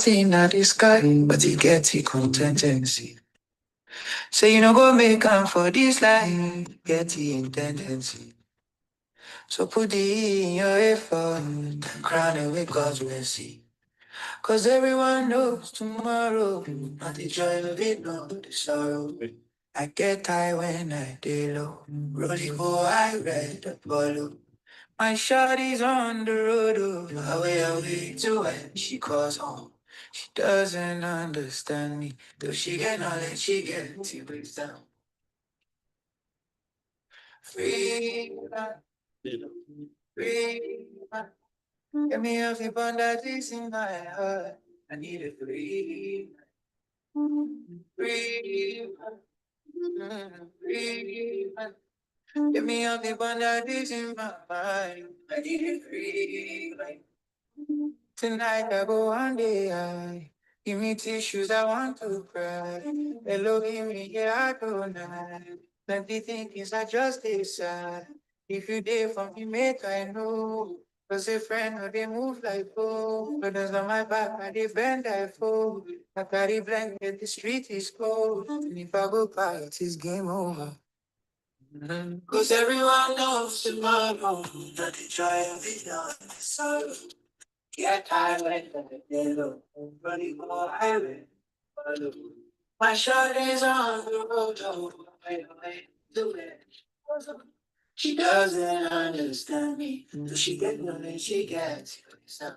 in the sky, but he gets the contingency. Say you no go make am for this life, get the tendency. So put the E in your earphone, crown it with God's mercy. Cause everyone knows tomorrow, not the joy of it, no the sorrow. I get high when I day low, rolling for I read the follow. My shawty's on the road, oh, away to when she calls home. She doesn't understand me, though she get knowledge, she gets it breaks down. Free, free, get me off the bond that is in my heart. I need a free, free, free. Get me off the bond that is in my mind. I need a free. Tonight I go one day high. Give me tissues, I want to cry. Hello, give me here, I go now. Plenty things I just decide. If you dare for me, make I know. Cause a friend or they move like foe. Brothers on my back, I they bend I fall. I carry blanket, the street is cold. And if I go quiet, it's game over. Cause everyone knows tomorrow that the joy of it all is sorrow. Get tired of the yellow, running more highway. My shot is on the road, oh, away to it. She doesn't understand me, so she get knowledge, she gets some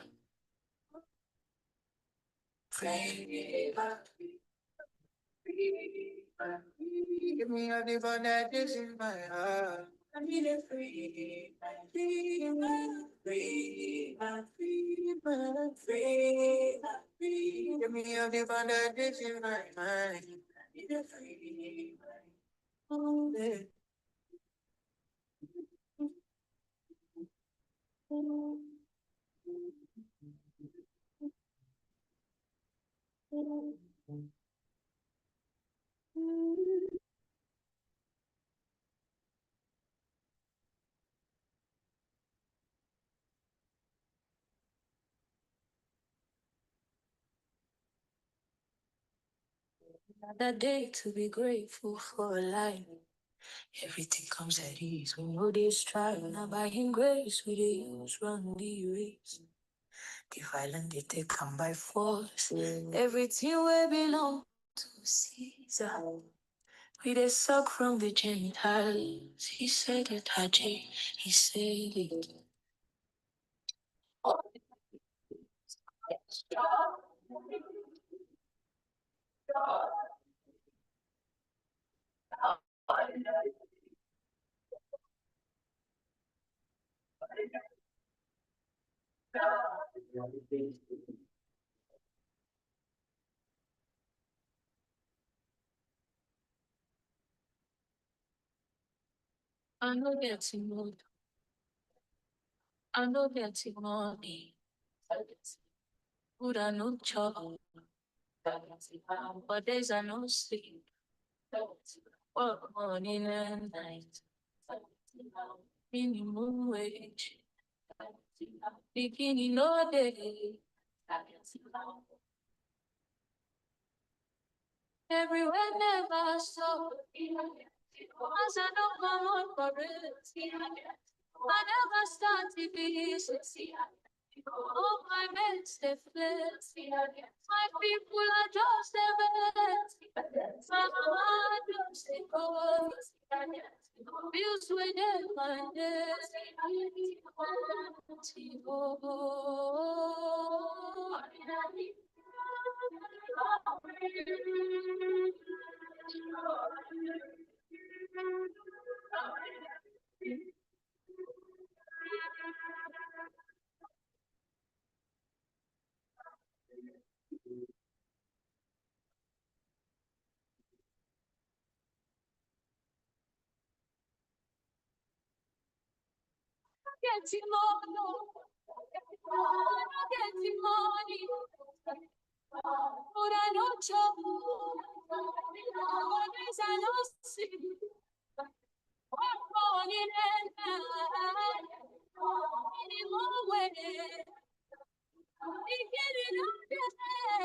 favor. Give me a divine that is in my heart. I need a free, free, free, free, free, free. Give me a divine that is in my mind. I need a free, free. Another day to be grateful for life. Everything comes at ease. We know they strive. Now by Him grace, we the use run the race. The violent they take come by force. Everything will belong to Caesar. We they suck from the Gentiles. He said it, Haji. He said it. I know getting money. I know getting money. Good I no job. But days I no sleep. Work morning and night. Minimum wage. Beginning no day. Everywhere never stop. As I don't come on for it. I never start to be all my mates they flex. My people are just the best. My mama just the cause. Bills with them my days. Getting more, getting money. But I know trouble. Always I know see. What morning and night. Any more way. Beginning of the day.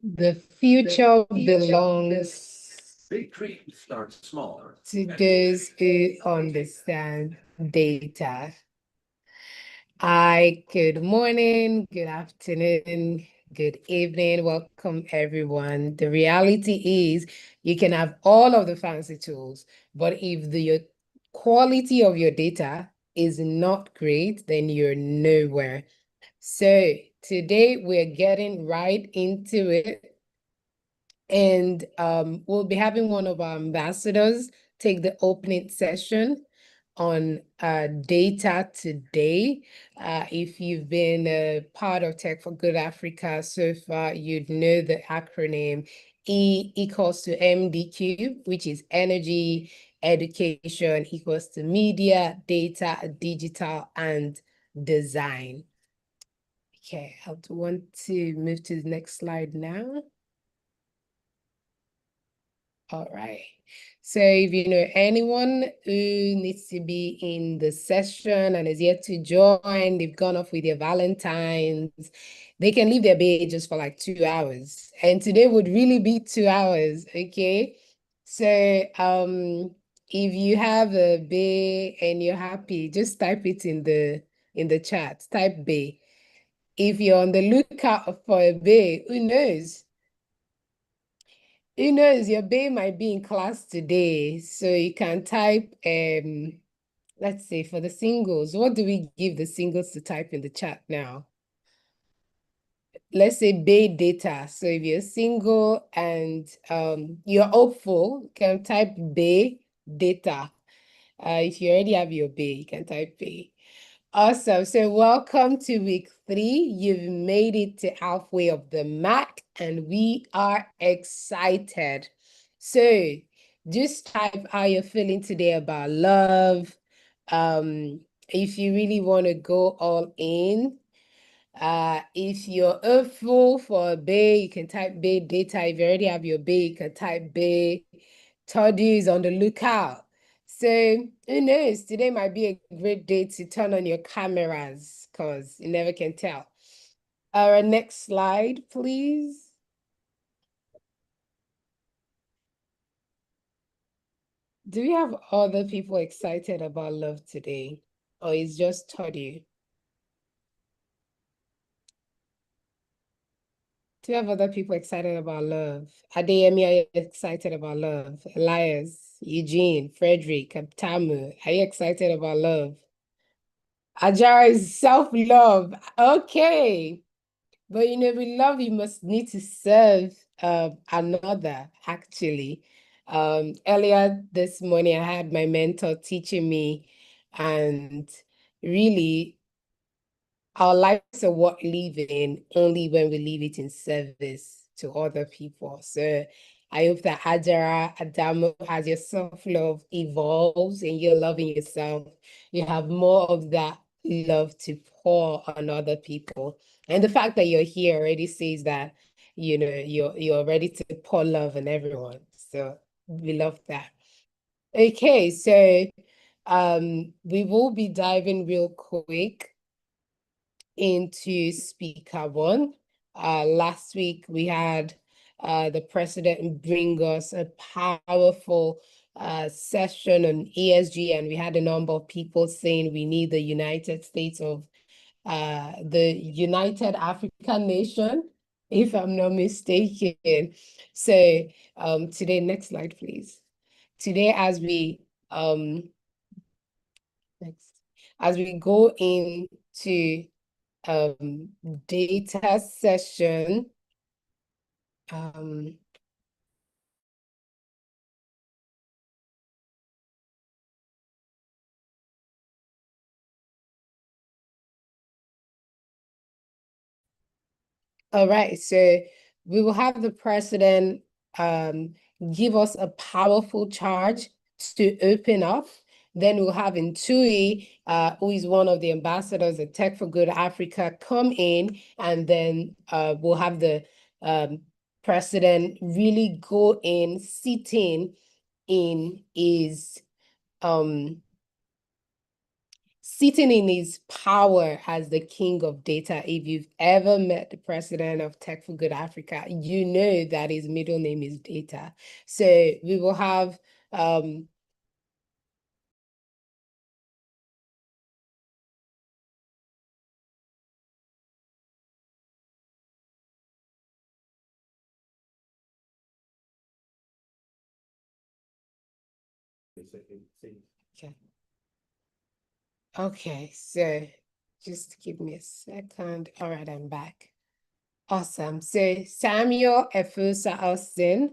The future belongs Big dreams start small. to those who understand data. Hi, good morning, good afternoon, good evening. Welcome, everyone. The reality is you can have all of the fancy tools, but if the quality of your data is not great, then you're nowhere. So today we're getting right into it. And we'll be having one of our ambassadors take the opening session on data today. If you've been a part of Tech for Good Africa so far, you'd know the acronym E equals to MDQ, which is energy, education equals to media, data, digital, and design. Okay, I want to move to the next slide now. All right. So if you know anyone who needs to be in the session and is yet to join, they've gone off with their Valentines, they can leave their bae just for like 2 hours. And today would really be 2 hours, okay? So if you have a bae and you're happy, just type it in the chat. Type bae. If you're on the lookout for a bae, who knows? Who knows, your babe might be in class today, so you can type, let's say for the singles, what do we give the singles to type in the chat now? Let's say babe data. So if you're single and you're hopeful, you can type babe data. If you already have your babe, you can type babe. Awesome. So welcome to week 3. You've made it to halfway of the mark and we are excited. So just type how you're feeling today about love. If you really want to go all in. If you're hopeful for a bay, you can type bay data. If you already have your bay, you can type bay. Toddy is on the lookout. So who knows? Today might be a great day to turn on your cameras because you never can tell. Our next slide, please. Do we have other people excited about love today? Or is just Toddy? Do you have other people excited about love? Adeyemi, are you excited about love? Elias, Eugene, Frederick, Tamu, are you excited about love? Ajara is self-love. Okay. But you know, with love, you must need to serve another, actually. Earlier this morning, I had my mentor teaching me, and really, our lives are worth living only when we leave it in service to other people. So I hope that Hajara Adamu, as your self-love evolves and you're loving yourself, you have more of that love to pour on other people. And the fact that you're here already says that, you know, you're ready to pour love on everyone. So we love that. Okay, so we will be diving real quick into speaker one. Last week we had the president bring us a powerful session on ESG, and we had a number of people saying we need the United States of the United African Nation, if I'm not mistaken. So today, next slide, please. Today, next, as we go into um, data session. Um, All right, so we will have the president give us a powerful charge to open up. Then we'll have Ntui, who is one of the ambassadors at Tech for Good Africa, come in, and then we'll have the president really go in, sitting in his um sitting in his power as the king of data. If you've ever met the president of Tech for Good Africa, you know that his middle name is Data. So we will have okay. Okay, so just give me a second. All right, I'm back. Awesome. So Samuel Efusa Austin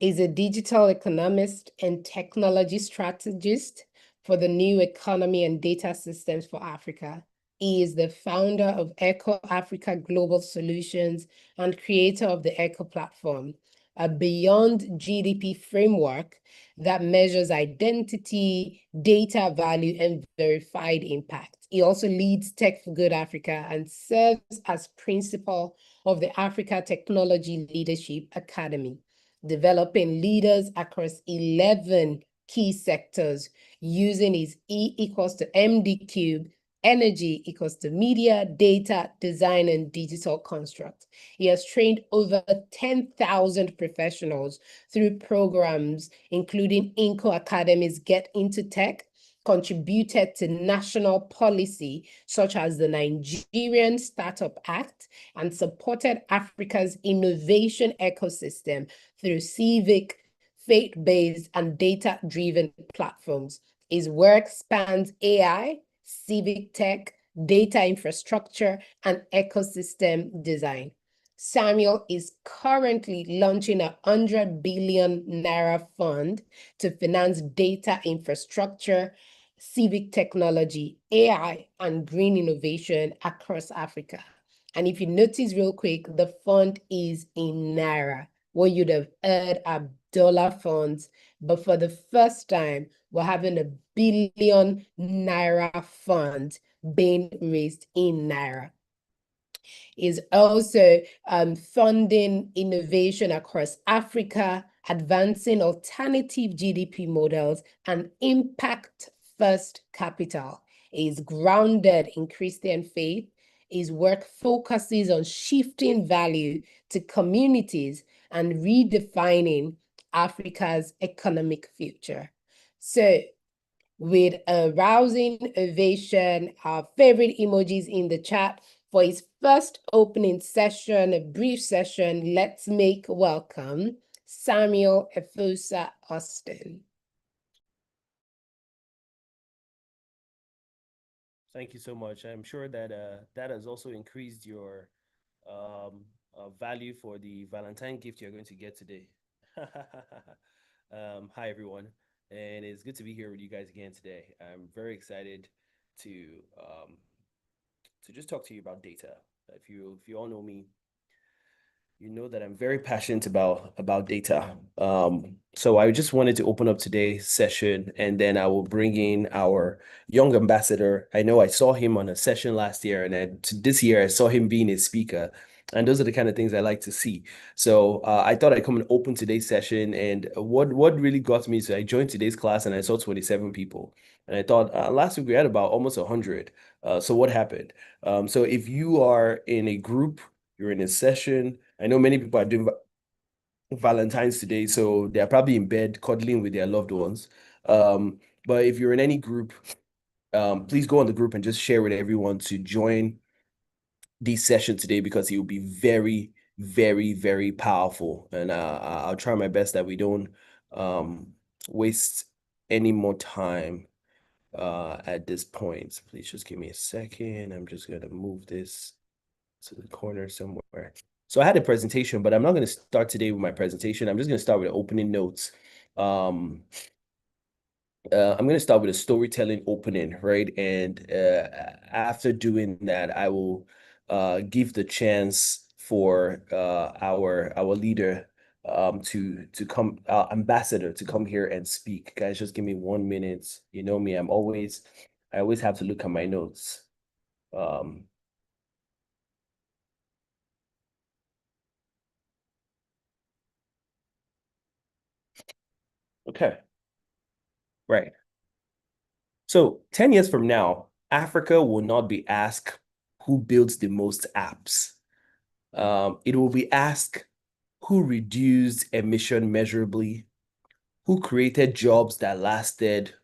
is a digital economist and technology strategist for the new economy and data systems for Africa. He is the founder of Echo Africa Global Solutions and creator of the Echo platform, a beyond GDP framework that measures identity, data value, and verified impact. He also leads Tech for Good Africa and serves as principal of the Africa Technology Leadership Academy, developing leaders across 11 key sectors using his E equals to MD cube, energy equals to media, data, design, and digital construct. He has trained over 10,000 professionals through programs, including Inco Academy's Get Into Tech, contributed to national policy such as the Nigerian Startup Act, and supported Africa's innovation ecosystem through civic, faith-based, and data-driven platforms. His work spans AI, civic tech, data infrastructure, and ecosystem design. Samuel is currently launching a 100 billion naira fund to finance data infrastructure, civic technology, AI, and green innovation across Africa. And if you notice real quick, the fund is in naira. What you'd have heard are dollar funds, but for the first time, we're having a billion naira fund being raised in naira. Is also funding innovation across Africa, advancing alternative GDP models, and impact first capital. Is grounded in Christian faith. His work focuses on shifting value to communities and redefining Africa's economic future. So with a rousing ovation, our favorite emojis in the chat for his first opening session, a brief session. Let's make welcome Samuel Efusa Austin. Thank you so much. I'm sure that that has also increased your value for the Valentine gift you're going to get today. Hi, everyone, and it's good to be here with you guys again today. I'm very excited to um, to just talk to you about data. If you all know me, you know that I'm very passionate about data. So I just wanted to open up today's session, and then I will bring in our young ambassador. I know I saw him on a session last year, and then this year I saw him being a speaker. And those are the kind of things I like to see. So I thought I'd come and open today's session. And what really got me is I joined today's class and I saw 27 people. And I thought last week we had about almost 100. So what happened? So if you are in a group, you're in a session. I know many people are doing Valentine's today, so they're probably in bed cuddling with their loved ones. But if you're in any group, please go on the group and just share with everyone to join this session today because it will be very, very, very powerful. And I'll try my best that we don't waste any more time at this point. Please just give me a second. I'm just gonna move this to the corner somewhere. So I had a presentation, but I'm not going to start today with my presentation. I'm just going to start with opening notes. I'm going to start with a storytelling opening, right? And after doing that, I will give the chance for our leader to come, ambassador, to come here and speak. Guys, just give me 1 minute. You know me, I always have to look at my notes. Okay, right. So 10 years from now, Africa will not be asked who builds the most apps. It will be asked who reduced emission measurably, who created jobs that lasted,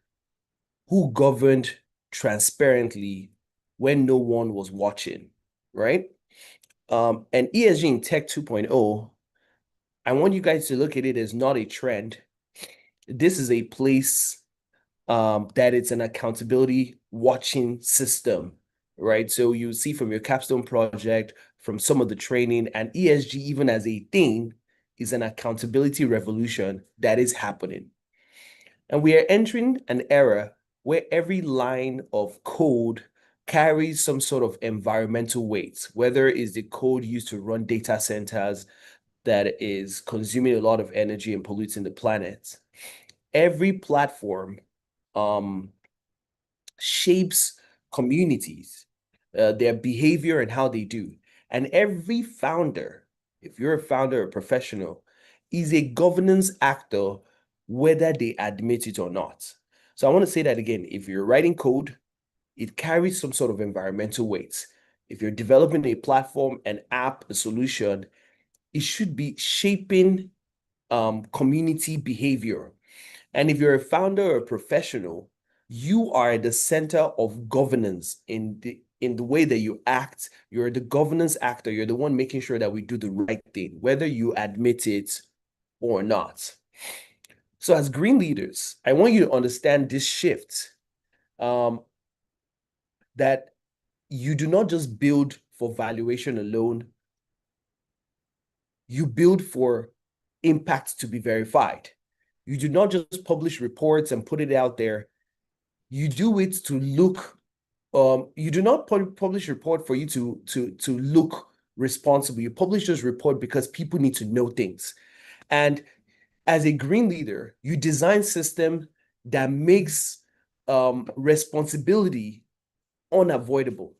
who governed transparently when no one was watching, right? And ESG in Tech 2.0, I want you guys to look at it as not a trend. This is a place that it's an accountability watching system, right? So you see from your capstone project, from some of the training, and ESG even as a thing is an accountability revolution that is happening. And we are entering an era where every line of code carries some sort of environmental weight, whether it's the code used to run data centers that is consuming a lot of energy and polluting the planet. Every platform shapes communities, their behavior and how they do. And every founder, if you're a founder or professional, is a governance actor, whether they admit it or not. So I want to say that again. If you're writing code, it carries some sort of environmental weight. If you're developing a platform, an app, a solution, it should be shaping community behavior. And if you're a founder or a professional, you are at the center of governance in the way that you act. You're the governance actor. You're the one making sure that we do the right thing, whether you admit it or not. So as green leaders, I want you to understand this shift, that you do not just build for valuation alone. You build for impact to be verified. You do not just publish reports and put it out there. You do it to look, you do not publish a report for you to look responsible. You publish this report because people need to know things. And as a green leader, you design system that makes responsibility unavoidable.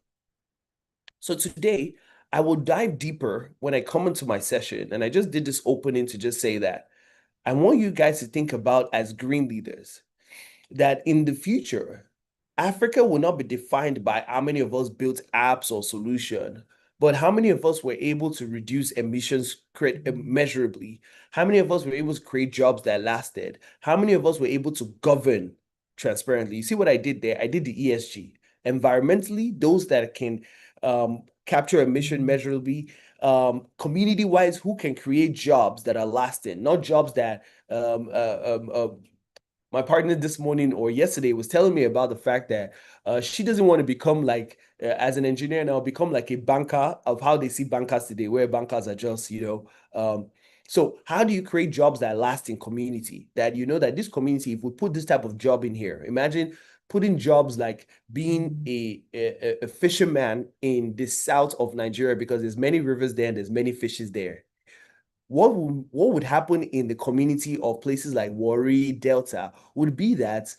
So today, I will dive deeper when I come into my session. And I just did this opening to just say that I want you guys to think about, as green leaders, that in the future, Africa will not be defined by how many of us built apps or solution, but how many of us were able to reduce emissions measurably? How many of us were able to create jobs that lasted? How many of us were able to govern transparently? You see what I did there? I did the ESG. Environmentally, those that can capture emission measurably, community-wise, who can create jobs that are lasting, not jobs that my partner this morning or yesterday was telling me about the fact that she doesn't want to become like, as an engineer now, become like a banker, of how they see bankers today, where bankers are just, so how do you create jobs that last in community, that you know that this community, if we put this type of job in here, imagine putting jobs like being a fisherman in the south of Nigeria, because there's many rivers there and there's many fishes there. What would happen in the community of places like Warri, Delta, would be that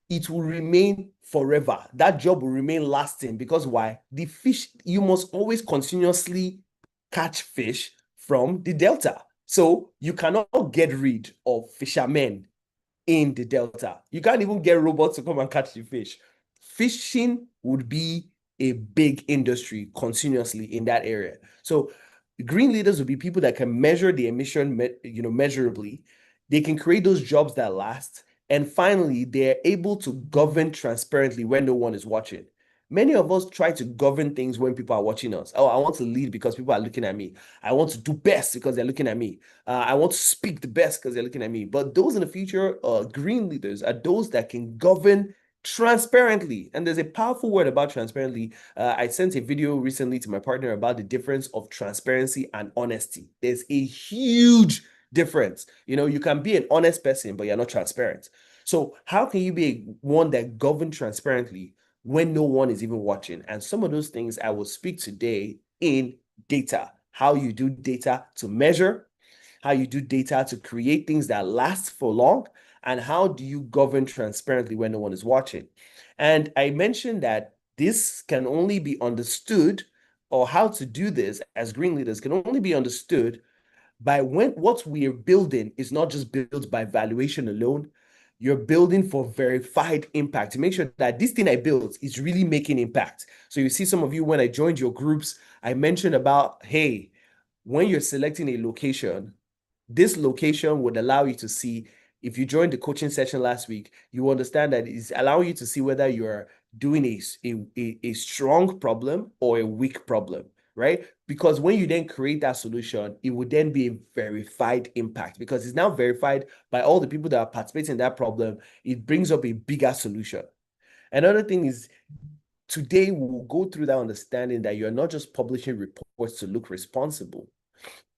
it will remain forever. That job will remain lasting, because why? The fish, you must always continuously catch fish from the Delta. So you cannot get rid of fishermen in the Delta. You can't even get robots to come and catch the fish. Fishing would be a big industry continuously in that area. So green leaders would be people that can measure the emission, measurably. They can create those jobs that last. And finally, they're able to govern transparently when no one is watching. Many of us try to govern things when people are watching us. Oh, I want to lead because people are looking at me. I want to do best because they're looking at me. I want to speak the best because they're looking at me. But those in the future, green leaders, are those that can govern transparently. And there's a powerful word about transparently. I sent a video recently to my partner about the difference of transparency and honesty. There's a huge difference. You can be an honest person, but you're not transparent. So how can you be one that governs transparently when no one is even watching? And some of those things I will speak today in data, how you do data to measure, how you do data to create things that last for long, and how do you govern transparently when no one is watching. And I mentioned that this can only be understood, or how to do this as green leaders can only be understood by when what we are building is not just built by valuation alone. You're building for verified impact to make sure that this thing I built is really making impact. So you see some of you, when I joined your groups, I mentioned about, hey, when you're selecting a location, this location would allow you to see, if you joined the coaching session last week, you understand that it's allowing you to see whether you're doing a strong problem or a weak problem, right? Because when you then create that solution, it would then be a verified impact, because it's now verified by all the people that are participating in that problem. It brings up a bigger solution. Another thing is, today we'll go through that understanding that you're not just publishing reports to look responsible.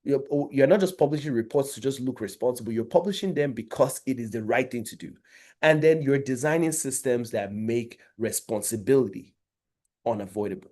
You're not just publishing reports to just look responsible. You're publishing them because it is the right thing to do. And then you're designing systems that make responsibility unavoidable,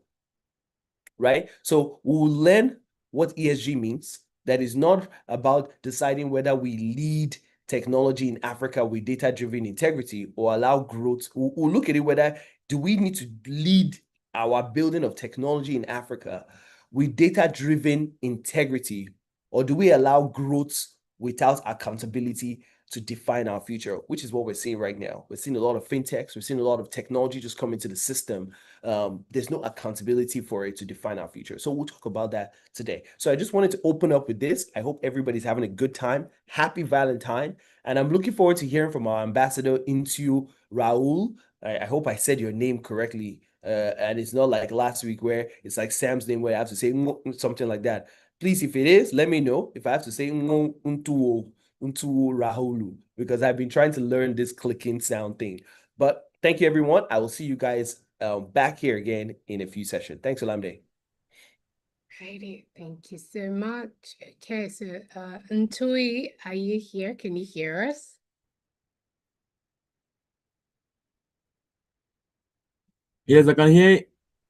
right? So we'll learn what ESG means. That is not about deciding whether we lead technology in Africa with data-driven integrity or allow growth. We'll look at it whether do we need to lead our building of technology in Africa with data-driven integrity, or do we allow growth without accountability to define our future, which is what we're seeing right now. We're seeing a lot of fintechs, we're seeing a lot of technology just come into the system. There's no accountability for it to define our future. So we'll talk about that today. So I just wanted to open up with this. I hope everybody's having a good time. Happy Valentine. And I'm looking forward to hearing from our ambassador into Raul. I hope I said your name correctly. And it's not like last week where it's like Sam's name where I have to say something like that. Please, if it is, let me know if I have to say untu Rahulu, because I've been trying to learn this clicking sound thing. But thank you, everyone. I will see you guys back here again in a few sessions. Thanks, Olamide. Righty, thank you so much. Okay, so Ntui, are you here? Can you hear us? Yes, I can hear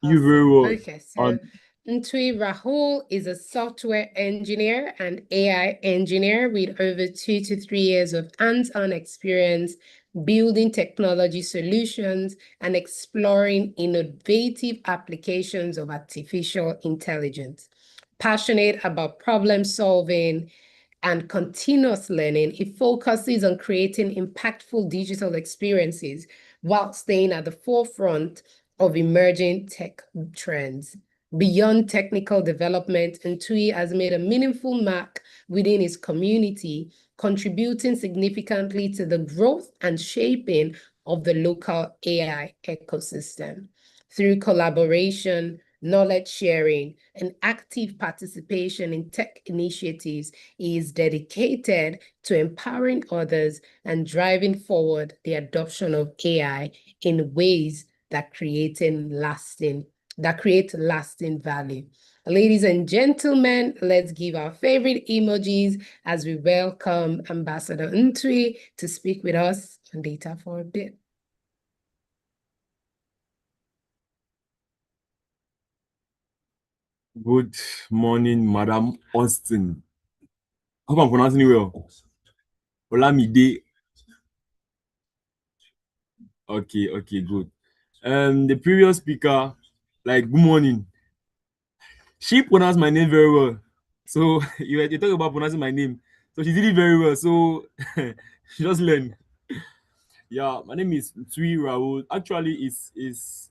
you very well. Okay, so Ntui Rahul is a software engineer and AI engineer with over 2 to 3 years of hands-on experience building technology solutions and exploring innovative applications of artificial intelligence. Passionate about problem solving and continuous learning, it focuses on creating impactful digital experiences while staying at the forefront of emerging tech trends. Beyond technical development, Ntui has made a meaningful mark within his community, contributing significantly to the growth and shaping of the local AI ecosystem. Through collaboration, knowledge sharing, and active participation in tech initiatives, he is dedicated to empowering others and driving forward the adoption of AI in ways that create lasting value. Ladies and gentlemen, let's give our favorite emojis as we welcome Ambassador Ntui to speak with us on data for a bit. Good morning, Madam Austin. Hope I'm pronouncing it well. Olamide. Okay, good. The previous speaker, like, good morning. She pronounced my name very well. So you talk about pronouncing my name. So she did it very well. So she just learned. Yeah, my name is Tui Raoul. Actually, his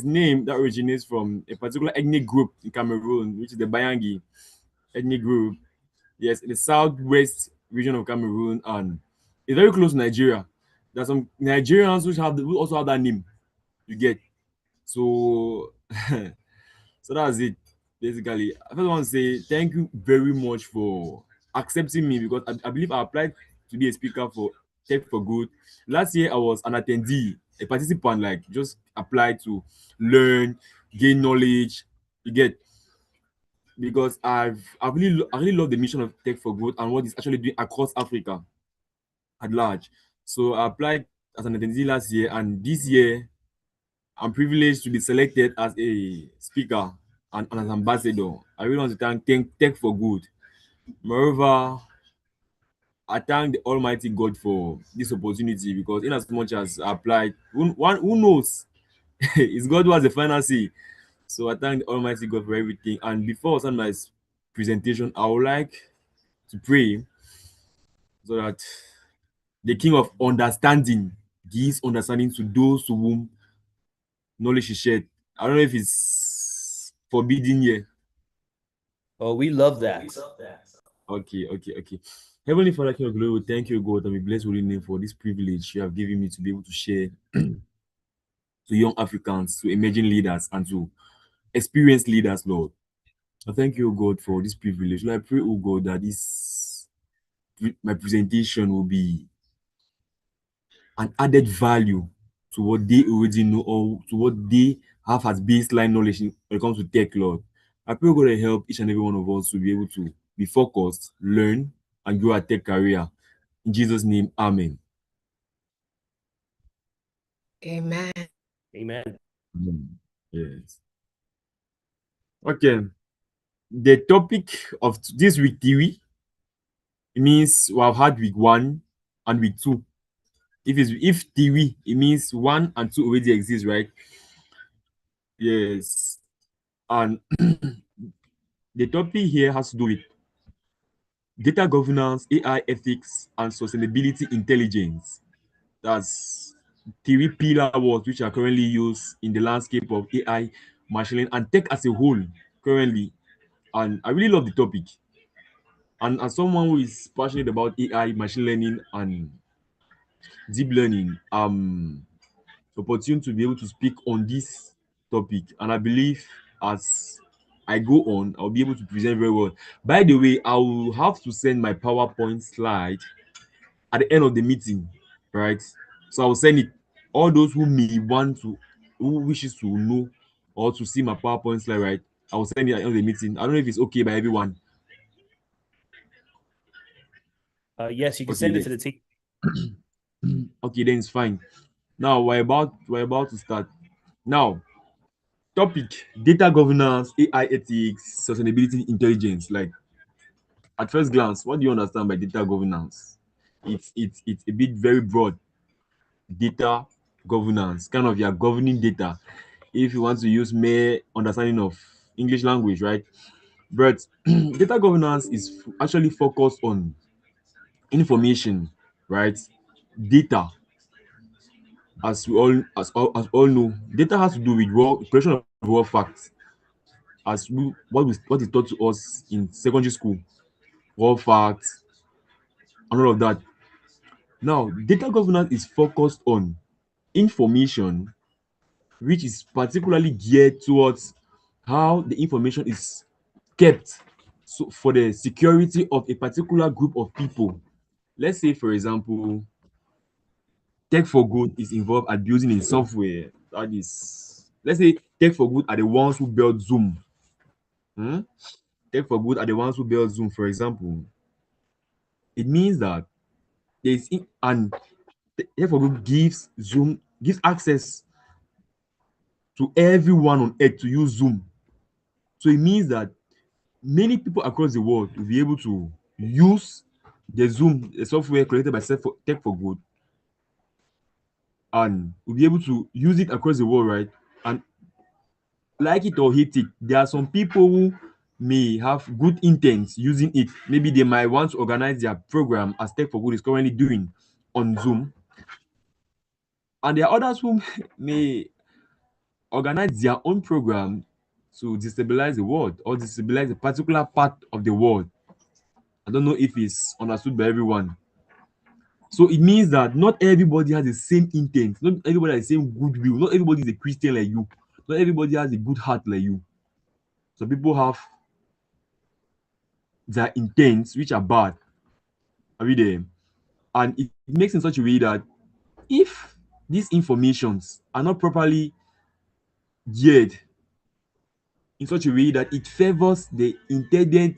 name that originates from a particular ethnic group in Cameroon, which is the Bayangi ethnic group. Yes, in the southwest region of Cameroon, and it's very close to Nigeria. There's some Nigerians who also have that name. You get so so that's it. Basically, I just want to say thank you very much for accepting me, because I believe I applied to be a speaker for Tech for Good. Last year I was an attendee, a participant, like just applied to learn, gain knowledge. You get, because I really love the mission of Tech for Good and what it's actually doing across Africa at large. So I applied as an attendee last year, and this year I'm privileged to be selected as a speaker. and as ambassador. I really want to thank Tech for Good. Moreover, I thank the Almighty God for this opportunity because, in as much as I applied, who knows? It's God who has the final say. So I thank the Almighty God for everything. And before I start my presentation, I would like to pray so that the King of Understanding gives understanding to those to whom knowledge is shared. I don't know if it's forbidden here. Oh, we love that. Okay. Heavenly Father, King of Glory, we thank you, God, and we bless your holy name for this privilege you have given me to be able to share to young Africans, to emerging leaders, and to experienced leaders, Lord. I thank you, God, for this privilege. Lord, I pray, oh God, that my presentation will be an added value to what they already know or to what they have as baseline knowledge when it comes to tech, Lord. I pray God to help each and every one of us to be able to be focused, learn, and grow our tech career. In Jesus' name, Amen. Amen. Amen. Yes. Okay. The topic of this week theory means we have had week 1 and week 2. If theory, it means 1 and 2 already exist, right? Yes. And the topic here has to do with data governance, AI ethics, and sustainability intelligence. That's three pillar words which are currently used in the landscape of AI, machine learning, and tech as a whole currently. And I really love the topic. And as someone who is passionate about AI, machine learning, and deep learning, opportunity to be able to speak on this topic. And I believe as I go on, I'll be able to present very well. By the way, I will have to send my PowerPoint slide at the end of the meeting, right? So I will send it. All those who may want to, who wishes to know or to see my PowerPoint slide, right? I will send it at the end of the meeting. I don't know if it's okay by everyone. Yes, you can Okay, send it to then. the team. Okay, then it's fine. Now we're about to start. Now, topic: data governance, AI ethics, sustainability intelligence. Like at first glance, what do you understand by data governance? It's a bit very broad. Data governance, kind of you're governing data. If you want to use mere understanding of English language, right? But data governance is actually focused on information, right? Data, as we all know, data has to do with raw creation of raw facts, what is taught to us in secondary school, raw facts, and all of that. Now, data governance is focused on information which is particularly geared towards how the information is kept, so for the security of a particular group of people. Let's say, for example, Tech for Good is involved at building a software that is, let's say, Tech for Good are the ones who build Zoom. Hmm? Tech for Good are the ones who build Zoom, for example. It means that and Tech for Good gives access to everyone on earth to use Zoom. So it means that many people across the world will be able to use the Zoom, the software created by Tech for Good, and will be able to use it across the world, right? And like it or hate it, there are some people who may have good intents using it. Maybe they might want to organize their program as Tech for Good is currently doing on Zoom. And there are others who may organize their own program to destabilize the world or destabilize a particular part of the world. I don't know if it's understood by everyone. So it means that not everybody has the same intent, not everybody has the same goodwill, not everybody is a Christian like you, not everybody has a good heart like you. Some people have their intents which are bad. Are we there? And it makes in such a way that if these informations are not properly geared in such a way that it favors the intended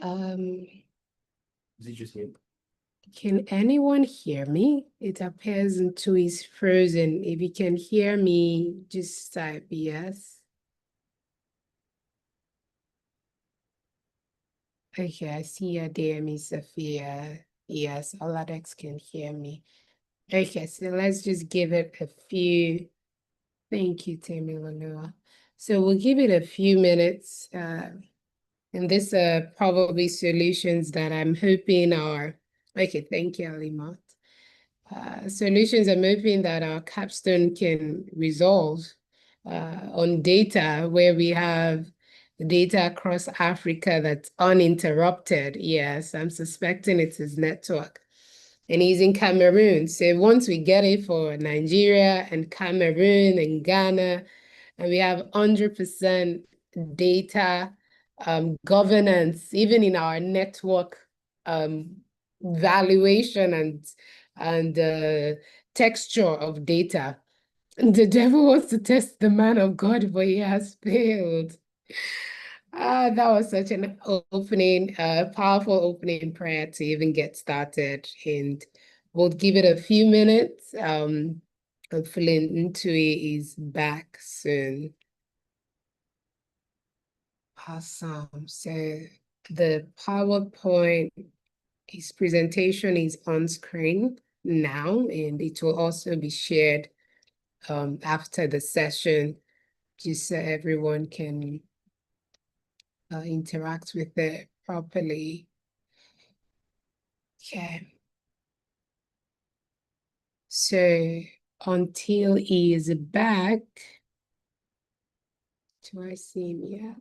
Um, Is it just him? can anyone hear me? It appears into is frozen. If you can hear me, just type yes. Okay, I see your dear Miss Sophia. Yes, Oladex can hear me. Okay, so let's just give it a few. Thank you, Tammy Lanua. So we'll give it a few minutes. And these are probably solutions that I'm hoping are, okay, thank you, Alimot. Solutions I'm hoping that our capstone can resolve on data where we have data across Africa that's uninterrupted. Yes, I'm suspecting it's his network. And he's in Cameroon. So once we get it for Nigeria and Cameroon and Ghana, and we have 100% data governance, even in our network valuation and texture of data. The devil wants to test the man of God, but he has failed. That was such an opening, powerful opening prayer to even get started. And we'll give it a few minutes. Hopefully Ntui is back soon. Awesome. So the PowerPoint, his presentation is on screen now, and it will also be shared after the session, just so everyone can interact with it properly. Okay. So until he is back, do I see him yet?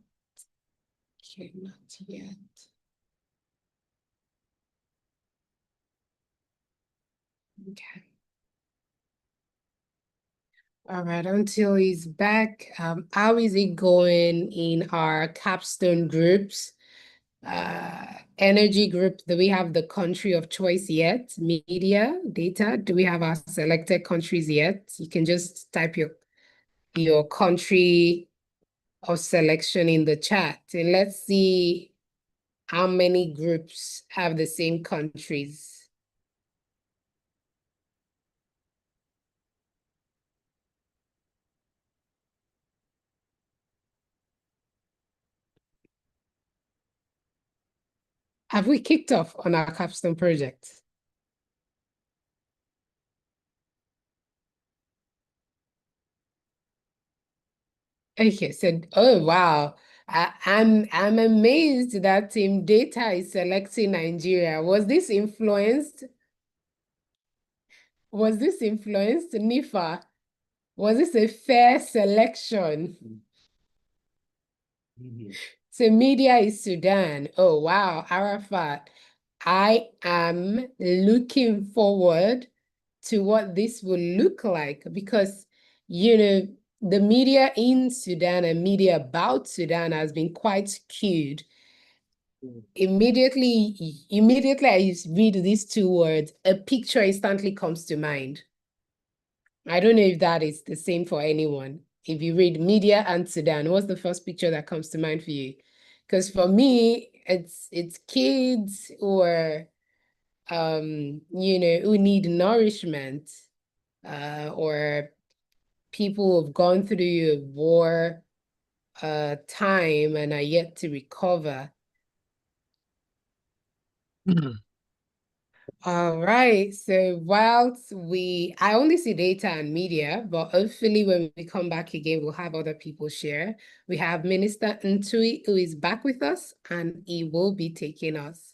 Okay, not yet. Okay. All right, until he's back, how is it going in our capstone groups? Energy group, do we have the country of choice yet? Media, data, do we have our selected countries yet? You can just type your country of selection in the chat, and let's see how many groups have the same countries. Have we kicked off on our capstone project? Okay, so oh wow. I'm amazed that Team Data is selecting Nigeria. Was this influenced? Was this influenced, Nifa? Was this a fair selection? So media is Sudan. Oh wow, Arafat. I am looking forward to what this will look like because, the media in Sudan and media about Sudan has been quite skewed. Immediately I read these two words, a picture instantly comes to mind. I don't know if that is the same for anyone. If you read media and Sudan, what's the first picture that comes to mind for you? Because for me, it's kids or who need nourishment, or people who've gone through a war time and are yet to recover. All right. So whilst I only see data and media, but hopefully when we come back again, we'll have other people share. We have Minister Ntui who is back with us, and he will be taking us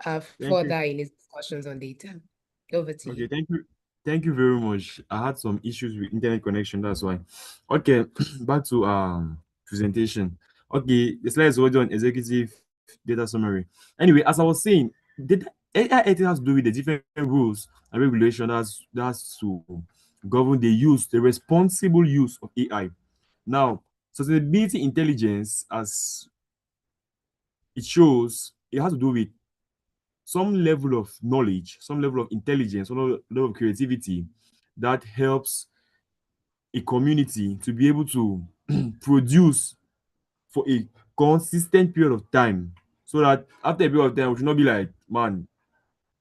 Thank you. further in his discussions on data. Over to Okay, you. thank you. Thank you very much. I had some issues with internet connection, that's why. Okay, back to presentation. Okay, the slide is already on executive data summary. Anyway, as I was saying, data AI ethics has to do with the different rules and regulation that's to govern the responsible use of AI. Now, sustainability intelligence, as it shows, it has to do with some level of knowledge, some level of intelligence, some level of creativity that helps a community to be able to produce for a consistent period of time so that after a period of time we should not be like, man,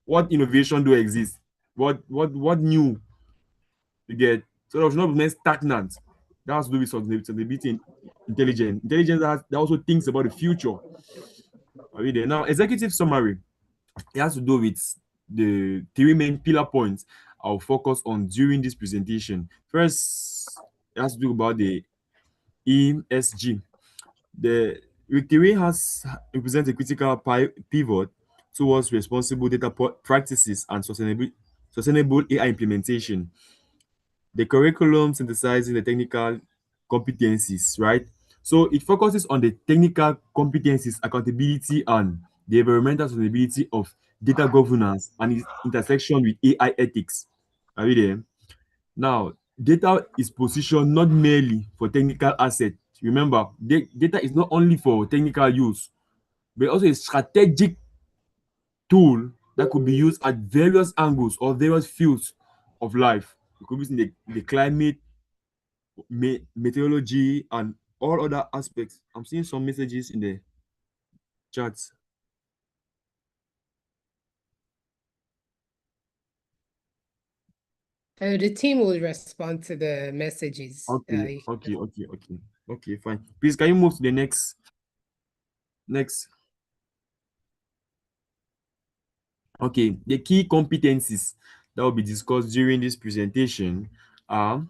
what innovation do exist? What new you get? So that we should not remain stagnant. That has to do with sustainability and intelligence. Intelligence that also thinks about the future. Are we there? Now, executive summary. It has to do with the three main pillar points I'll focus on during this presentation. First, it has to do about the ESG. The theory has represents a critical pivot towards responsible data practices and sustainable AI implementation. The curriculum synthesizing the technical competencies, right? So it focuses on the technical competencies, accountability, and the environmental sustainability of data governance and its intersection with AI ethics. Are we there? Now, data is positioned not merely for technical asset. Remember, data is not only for technical use, but also a strategic tool that could be used at various angles or various fields of life. It could be used in the climate, meteorology, and all other aspects. I'm seeing some messages in the chats. The team will respond to the messages. Okay, fine. Please, can you move to the next? Okay, the key competencies that will be discussed during this presentation are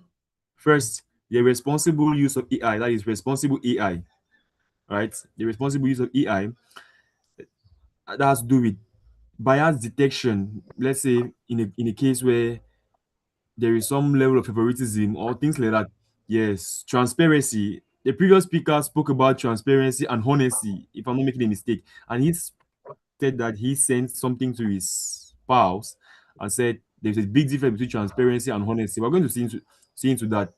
first, the responsible use of AI, that is responsible AI, right? The responsible use of AI that has to do with bias detection. Let's say in a case where there is some level of favoritism or things like that. Yes, transparency. The previous speaker spoke about transparency and honesty, if I'm not making a mistake. And he said that he sent something to his pals and said there's a big difference between transparency and honesty. We're going to see into that.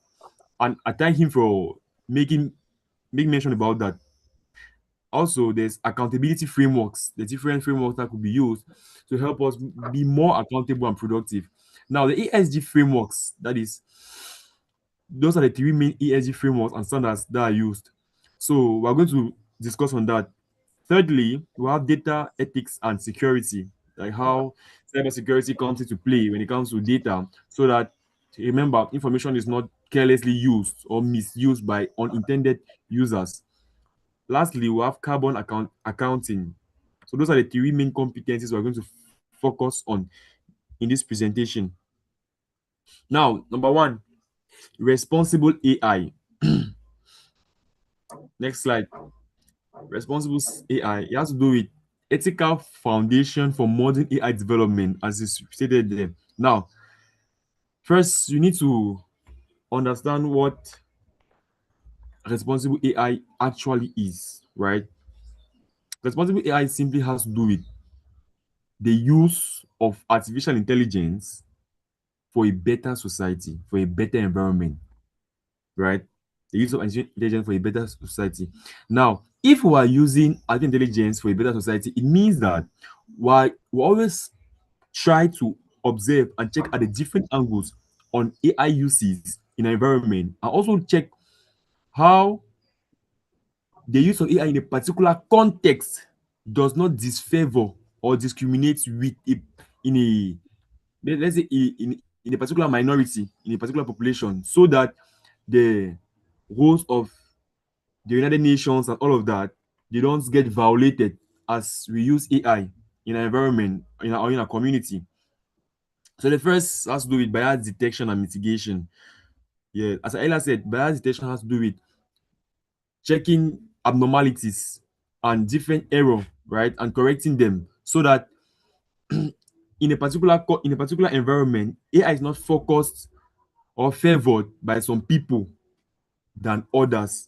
And I thank him for make mention about that. Also, there's accountability frameworks, the different frameworks that could be used to help us be more accountable and productive. Now, the ESG frameworks, that is, those are the three main ESG frameworks and standards that are used. So, we're going to discuss on that. Thirdly, we have data ethics and security, like how cybersecurity comes into play when it comes to data, so that remember, information is not carelessly used or misused by unintended users. Lastly, we have carbon accounting. So those are the three main competencies we're going to focus on in this presentation. Now, number one, responsible AI. Next slide. Responsible AI. It has to do with ethical foundation for modern AI development, as is stated there. Now, first, you need to understand what responsible AI actually is, right? Responsible AI simply has to do with the use of artificial intelligence for a better society, for a better environment, right? The use of artificial intelligence for a better society. Now, if we are using artificial intelligence for a better society, it means that we always try to observe and check at the different angles on AI uses in our environment and also check how the use of AI in a particular context does not disfavor or discriminate with in a let's say in a particular minority, in a particular population, so that the rules of the United Nations and all of that, they don't get violated as we use AI in our environment, in our community. So the first has to do with bias detection and mitigation. Yeah, as I earlier said, bias detection has to do with checking abnormalities and different error, right, and correcting them so that in a particular environment, AI is not focused or favored by some people than others.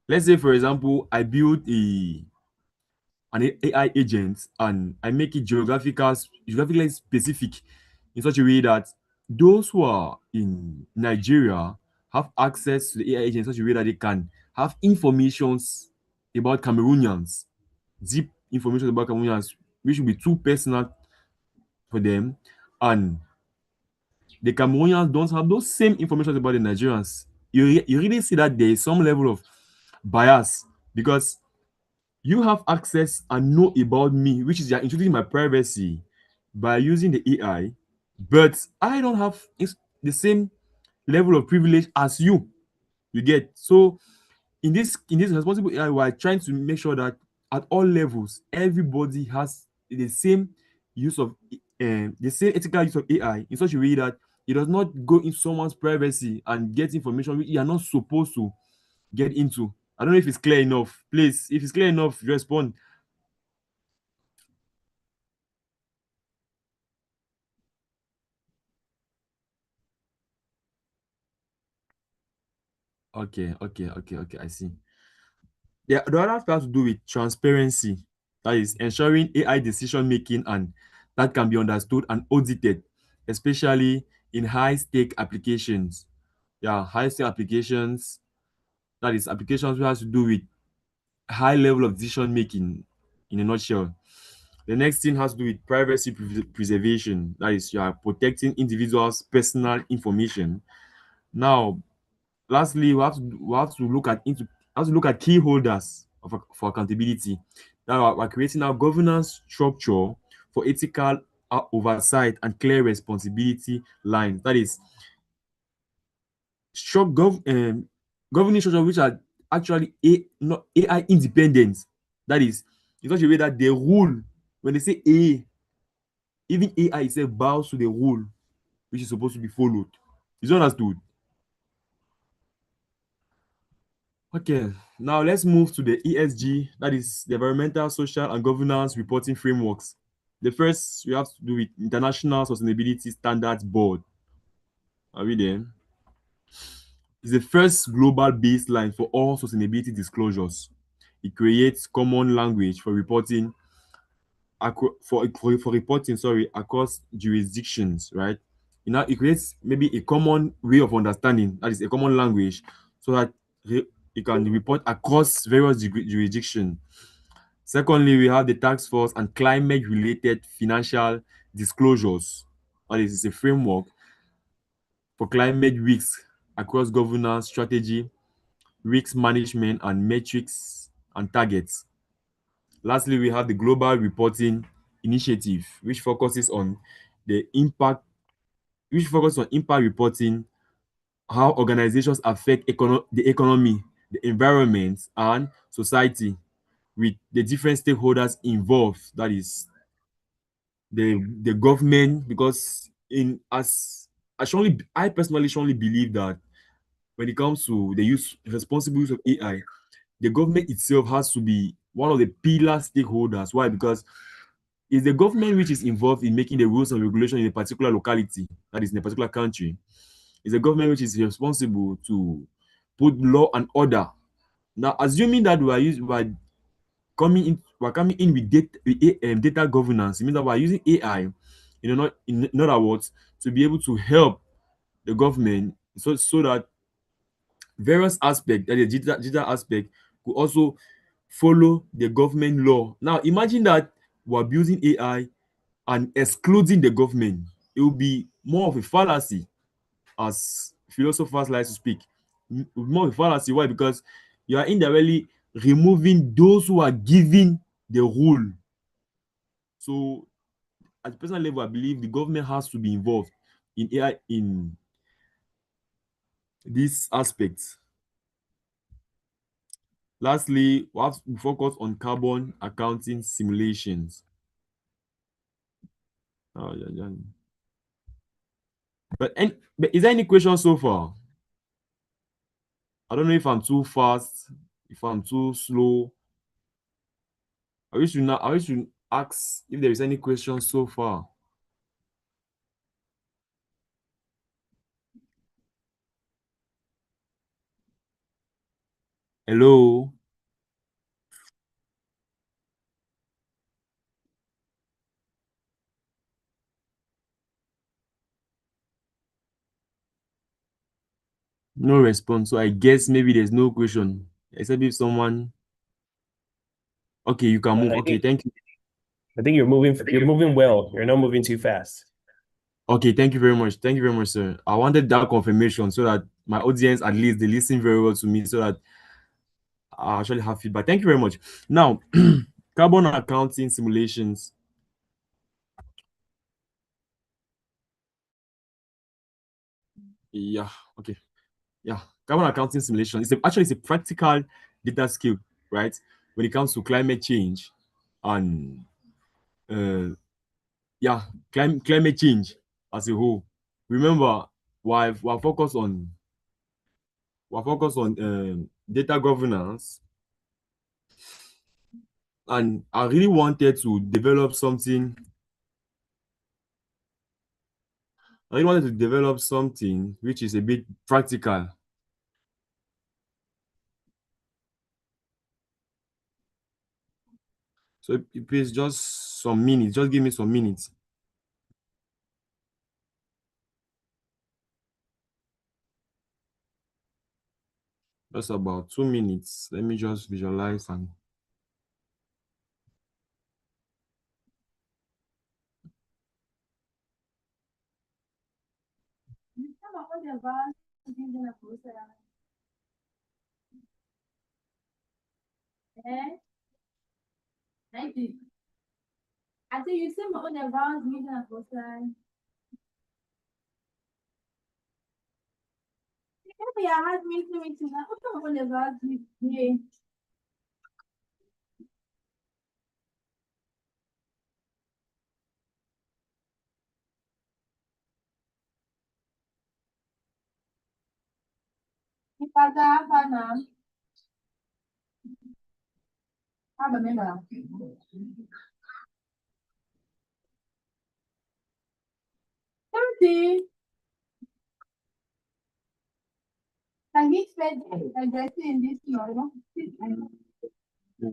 Let's say, for example, I build an AI agent and I make it geographically specific in such a way that those who are in Nigeria have access to the AI agent in such a way that they can have informations about Cameroonians, deep information about Cameroonians, which will be too personal for them, and the Cameroonians don't have those same information about the Nigerians. You really see that there is some level of bias because You have access and know about me, which is you're intruding my privacy by using the AI, but I don't have the same level of privilege as you. You get so in this responsible AI, we are trying to make sure that at all levels, everybody has the same use of the same ethical use of AI in such a way that it does not go into someone's privacy and get information which you are not supposed to get into. I don't know if it's clear enough. Please, if it's clear enough, respond. Okay. I see. The other has to do with transparency. That is ensuring AI decision making and that can be understood and audited, especially in high stake applications. Yeah, high stake applications. That is applications which has to do with high level of decision making. In a nutshell, the next thing has to do with privacy preservation. That is, you are protecting individuals' personal information. Now, lastly, we have to look at key holders for accountability. Now we're creating our governance structure for ethical oversight and clear responsibility lines. That is, governing structure which are actually not AI independent. That is, in such a way that the rule, when they say A, even AI itself bows to the rule which is supposed to be followed. Is it understood? Okay, now let's move to the ESG, that is the environmental, social, and governance reporting frameworks. The first we have to do with International Sustainability Standards Board. Are we there? It's the first global baseline for all sustainability disclosures. It creates common language for reporting for reporting, sorry, across jurisdictions, right? It creates maybe a common way of understanding, that is a common language, so that you can report across various jurisdictions. Secondly, we have the task force and climate related financial disclosures. That is a framework for climate risks across governance, strategy, risk management, and metrics and targets. Lastly, we have the Global Reporting Initiative, the impact, which focuses on impact reporting, how organizations affect the economy, the environment, and society, with the different stakeholders involved. That is the government, because in as I personally strongly believe that when it comes to the responsible use of AI, the government itself has to be one of the pillar stakeholders. Why? Because it's the government which is involved in making the rules and regulation in a particular locality, that is in a particular country. It's the government which is responsible to put law and order. Now, assuming that we're coming in with data governance, it means that we're using AI, in other words, to be able to help the government, so that various aspects, that the digital aspect, could also follow the government law. Now, imagine that we're using AI and excluding the government. It will be more of a fallacy, as philosophers like to speak. More of a fallacy. Why? Because you are indirectly removing those who are giving the rule. So, at the personal level, I believe the government has to be involved in AI in these aspects. Lastly, we have to focus on carbon accounting simulations. Yeah. But is there any question so far? I don't know if I'm too fast, if I'm too slow. I wish to ask if there is any question so far. Hello? No response. So I guess maybe there's no question. Except if someone. Okay, you can move. I Okay, think thank you. I think you're moving. You're moving well. You're not moving too fast. Okay, thank you very much. Thank you very much, sir. I wanted that confirmation so that my audience, at least, they listen very well to me, so that actually have feedback. Thank you very much. Now, carbon accounting simulations. Yeah, okay. Yeah, carbon accounting simulation is actually it's a practical data skill, right? When it comes to climate change and uh, yeah, climate change as a whole. Remember, we're focused on data governance, and I really wanted to develop something. I really wanted to develop something which is a bit practical. So please just some minutes. Just give me some minutes. Just about 2 minutes. Let me just visualize and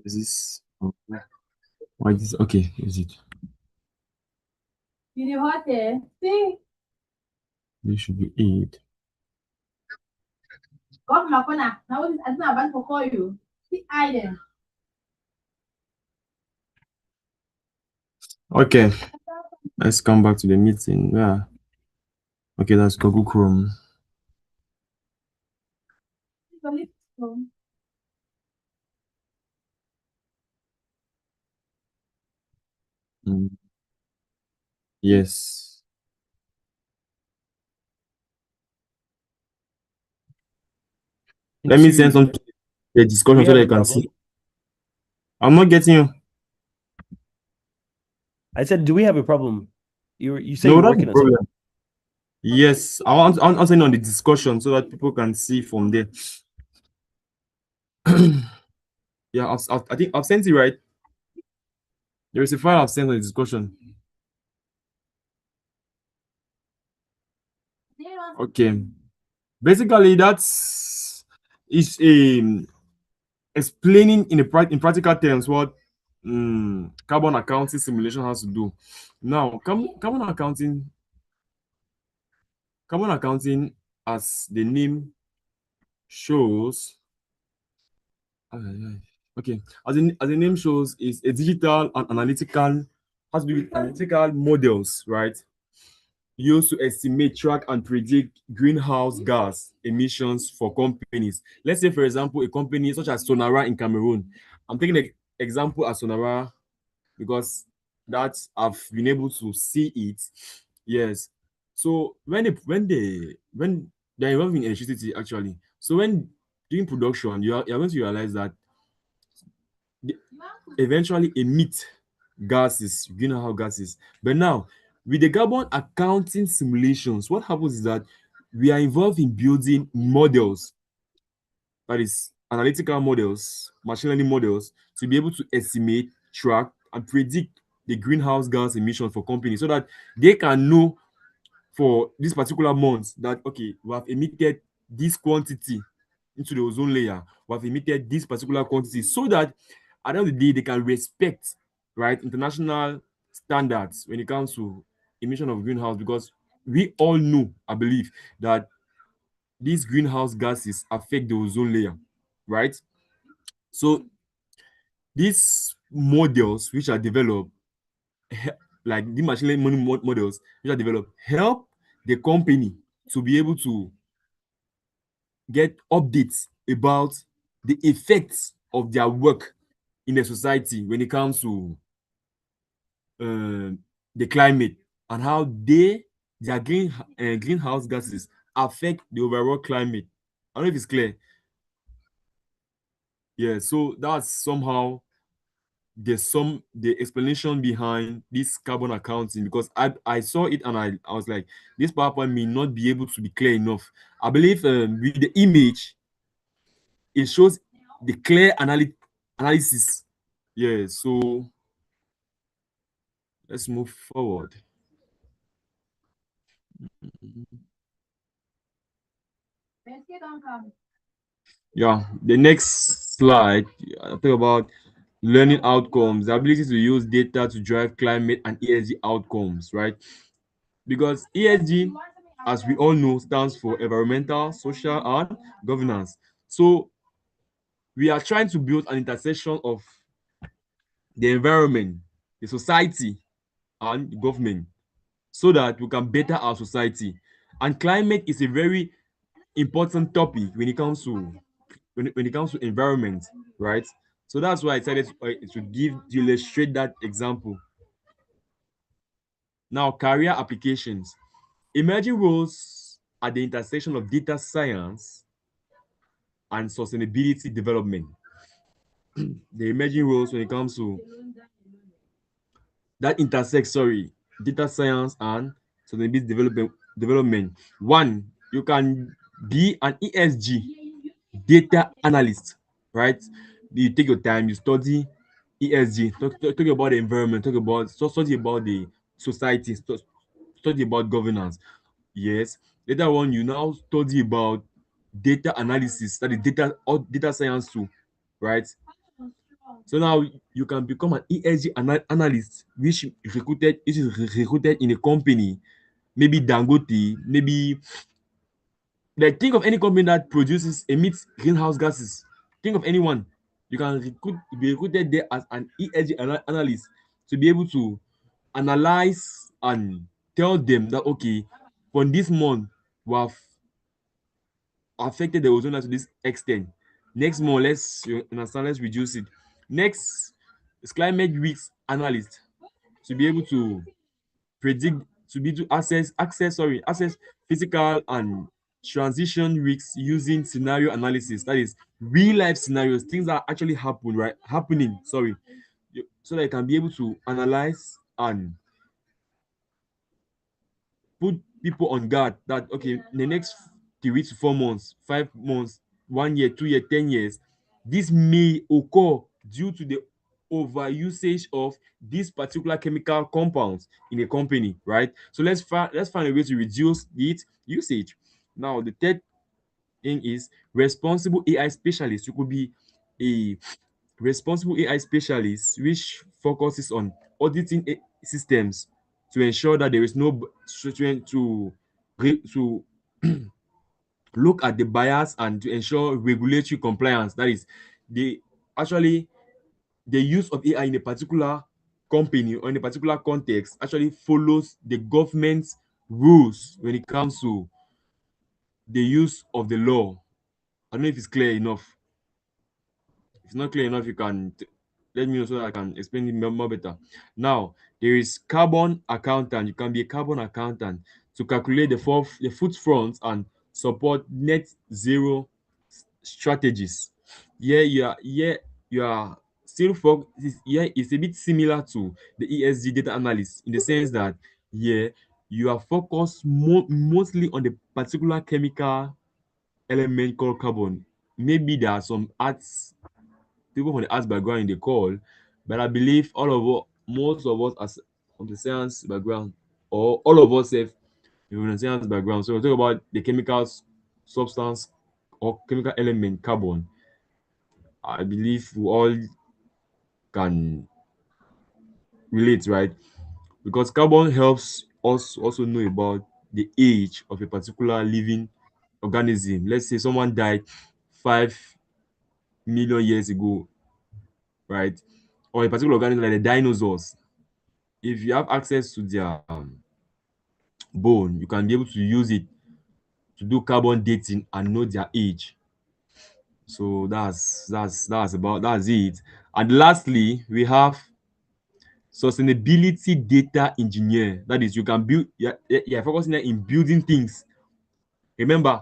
is this why this okay, is it? This should be it. Okay, let's come back to the meeting. Yeah. Okay, that's Google Chrome. Mm, yes. Let me send To some to the do we discussion so have that a you can problem? see. I'm not getting you. I said, do we have a problem? You say No, you're that's the working on something. problem. Yes, I want send on the discussion so that people can see from there. Yeah, I think I've sent it right. There is a file I've sent on the discussion. Okay. Basically, that's is explaining in in practical terms what carbon accounting simulation has to do. Now, carbon accounting, as the name shows, okay, as the name shows, is a digital and analytical has to do with analytical models, right? Used to estimate, track, and predict greenhouse gas emissions for companies. Let's say, for example, a company such as Sonara in Cameroon. I'm taking the example as Sonara because that I've been able to see it. Yes. So when they're involved in electricity actually. So when doing production, you're going to realize that they eventually emit gases, greenhouse gases. But now, with the carbon accounting simulations, what happens is that we are involved in building models, that is, analytical models, machine learning models, to be able to estimate, track, and predict the greenhouse gas emission for companies so that they can know for this particular month that, okay, we have emitted this quantity into the ozone layer, we have emitted this particular quantity, so that at the end of the day they can respect, right, international standards when it comes to emission of greenhouse, because we all know, I believe, that these greenhouse gases affect the ozone layer, right? So these models which are developed, like the machine learning models which are developed, help the company to be able to get updates about the effects of their work in the society when it comes to the climate and how their greenhouse gases affect the overall climate. I don't know if it's clear. Yeah, so that's somehow the explanation behind this carbon accounting, because I saw it and I was like, this PowerPoint may not be able to be clear enough. I believe with the image it shows the clear analysis. Yeah, so let's move forward. Yeah, the next slide, I talk about learning outcomes, the ability to use data to drive climate and ESG outcomes, right? Because ESG, as we all know, stands for environmental, social, and governance. So we are trying to build an intersection of the environment, the society, and the government so that we can better our society. And climate is a very important topic when it comes to when it comes to environment, right? So that's why I decided to illustrate that example. Now, career applications. Emerging roles at the intersection of data science and sustainability development. The emerging roles when it comes to that intersects, sorry, data science and sustainability development. One, you can be an ESG data analyst, right? You take your time, you study ESG, talk about the environment, study about the society, study about governance. Yes. Later on, you now study about data analysis, that is data or data science too, right? So now you can become an ESG analyst, which is recruited in a company, maybe Dangote, maybe like think of any company that produces emits greenhouse gases. Think of anyone. You can be recruited there as an ESG analyst to be able to analyze and tell them that okay, for this month we have affected the ozone layer to this extent. Next month, you understand, let's reduce it. Next is climate risk analyst to be able to predict, to be to access physical and transition risks using scenario analysis. That is real life scenarios, things that actually happening. Sorry, so that you can be able to analyze and put people on guard that okay, in the next 3 to 4 months, 5 months, 1 year, 2 year, 10 years, this may occur due to the over usage of these particular chemical compounds in a company, right? So let's find a way to reduce its usage. Now the third thing is responsible AI specialist. You could be a responsible AI specialist which focuses on auditing systems to ensure that there is no to look at the bias and to ensure regulatory compliance. That is, the actually the use of AI in a particular company or in a particular context actually follows the government's rules when it comes to the use of the law. I don't know if it's clear enough. If it's not clear enough, you can let me know so that I can explain it more better. Now, there is carbon accountant. You can be a carbon accountant to calculate the footprint and support net zero strategies. You are still for yeah, it's a bit similar to the ESG data analyst in the sense that yeah, you are focused mostly on the particular chemical element called carbon. Maybe there are some arts people from the arts background in the call, but I believe most of us as from the science background, or all of us have from the science background. So we talk about the chemicals, substance, or chemical element carbon. I believe we all can relate, right? Because carbon helps us also know about the age of a particular living organism. Let's say someone died 5 million years ago, right? Or a particular organism like the dinosaurs. If you have access to their bone, you can be able to use it to do carbon dating and know their age. So that's it. And lastly, we have sustainability data engineer. That is, you can build. Yeah, focusing in building things. Remember,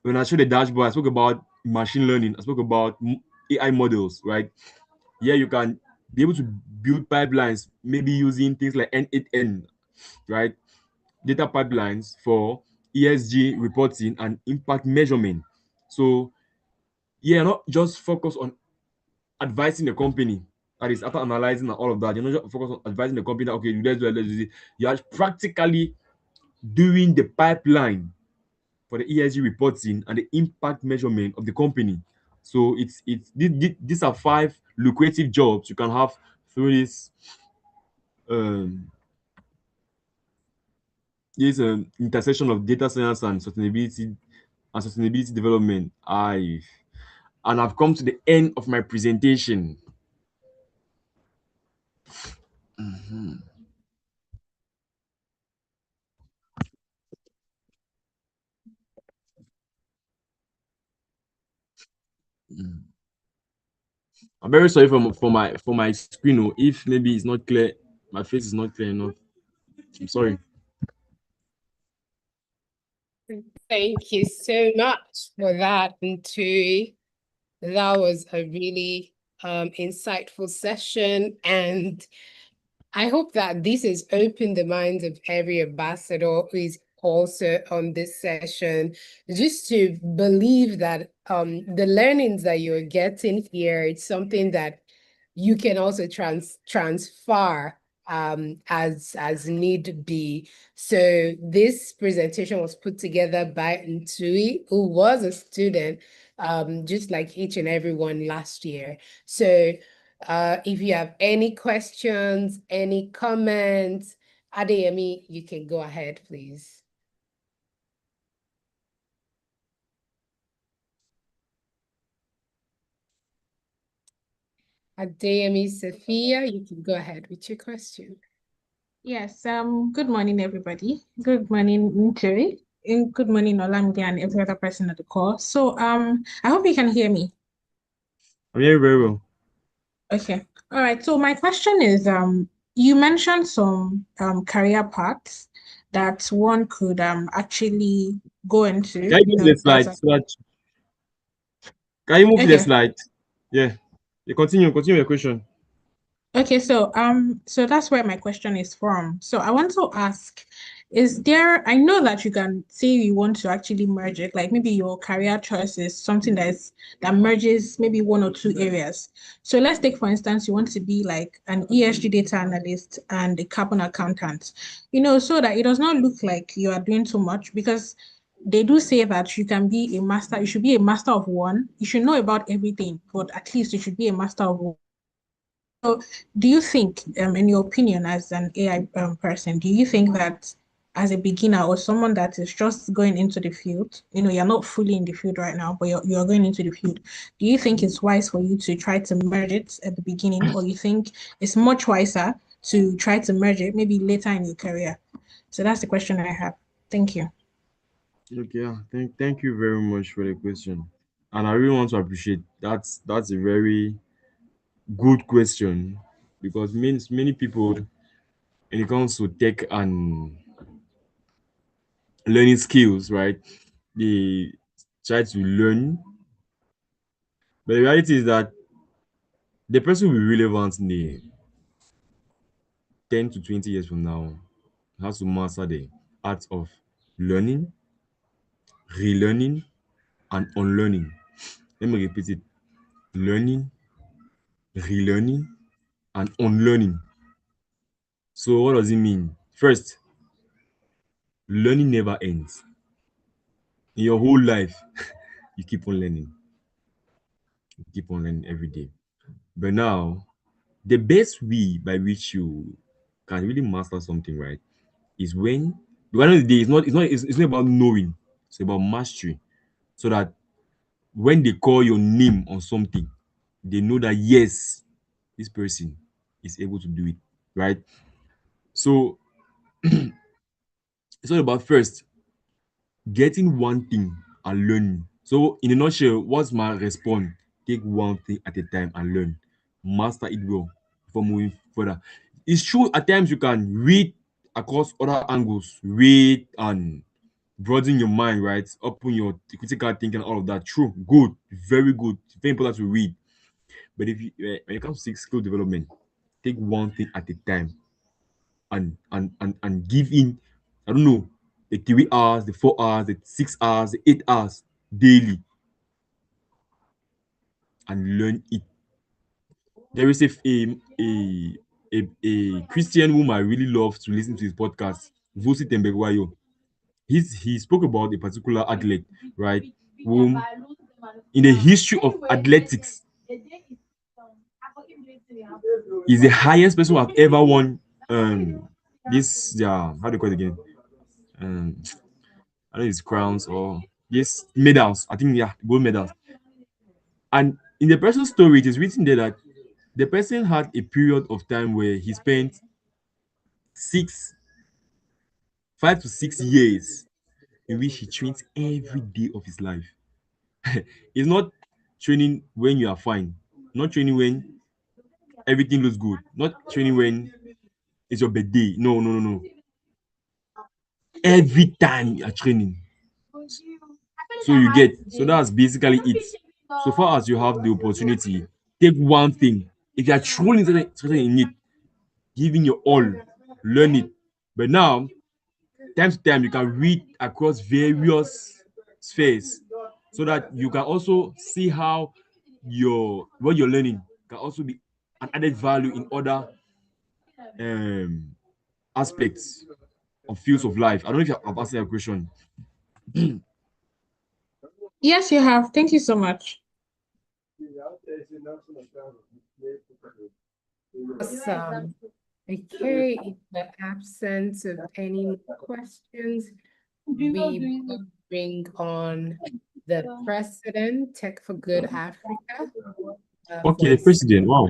when I showed the dashboard, I spoke about machine learning. I spoke about AI models, right? Yeah, you can be able to build pipelines, maybe using things like N8N, right? Data pipelines for ESG reporting and impact measurement. So yeah, not just focus on advising the company. That is after analyzing and all of that. You're not just focus on advising the company that okay, let's do this. You are practically doing the pipeline for the ESG reporting and the impact measurement of the company. So these are five lucrative jobs you can have through um, this intersection of data science and sustainability development. I've come to the end of my presentation. Mhm. Mm. I'm very sorry for my screen. Oh, if maybe it's not clear, my face is not clear enough. I'm sorry. Thank you so much for that, Ntui. That was a really insightful session, and I hope that this has opened the minds of every ambassador who is also on this session, just to believe that the learnings that you're getting here, it's something that you can also transfer as need be. So this presentation was put together by Ntui, who was a student, just like each and every one last year. So if you have any questions, any comments, Adeyemi, you can go ahead, please. Adeyemi Sophia, you can go ahead with your question. Yes, good morning, everybody. Good morning, Ntiri. And good morning, Olamide, and every other person at the call. So, I hope you can hear me. I'm hearing very well. Okay. All right. So my question is, you mentioned some career paths that one could actually go into, Can you move the that's slide? So that, can you move the okay. slide? Yeah. You continue your question. Okay, so that's where my question is from. So I want to ask, is there, I know that you can say you want to actually merge it, like maybe your career choice is something that merges maybe one or two areas. So let's take, for instance, you want to be like an ESG data analyst and a carbon accountant, so that it does not look like you are doing too much, because they do say that you should be a master of one. You should know about everything, but at least you should be a master of one. So, do you think, in your opinion, as an AI person, do you think that as a beginner or someone that is just going into the field, you're not fully in the field right now, but you're going into the field, do you think it's wise for you to try to merge it at the beginning, or you think it's much wiser to try to merge it maybe later in your career? So that's the question I have. Thank you. Okay, yeah. Thank you very much for the question. And I really want to appreciate that's a very good question because many people when it comes to tech and learning skills, right? They try to learn, but the reality is that the person will be relevant in the 10 to 20 years from now has to master the art of learning, relearning, and unlearning. Let me repeat it: learning, relearning, and unlearning. So, what does it mean? First, learning never ends. In your whole life, you keep on learning, you keep on learning every day. But now, the best way by which you can really master something, right, is when the end of the day, it's not about knowing, it's about mastery. So that when they call your name on something, they know that yes, this person is able to do it, right? So it's all about first getting one thing and learning. So, in a nutshell, what's my response? Take one thing at a time and learn. Master it well before moving further. It's true at times you can read across other angles, read and broaden your mind, right? Open your critical thinking, all of that. True, good, very good, very important to read. But if you when it comes to skill development, take one thing at a time and give in. I don't know, the 3 hours, the 4 hours, the 6 hours, the 8 hours daily and learn it. There is a Christian whom I really love to listen to his podcast, Vusi Tembegwayo. He spoke about a particular athlete, right? Whom in the history of athletics is the highest person who have ever won this how do you call it again? Um I don't know if it's crowns or yes medals. I think yeah, gold medals. And in the person's story, it is written there that the person had a period of time where he spent six 5 to 6 years in which he trains every day of his life. It's not training when you are fine, not training when everything looks good, not training when it's your birthday. No, no, no, no. Every time you are training. So you get, so that's basically it. So far as you have the opportunity, take one thing. If you are truly interested in it, giving your all, learn it. But now, time to time, you can read across various spheres so that you can also see how what you're learning can also be an added value in other um, aspects of fields of life. I don't know if I've answered your question. Yes, you have. Thank you so much. Awesome. Okay, in the absence of any more questions, we will bring on the president, Tech for Good Africa, Okay, for the a president. Wow.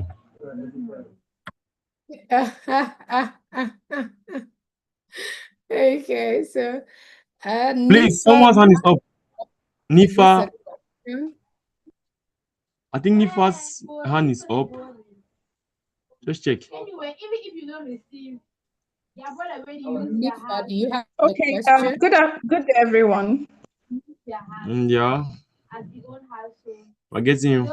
Okay, so Please, Nifa, someone's hand is up. is this a Nifa, question? I think Nifa's hand is up. Just check. Nifa, do you have a Okay, question? good day, everyone. Yeah, we're getting you.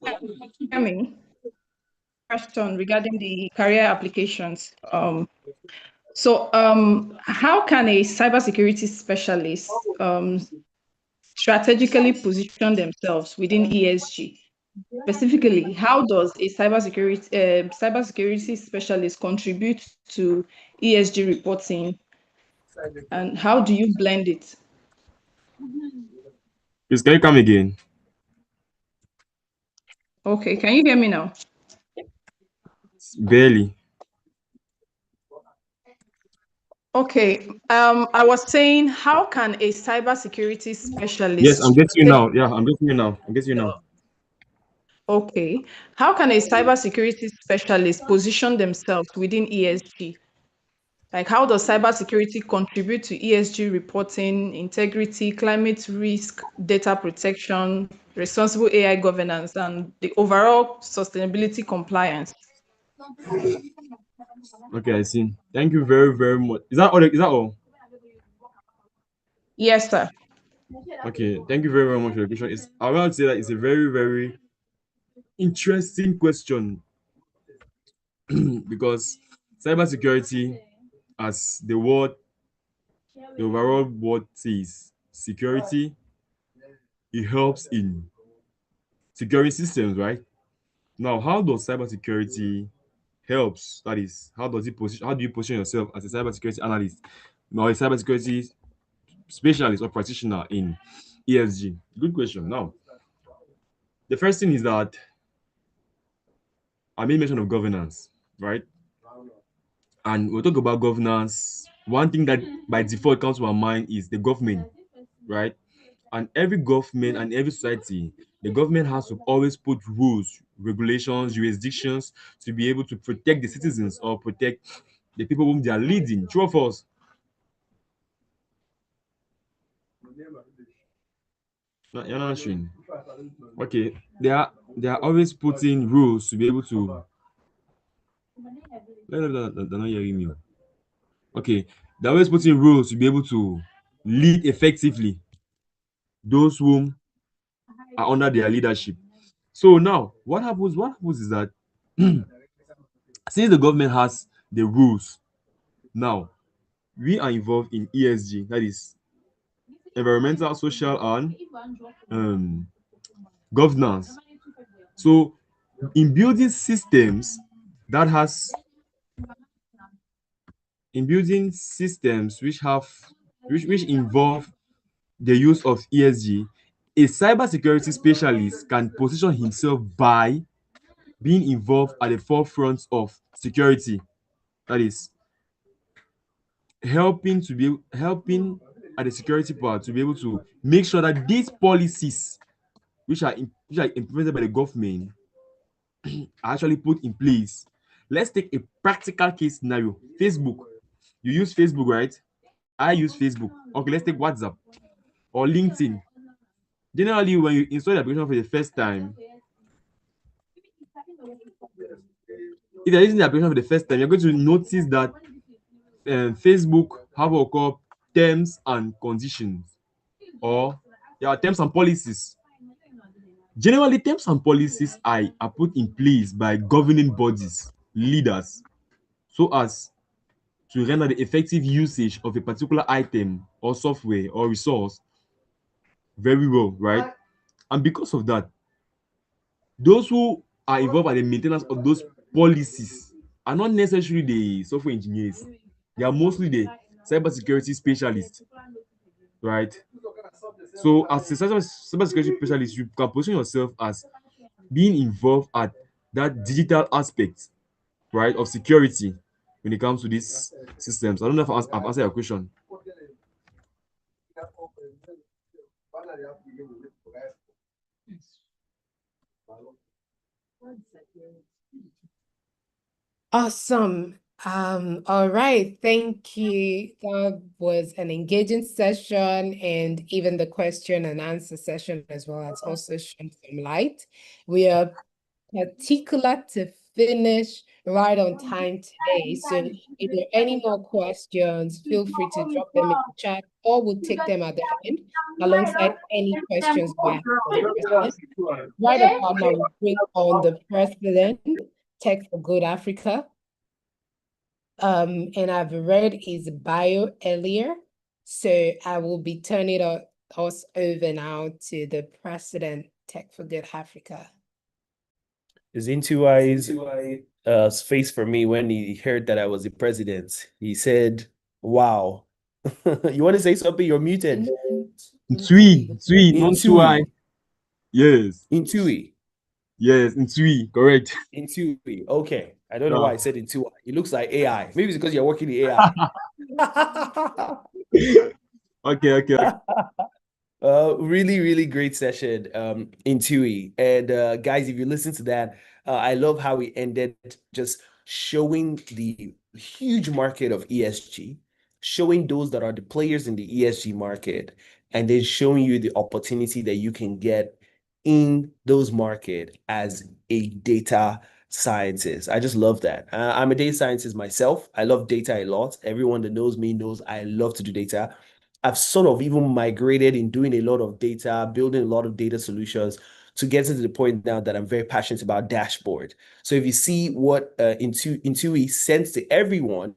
Can you hear me? Question regarding the career applications. How can a cybersecurity specialist strategically position themselves within ESG? Specifically, how does a cybersecurity specialist contribute to ESG reporting, and how do you blend it? Please, can you come again? Okay, can you hear me now? Barely. Okay, I was saying, how can a cybersecurity Yes, I'm specialist getting you now. Yeah, I'm getting you now. I'm getting you now. okay, how can a cybersecurity specialist position themselves within ESG? Like, how does cybersecurity contribute to ESG reporting, integrity, climate risk, data protection, responsible AI governance, and the overall sustainability compliance? Okay, I see. Thank you very, very much. Is that all? Is that all? Yes, sir. Okay, thank you very, very much for the question. I want to say that it's a very, very interesting question because cybersecurity, as the overall word says, security, it helps in securing systems, right? Now, how does cybersecurity helps? That is, how does it position? How do you position yourself as a cybersecurity analyst, or a cybersecurity specialist or practitioner in ESG? Good question. Now, the first thing is that I made mention of governance, right? And we'll talk about governance. One thing that by default comes to my mind is the government, right? And every government and every society, the government has to always put rules, regulations, jurisdictions to be able to protect the citizens or protect the people whom they are leading. True of us. No, you're not answering. Okay, they are always putting rules to be able to. No, no, no, no, they're not hearing me. Okay, they're always putting rules to be able to lead effectively those whom are under their leadership. So now, what happens? What happens is that since the government has the rules, now we are involved in ESG, that is environmental, social, and um, governance. So in building systems that has in building systems which have which involve the use of ESG, a cybersecurity specialist can position himself by being involved at the forefront of security. That is helping at the security part to be able to make sure that these policies which are implemented by the government are actually put in place. Let's take a practical case scenario. Facebook. You use Facebook, right? I use Facebook. Okay, let's take WhatsApp or LinkedIn. Generally, when you install the application for the first time, if you're using the application for the first time, you're going to notice that Facebook have what we call terms and conditions, or yeah, terms and policies. Generally, terms and policies are put in place by governing bodies, leaders, so as to render the effective usage of a particular item or software or resource very well, right? And because of that, those who are involved in the maintenance of those policies are not necessarily the software engineers. They are mostly the cybersecurity specialists, right? So, as a cybersecurity specialist, you can position yourself as being involved at that digital aspect, right, of security when it comes to these systems. I don't know if I've answered your question. Awesome. All right. Thank you. That was an engaging session, and even the question and answer session as well has also shown some light. We are particular to finish right on time today. So if there are any more questions, feel free to drop them in the chat, or we'll take them at the end alongside any questions by the president. Right about now, we bring on the president, Tech for Good Africa. And I've read his bio earlier, so I will be turning us over now to the president, Tech for Good Africa. His into eyes face for me when he heard that I was the president. He said, "Wow." You want to say something? You're muted. Tui, not Tui. Yes. Intui. Yes, Tui, correct. Intui. Okay. I don't know why I said Intui. It looks like AI. Maybe it's because you're working in AI. Okay. Really, really great session in TUI. And guys, if you listen to that, I love how we ended just showing the huge market of ESG, showing those that are the players in the ESG market, and then showing you the opportunity that you can get in those market as a data scientist. I just love that. I'm a data scientist myself. I love data a lot. Everyone that knows me knows I love to do data. I've sort of even migrated in doing a lot of data, building a lot of data solutions to get to the point now that I'm very passionate about dashboard. So if you see what Intui sent to everyone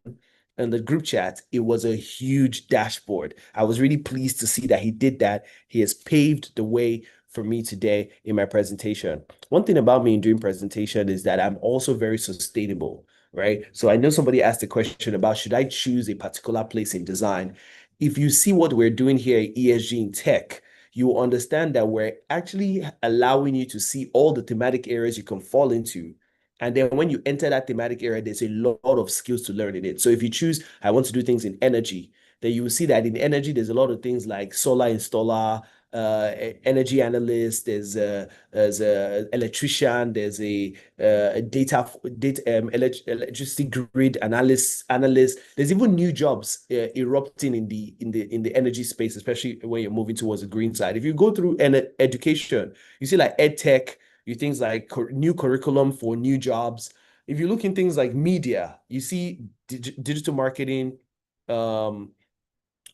in the group chat, it was a huge dashboard. I was really pleased to see that he did that. He has paved the way for me today in my presentation. One thing about me in doing presentation is that I'm also very sustainable, right? So I know somebody asked a question about, should I choose a particular place in design? If you see what we're doing here at ESG in tech, you will understand that we're actually allowing you to see all the thematic areas you can fall into. And then when you enter that thematic area, there's a lot of skills to learn in it. So if you choose, I want to do things in energy, then you will see that in energy, there's a lot of things like solar installer, energy analyst, there's a electrician, there's a electricity grid analyst. There's even new jobs erupting in the energy space, especially when you're moving towards the green side. If you go through education, you see like ed tech, you things like new curriculum for new jobs. If you look in things like media, you see digital marketing,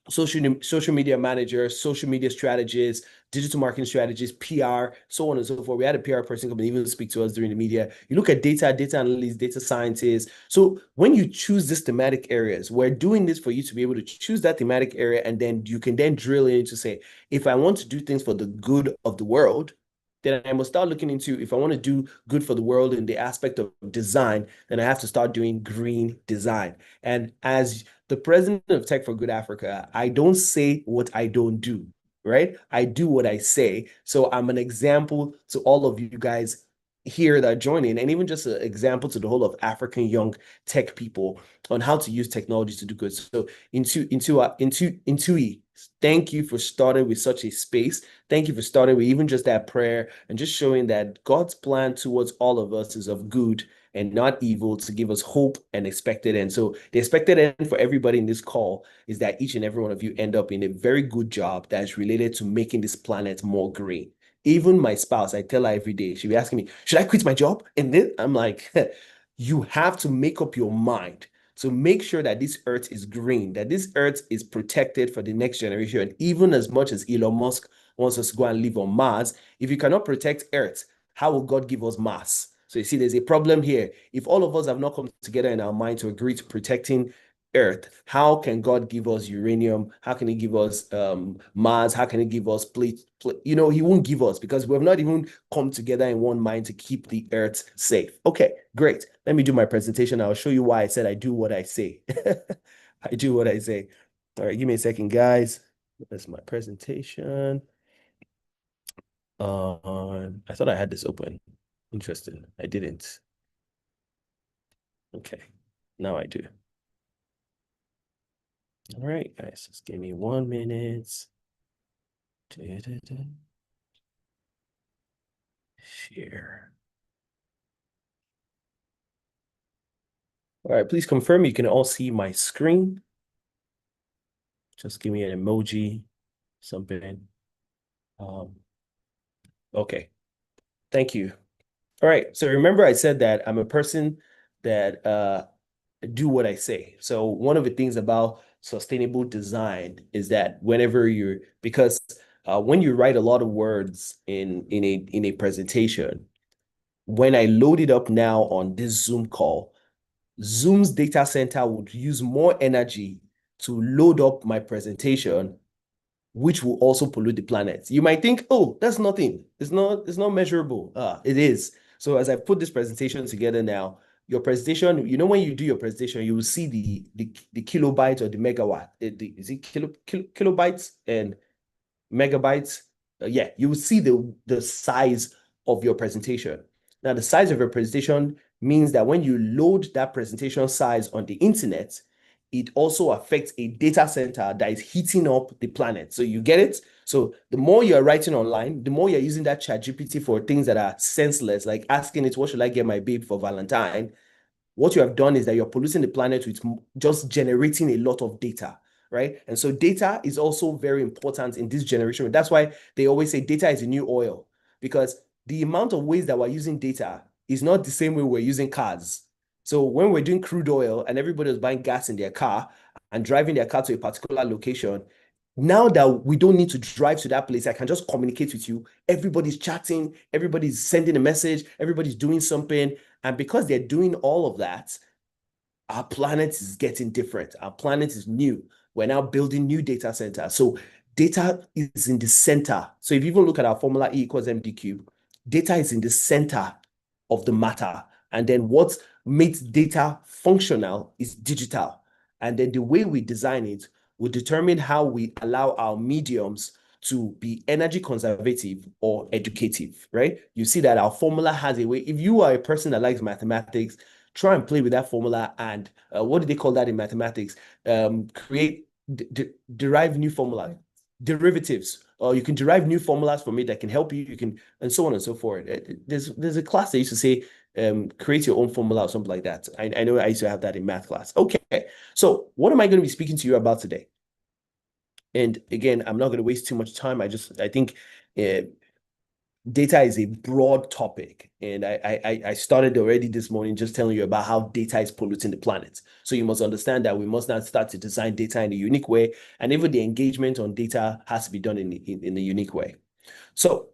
social media managers, social media strategists, digital marketing strategists, PR, so on and so forth. We had a PR person come and even speak to us during the media. You look at data analysts, data scientists. So when you choose these thematic areas, we're doing this for you to be able to choose that thematic area, and then you can then drill into say, if I want to do things for the good of the world, then I must start looking into, if I want to do good for the world in the aspect of design, then I have to start doing green design. And as the president of Tech for Good Africa, I don't say what I don't do, right? I do what I say. So I'm an example to all of you guys here that are joining, and even just an example to the whole of African young tech people on how to use technology to do good. So Intui, thank you for starting with such a space. Thank you for starting with even just that prayer and just showing that God's plan towards all of us is of good and not evil, to give us hope and expected end. So the expected end for everybody in this call is that each and every one of you end up in a very good job that is related to making this planet more green. Even my spouse, I tell her every day, she'll be asking me, should I quit my job? And then I'm like, you have to make up your mind to make sure that this earth is green, that this earth is protected for the next generation. Even as much as Elon Musk wants us to go and live on Mars, if you cannot protect earth, how will God give us Mars? So you see, there's a problem here. If all of us have not come together in our mind to agree to protecting Earth, how can God give us uranium? How can He give us Mars? How can He give us plate? You know, He won't give us because we have not even come together in one mind to keep the Earth safe. Okay, great. Let me do my presentation. I'll show you why I said I do what I say. I do what I say. All right, give me a second, guys. That's my presentation. I thought I had this open. Interesting. I didn't. Okay, now I do. All right, guys, just give me 1 minute. Share. All right, please confirm you can all see my screen. Just give me an emoji, something. Okay, thank you. All right, so remember I said that I'm a person that do what I say. So one of the things about sustainable design is that because when you write a lot of words in a presentation, when I load it up now on this Zoom call, Zoom's data center would use more energy to load up my presentation, which will also pollute the planet. You might think, oh, that's nothing. It's not measurable. It is. So as I put this presentation together now, your presentation, you know, when you do your presentation, you will see the kilobyte or the megawatt. Is it kilobytes and megabytes? Yeah, you will see the size of your presentation. Now, the size of your presentation means that when you load that presentation size on the internet, it also affects a data center that is heating up the planet. So you get it? So the more you're writing online, the more you're using that ChatGPT for things that are senseless, like asking it, what should I get my babe for Valentine? What you have done is that you're polluting the planet with just generating a lot of data, right? And so data is also very important in this generation. That's why they always say data is the new oil, because the amount of ways that we're using data is not the same way we're using cars. So when we're doing crude oil and everybody was buying gas in their car and driving their car to a particular location, now that we don't need to drive to that place, I can just communicate with you. Everybody's chatting, everybody's sending a message, everybody's doing something. And because they're doing all of that, our planet is getting different. Our planet is new. We're now building new data centers. So data is in the center. So if you even look at our formula E equals md cube, data is in the center of the matter. And then what makes data functional is digital. And then the way we design it will determine how we allow our mediums to be energy conservative or educative, right? You see that our formula has a way. If you are a person that likes mathematics, try and play with that formula and what do they call that in mathematics? Derive new formula. derivatives, or you can derive new formulas from it that can help you. You can, and so on and so forth. There's a class that used to say, create your own formula or something like that. I know I used to have that in math class. Okay, so what am I going to be speaking to you about today? And again, I'm not going to waste too much time. I think data is a broad topic, and I started already this morning just telling you about how data is polluting the planet. So you must understand that we must not start to design data in a unique way, and even the engagement on data has to be done in a unique way. So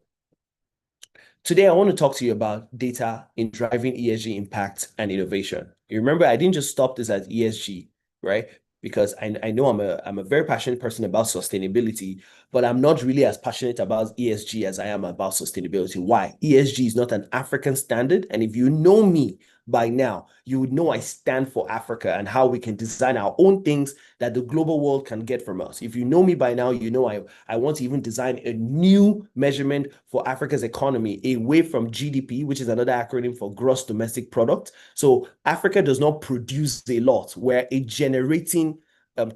today I want to talk to you about data in driving ESG impact and innovation. You remember, I didn't just stop this at ESG, right? Because I know I'm a very passionate person about sustainability, but I'm not really as passionate about ESG as I am about sustainability. Why? ESG is not an African standard. And if you know me by now, you would know I stand for Africa and how we can design our own things that the global world can get from us. If you know me by now, you know I want to even design a new measurement for Africa's economy away from GDP, which is another acronym for gross domestic product. So Africa does not produce a lot. We're a generating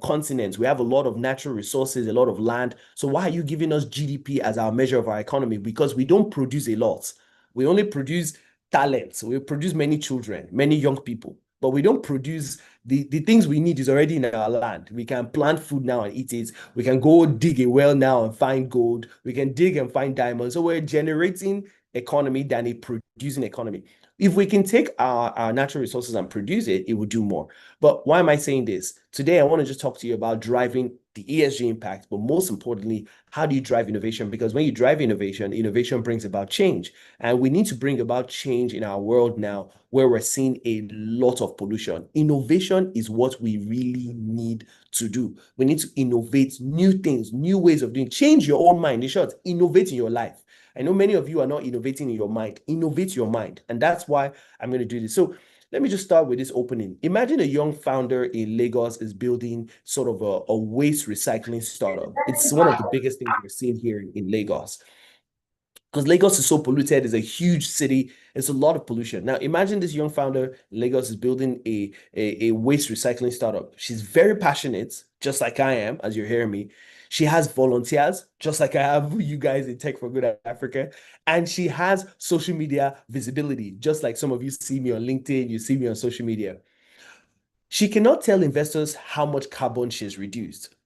continent. We have a lot of natural resources, a lot of land. So why are you giving us GDP as our measure of our economy? Because we don't produce a lot. We only produce talents. We produce many children, many young people, but we don't produce the things we need is already in our land. We can plant food now and eat it. We can go dig a well now and find gold. We can dig and find diamonds. So we're generating economy than a producing economy. If we can take our natural resources and produce it, it would do more. But why am I saying this? Today, I want to just talk to you about driving the ESG impact, but most importantly, how do you drive innovation? Because when you drive innovation, innovation brings about change. And we need to bring about change in our world now where we're seeing a lot of pollution. Innovation is what we really need to do. We need to innovate new things, new ways of doing, change your own mind. In short, innovate in your life. I know many of you are not innovating in your mind. Innovate your mind. And that's why I'm going to do this. So let me just start with this opening. Imagine a young founder in Lagos is building sort of a waste recycling startup. It's one of the biggest things we're seeing here in Lagos. Because Lagos is so polluted, it's a huge city, it's a lot of pollution. Now, imagine this young founder in Lagos is building a waste recycling startup. She's very passionate, just like I am, as you're hearing me. She has volunteers, just like I have you guys in Tech for Good Africa. And she has social media visibility, just like some of you see me on LinkedIn, you see me on social media. She cannot tell investors how much carbon she has reduced.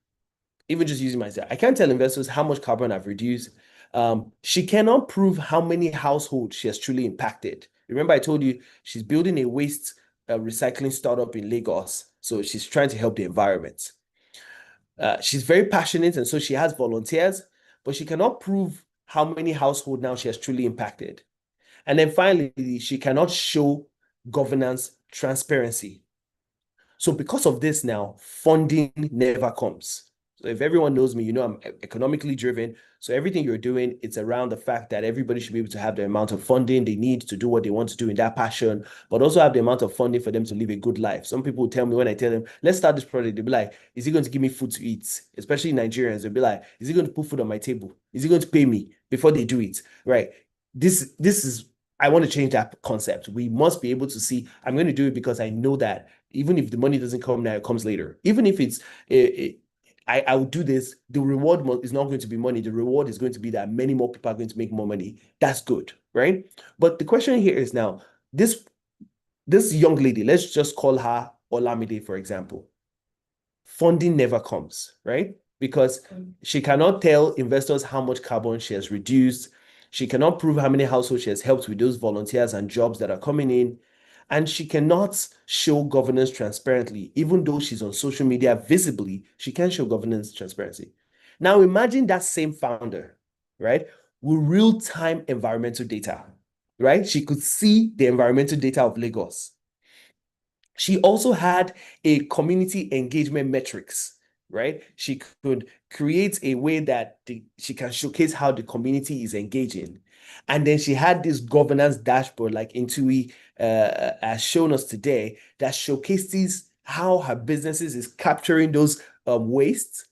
Even just using myself, I can't tell investors how much carbon I've reduced. She cannot prove how many households she has truly impacted. Remember, I told you she's building a waste recycling startup in Lagos. So she's trying to help the environment. She's very passionate, and so she has volunteers, but she cannot prove how many households now she has truly impacted. And then finally, she cannot show governance transparency. So because of this now, funding never comes. So if everyone knows me, you know I'm economically driven. So everything you're doing, it's around the fact that everybody should be able to have the amount of funding they need to do what they want to do in that passion, but also have the amount of funding for them to live a good life. Some people tell me when I tell them, let's start this project, they'll be like, is he going to give me food to eat? Especially Nigerians, they'll be like, is he going to put food on my table? Is he going to pay me before they do it? Right. This is I want to change that concept. We must be able to see, I'm going to do it because I know that even if the money doesn't come now, it comes later. Even if it's, I will do this, the reward is not going to be money. The reward is going to be that many more people are going to make more money. That's good, right? But the question here is now, this young lady, let's just call her Olamide, for example. Funding never comes, right? Because she cannot tell investors how much carbon she has reduced. She cannot prove how many households she has helped with those volunteers and jobs that are coming in. And she cannot show governance transparently. Even though she's on social media visibly, she can't show governance transparency. Now imagine that same founder, right, with real-time environmental data, right? She could see the environmental data of Lagos. She also had a community engagement metrics, right? She could create a way that she can showcase how the community is engaging. And then she had this governance dashboard like Intui has shown us today that showcases how her businesses is capturing those wastes,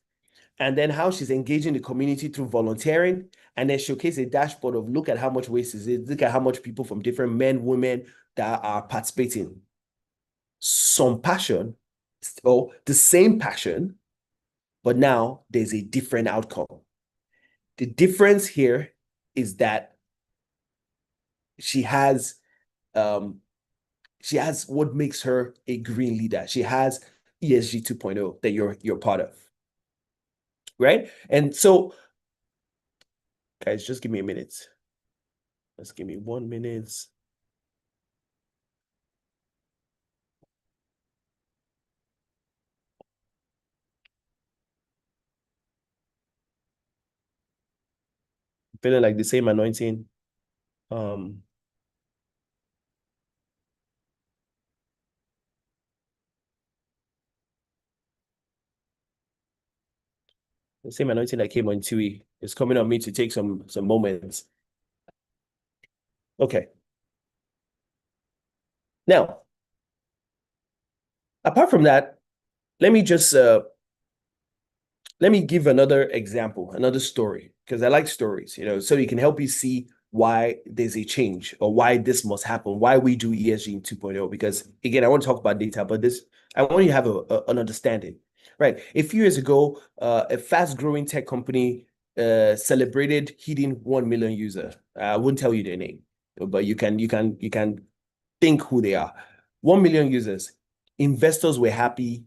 and then how she's engaging the community through volunteering, and then showcase a dashboard of look at how much waste is it, look at how much people from different men, women that are participating. Some passion, or the same passion, but now there's a different outcome. The difference here is that she has what makes her a green leader. She has ESG 2.0 that you're part of, right? And so, guys, just give me a minute. Just give me 1 minute. Feeling like the same anointing. The same anointing that came on Tui is coming on me to take some moments. Okay. Now, apart from that, let me just let me give another example, another story, because I like stories, so it can help you see why there's a change or why this must happen, why we do ESG in 2.0. Because again, I want to talk about data, but I want you to have an understanding, right? A few years ago, a fast-growing tech company celebrated hitting 1 million users. I wouldn't tell you their name, but you can think who they are. 1 million users. Investors were happy.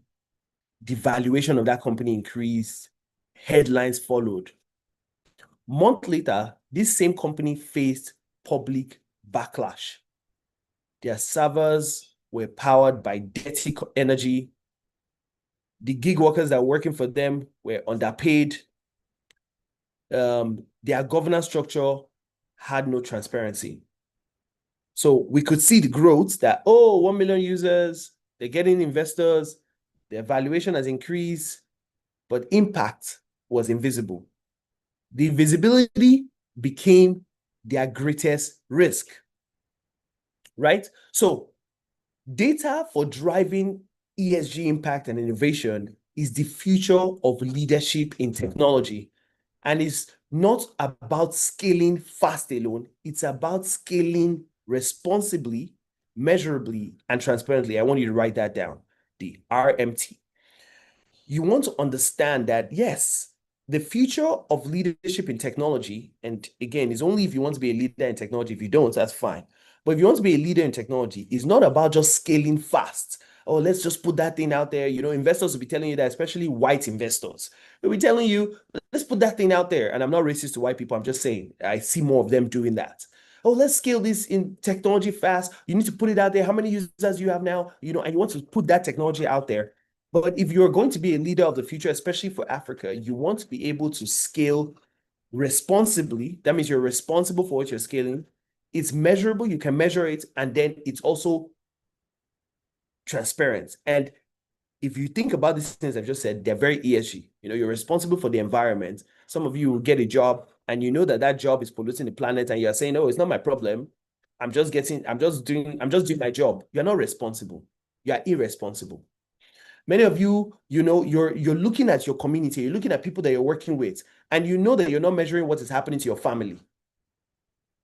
The valuation of that company increased, headlines followed. Month later, this same company faced public backlash. Their servers were powered by dirty energy. The gig workers that were working for them were underpaid. Their governance structure had no transparency. So we could see the growth that, 1 million users, they're getting investors, their valuation has increased, but impact was invisible. The visibility became their greatest risk, right? So data for driving ESG impact and innovation is the future of leadership in technology. And it's not about scaling fast alone. It's about scaling responsibly, measurably, and transparently. I want you to write that down, the RMT. You want to understand that, yes, the future of leadership in technology, and again, is only if you want to be a leader in technology. If you don't, that's fine. But if you want to be a leader in technology, it's not about just scaling fast. Oh, let's just put that thing out there. Investors will be telling you that, especially white investors. They'll be telling you, let's put that thing out there. And I'm not racist to white people. I'm just saying, I see more of them doing that. Oh, let's scale this in technology fast. You need to put it out there. How many users do you have now? And you want to put that technology out there. But if you're going to be a leader of the future, especially for Africa, you want to be able to scale responsibly. That means you're responsible for what you're scaling. It's measurable, you can measure it, and then it's also transparent. And if you think about these things I've just said, they're very ESG. You're responsible for the environment. Some of you will get a job and you know that job is polluting the planet, and you're saying, oh, it's not my problem. I'm just doing my job. You're not responsible. You're irresponsible. Many of you, you're looking at your community, you're looking at people that you're working with, and you know that you're not measuring what is happening to your family.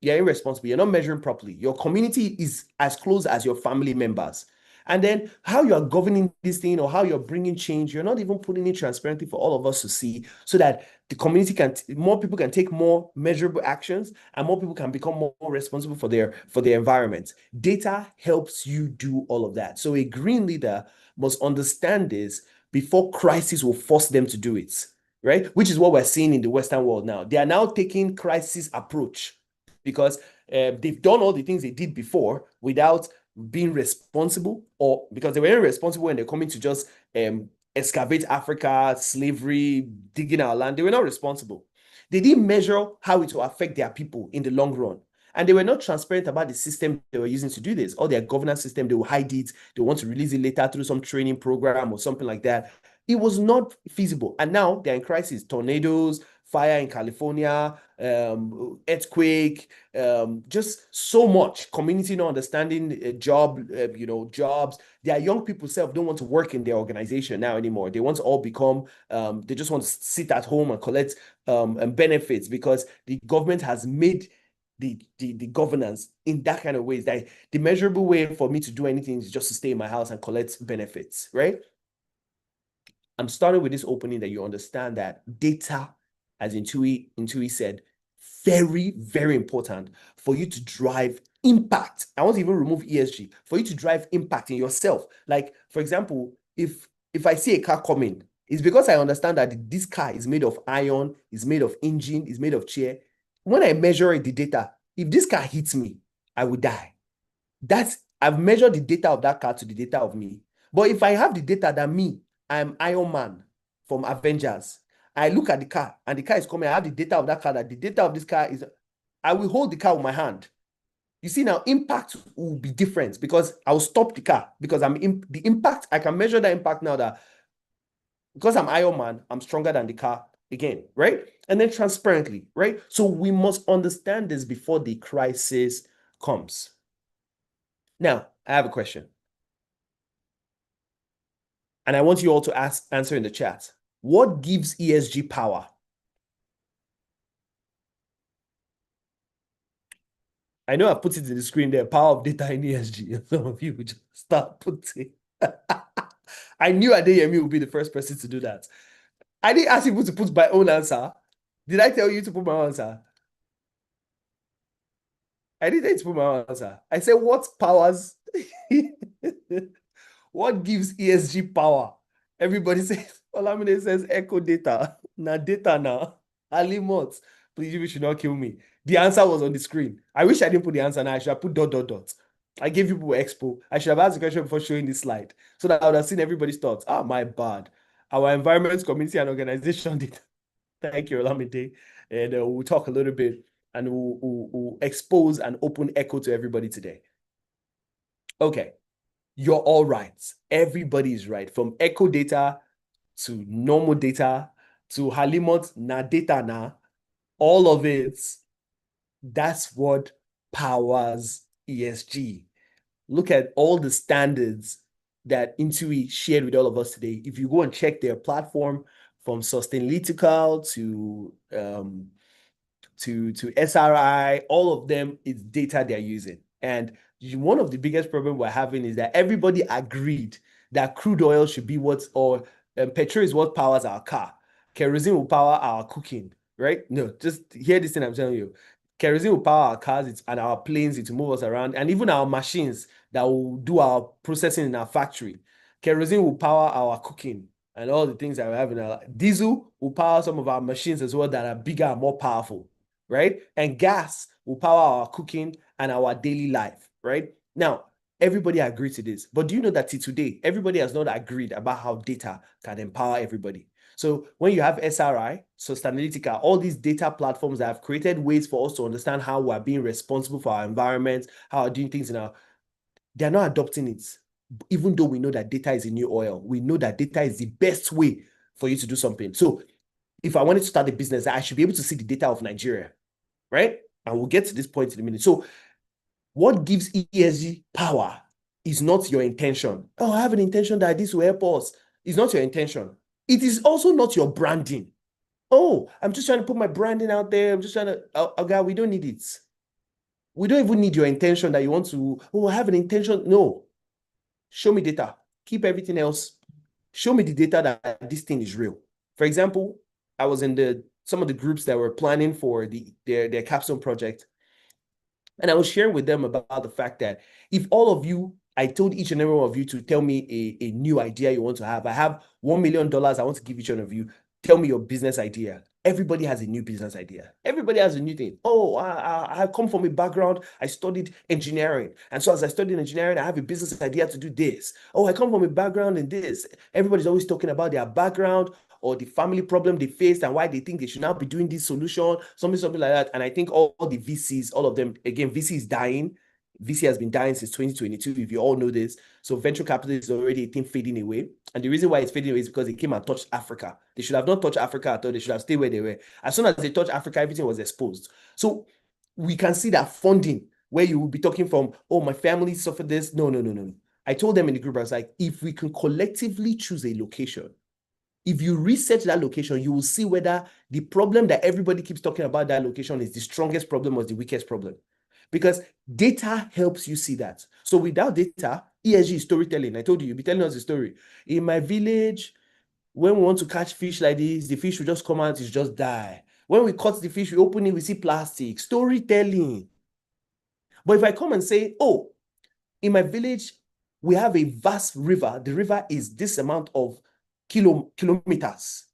You're irresponsible. You're not measuring properly. Your community is as close as your family members. And then how you're governing this thing or how you're bringing change, you're not even putting it transparently for all of us to see, so that the community more people can take more measurable actions, and more people can become more responsible for their environment. Data helps you do all of that. So a green leader must understand this before crisis will force them to do it, right? Which is what we're seeing in the Western world now. They are now taking crisis approach because they've done all the things they did before without being responsible, or because they were irresponsible when they're coming to just excavate Africa, slavery, digging our land. They were not responsible. They didn't measure how it will affect their people in the long run. And they were not transparent about the system they were using to do this. Or their governance system, they will hide it. They want to release it later through some training program or something like that. It was not feasible. And now they're in crisis. Tornadoes, fire in California, earthquake, just so much. Community not understanding jobs. Their young people self don't want to work in their organization now anymore. They want to all become, they just want to sit at home and collect benefits, because the government has made the governance in that kind of ways that the measurable way for me to do anything is just to stay in my house and collect benefits, right? I'm starting with this opening that you understand that data, as Intui said, very, very important for you to drive impact. I want to even remove ESG, for you to drive impact in yourself. Like, for example, if I see a car coming, it's because I understand that this car is made of iron, is made of engine, is made of chair. When I measure the data, if this car hits me, I will die. I've measured the data of that car to the data of me. But if I have the data that I'm Iron Man from Avengers, I look at the car and the car is coming, I have the data of that car, that the data of this car is, I will hold the car with my hand. You see, now impact will be different because I'll stop the car because the impact, I can measure the impact now that because I'm Iron Man, I'm stronger than the car again, right? And then transparently, right? So we must understand this before the crisis comes. Now, I have a question. And I want you all to answer in the chat. What gives ESG power? I know I put it in the screen there, power of data in ESG. Some of you would just start putting. I knew Adeyemi would be the first person to do that. I didn't ask people to put my own answer. Did I tell you to put my own answer? I didn't tell you to put my own answer. I said, what powers? What gives ESG power? Everybody says, Olamide says echo data. Now data now. Alimot. Please, you should not kill me. The answer was on the screen. I wish I didn't put the answer now. I should have put ... I gave you people expo. I should have asked the question before showing this slide so that I would have seen everybody's thoughts. Ah, my bad. Our environment, community, and organization data. Thank you, Olamide. And we'll talk a little bit and we'll expose and open echo to everybody today. Okay. You're all right. Everybody is right. From echo data to normal data to Halimot na data na, all of it, that's what powers ESG. Look at all the standards that Intui shared with all of us today. If you go and check their platform, from Sustainalytical to SRI, all of them is data they're using. And one of the biggest problems we're having is that everybody agreed that crude oil should be petrol is what powers our car. Kerosene will power our cooking, right? No, just hear this thing I'm telling you. Kerosene will power our cars and our planes to move us around, and even our machines that will do our processing in our factory. Kerosene will power our cooking and all the things that we have in our diesel will power some of our machines as well that are bigger and more powerful, right? And gas will power our cooking and our daily life, right? Now, everybody agreed to this, but do you know that till today, everybody has not agreed about how data can empower everybody? So when you have SRI, Sustainalytical, all these data platforms that have created ways for us to understand how we're being responsible for our environment, how we're doing things they're not adopting it. Even though we know that data is a new oil, we know that data is the best way for you to do something. So if I wanted to start a business, I should be able to see the data of Nigeria, right? And we'll get to this point in a minute. So what gives ESG power is not your intention. Oh, I have an intention that this will help us. It's not your intention. It is also not your branding. Oh, I'm just trying to put my branding out there. I'm just trying to, oh God, we don't need it. We don't even need your intention that you want to, oh, I have an intention. No. Show me data. Keep everything else. Show me the data that this thing is real. For example, I was in some of the groups that were planning for their capstone project. And I was sharing with them about the fact that if all of you, I told each and every one of you to tell me a new idea you want to have. I have $1 million I want to give each one of you. Tell me your business idea. Everybody has a new business idea. Everybody has a new thing. Oh, I come from a background. I studied engineering. And so as I studied engineering, I have a business idea to do this. Oh, I come from a background in this. Everybody's always talking about their background or the family problem they faced and why they think they should now be doing this solution, something like that. And I think all the VCs, all of them, again, VC is dying. VC has been dying since 2022, if you all know this. So venture capital is already a thing fading away. And the reason why it's fading away is because they came and touched Africa. They should have not touched Africa at all. They should have stayed where they were. As soon as they touched Africa, everything was exposed. So we can see that funding where you will be talking from, oh, my family suffered this. No. I told them in the group, I was like, if we can collectively choose a location, if you research that location, you will see whether the problem that everybody keeps talking about that location is the strongest problem or the weakest problem. Because data helps you see that. So without data, ESG is storytelling. I told you, you'll be telling us a story. In my village, When we want to catch fish like this, the fish will just come out, it just die. When we cut the fish, we open it, we see plastic. Storytelling. But if I come and say, oh, in my village, we have a vast river. The river is this amount of kilometers.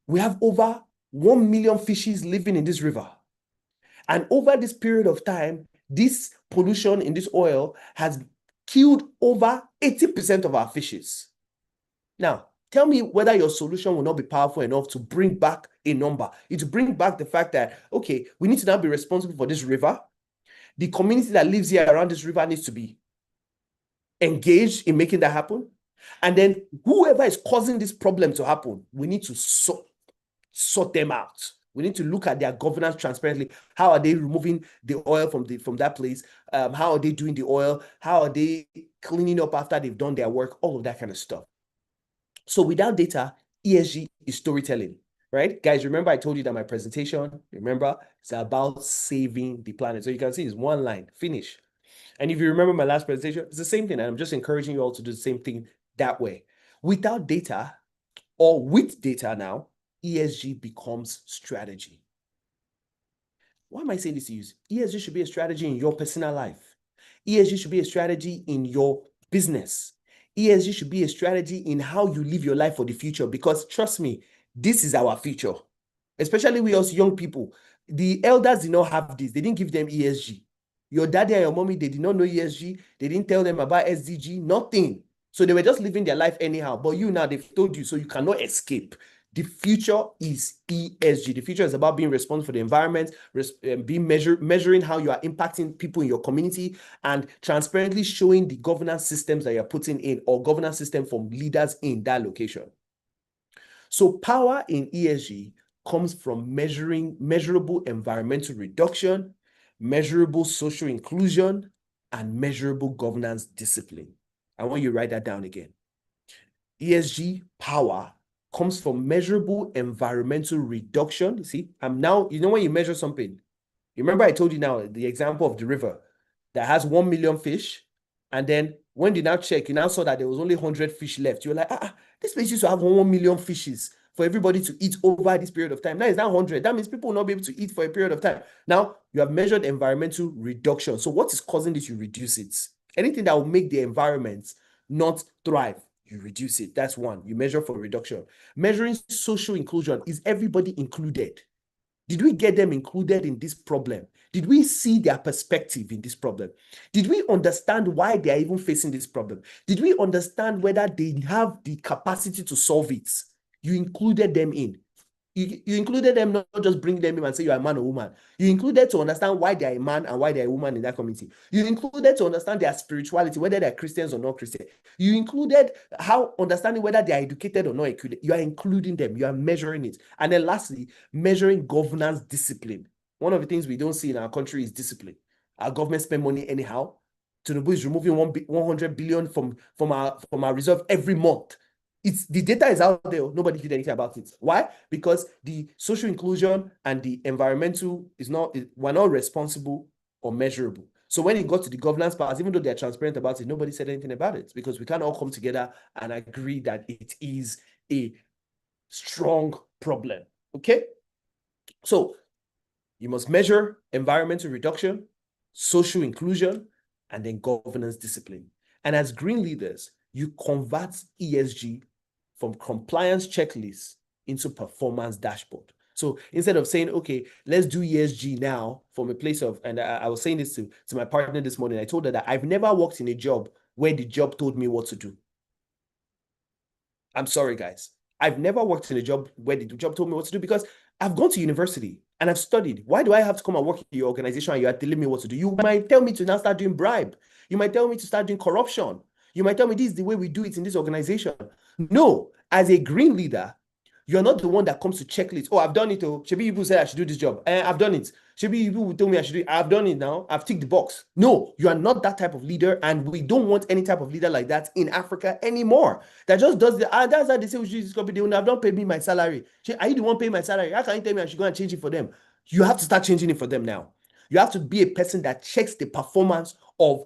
We have over 1 million fishes living in this river. And over this period of time, this pollution in this oil has killed over 80% of our fishes. Now, tell me whether your solution will not be powerful enough to bring back a number. To bring back the fact that, okay, we need to now be responsible for this river. The community that lives here around this river needs to be engaged in making that happen. And then whoever is causing this problem to happen, we need to sort them out. We need to look at their governance transparently. How are they removing the oil from that place? How are they doing the oil? How are they cleaning up after they've done their work? All of that kind of stuff. So without data, ESG is storytelling, right? Guys, remember I told you that my presentation, remember, it's about saving the planet. So you can see it's one line, finish. And if you remember my last presentation, it's the same thing. And I'm just encouraging you all to do the same thing that way. Without data, or with data now, ESG becomes strategy. Why am I saying this to you? ESG should be a strategy in your personal life. ESG should be a strategy in your business. ESG should be a strategy in how you live your life for the future, because trust me, this is our future, especially we as young people. The elders did not have this. They didn't give them ESG. Your daddy and your mommy, they did not know ESG. They didn't tell them about SDG, nothing. So they were just living their life anyhow. But you now, they've told you, so you cannot escape. The future is ESG. The future is about being responsible for the environment, measuring how you are impacting people in your community, and transparently showing the governance systems that you're putting in, or governance system from leaders in that location. So power in ESG comes from measurable environmental reduction, measurable social inclusion, and measurable governance discipline. I want you to write that down again. ESG power comes from measurable environmental reduction. You see, I'm now, you know, when you measure something, you remember I told you now the example of the river that has 1 million fish. And then when you now check, you now saw that there was only 100 fish left. You're like, this place used to have 1 million fishes for everybody to eat over this period of time. Now it's now 100. That means people will not be able to eat for a period of time. Now you have measured environmental reduction. So what is causing this? You reduce it. Anything that will make the environment not thrive, you reduce it. That's one. You measure for reduction. Measuring social inclusion. Is everybody included? Did we get them included in this problem? Did we see their perspective in this problem? Did we understand why they are even facing this problem? Did we understand whether they have the capacity to solve it? You included them in. You included them, not just bring them in and say you're a man or woman. You included to understand why they're a man and why they're a woman in that community. You included to understand their spirituality, whether they're Christians or not Christian. You included how understanding whether they are educated or not educated. You are including them. You are measuring it. And then lastly, measuring governance discipline. One of the things we don't see in our country is discipline. Our government spend money anyhow. Tinubu is removing 100 billion from our reserve every month. The data is out there. Nobody did anything about it. Why? Because the social inclusion and the environmental were not responsible or measurable. So when it got to the governance powers, even though they're transparent about it, nobody said anything about it, because we can't all come together and agree that it is a strong problem. Okay? So you must measure environmental reduction, social inclusion, and then governance discipline. And as green leaders, you convert ESG from compliance checklists into performance dashboard. So instead of saying, okay, let's do ESG now from a place of, and I was saying this to my partner this morning, I told her that I've never worked in a job where the job told me what to do. I'm sorry, guys. I've never worked in a job where the job told me what to do, because I've gone to university and I've studied. Why do I have to come and work in your organization and you are telling me what to do? You might tell me to now start doing bribe. You might tell me to start doing corruption. You might tell me this is the way we do it in this organization. No, as a green leader, you're not the one that comes to checklist. Oh, I've done it. Oh, Shebi people said I should do this job. I've done it. Shebi people told me I should do it. I've done it now. I've ticked the box. No, you are not that type of leader, and we don't want any type of leader like that in Africa anymore. That just does the that's how they say we should this company. They have not paid me my salary. Are you the one paying my salary? How can you tell me I should go and change it for them? You have to start changing it for them now. You have to be a person that checks the performance of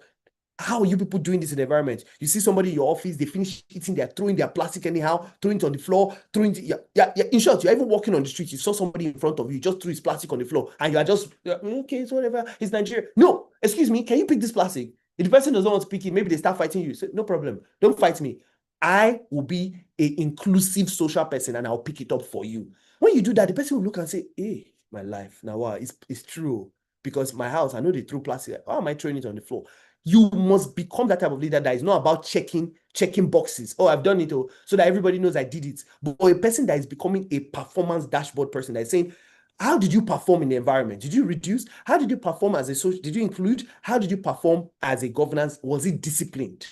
How are you people doing this in the environment? You see somebody in your office, they finish eating, they're throwing their plastic anyhow, throwing it on the floor, throwing it, yeah. In short, you're even walking on the street, you saw somebody in front of you, just threw his plastic on the floor, and you are just, okay, it's whatever, it's Nigeria. No, excuse me, can you pick this plastic? If the person doesn't want to pick it, maybe they start fighting you. Say, no problem, don't fight me. I will be an inclusive social person and I'll pick it up for you. When you do that, the person will look and say, hey, my life, now wow, it's true. Because my house, I know they threw plastic. How am I throwing it on the floor? You must become that type of leader that is not about checking boxes. Oh, I've done it, so that everybody knows I did it. But a person that is becoming a performance dashboard person that is saying, how did you perform in the environment? Did you reduce? How did you perform as a social? Did you include? How did you perform as a governance? Was it disciplined?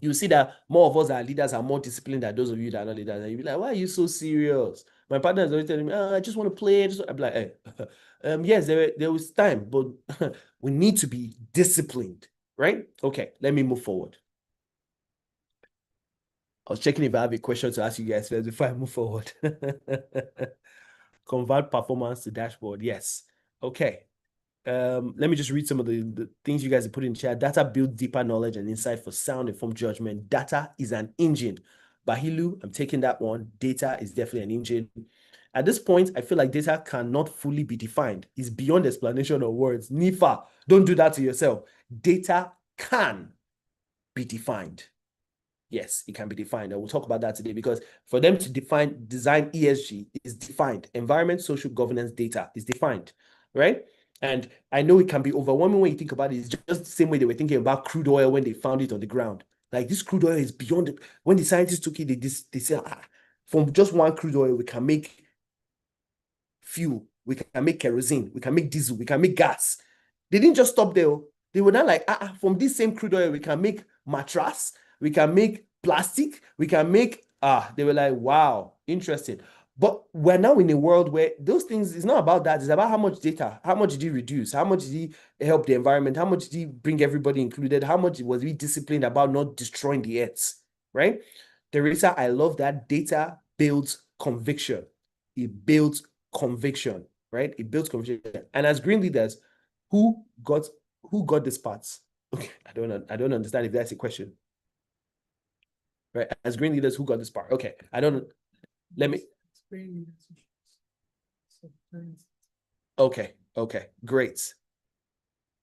You see that more of us that are leaders are more disciplined than those of you that are not leaders. And you'll be like, why are you so serious? My partner is always telling me, I just want to play. I'm like, hey, yes, there was time, but we need to be disciplined, right? Okay, let me move forward. I was checking if I have a question to ask you guys first before I move forward. Convert performance to dashboard. Yes. Okay. Let me just read some of the things you guys have put in chat. Data builds deeper knowledge and insight for sound informed judgment. Data is an engine. Bahilu, I'm taking that one. Data is definitely an engine. At this point, I feel like data cannot fully be defined. It's beyond explanation of words. Nifa, don't do that to yourself. Data can be defined. Yes, it can be defined. And we'll talk about that today because for them to design ESG is defined. Environment, social governance, data is defined, right? And I know it can be overwhelming when you think about it. It's just the same way they were thinking about crude oil when they found it on the ground. Like this crude oil is beyond it. When the scientists took it, they said, from just one crude oil, we can make fuel, we can make kerosene, we can make diesel, we can make gas. They didn't just stop there. They were not like, from this same crude oil, we can make mattress, we can make plastic, we can make, they were like, wow, interesting. But we're now in a world where those things, it's not about that. It's about how much data, how much did he reduce? How much did he help the environment? How much did he bring everybody included? How much was he disciplined about not destroying the earth, right? Teresa, I love that data builds conviction. It builds conviction, right? It builds conviction. And as green leaders, who got these parts? Okay, I don't understand if that's a question. Right? As green leaders, who got this part? Okay, I don't. Let me. Okay, great.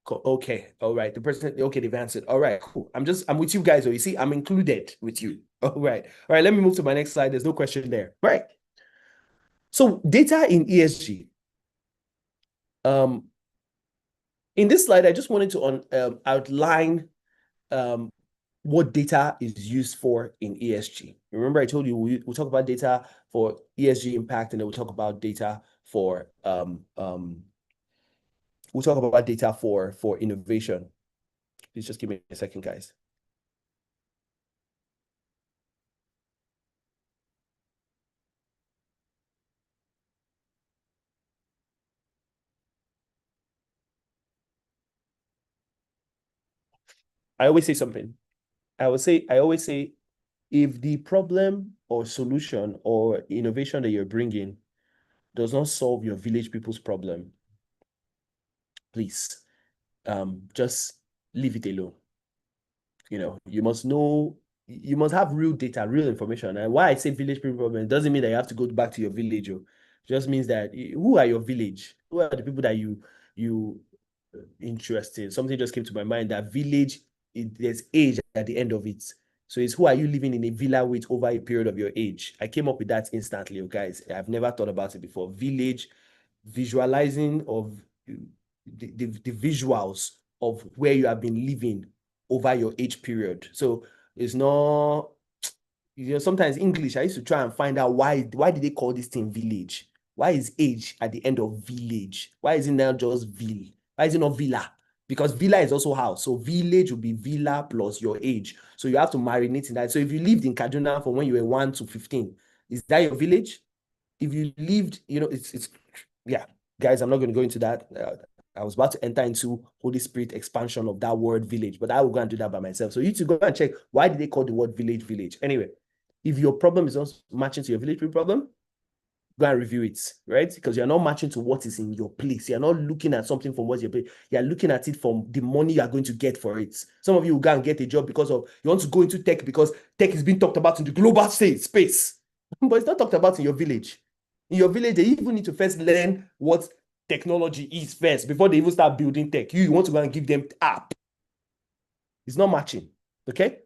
Cool. Okay, all right. The person. Okay, they've answered. All right, cool. I'm with you guys. You see, I'm included with you. All right. Let me move to my next slide. There's no question there. Right. So data in ESG. In this slide, I just wanted to outline what data is used for in ESG. Remember, I told you we'll talk about data for ESG impact, and then we'll talk about data for innovation. Please just give me a second, guys. I always say something. I always say, if the problem or solution or innovation that you're bringing does not solve your village people's problem, please, just leave it alone. You must have real data, real information. And why I say village people problem doesn't mean that you have to go back to your village. It just means that who are your village? Who are the people that you interested? Something just came to my mind that village, there's age at the end of it. So it's who are you living in a villa with over a period of your age? I came up with that instantly, guys. I've never thought about it before. Village, visualizing of the visuals of where you have been living over your age period. So it's not, sometimes English, I used to try and find out why did they call this thing village? Why is age at the end of village? Why is it now just ville? Why is it not villa? Because villa is also house. So village will be villa plus your age. So you have to marinate in that. So if you lived in Kaduna from when you were 1 to 15, is that your village? If you lived, it's yeah, guys, I'm not going to go into that. I was about to enter into Holy Spirit expansion of that word village, but I will go and do that by myself. So you to go and check, why did they call the word village? Anyway, if your problem is not matching to your village problem, go and review it, right? Because you're not matching to what is in your place. You're not looking at something from what's your place. You're looking at it from the money you're going to get for it. Some of you will go and get a job because of you want to go into tech because tech is being talked about in the global space, but it's not talked about in your village. In your village, they even need to first learn what technology is first before they even start building tech. You want to go and give them app. It's not matching. Okay.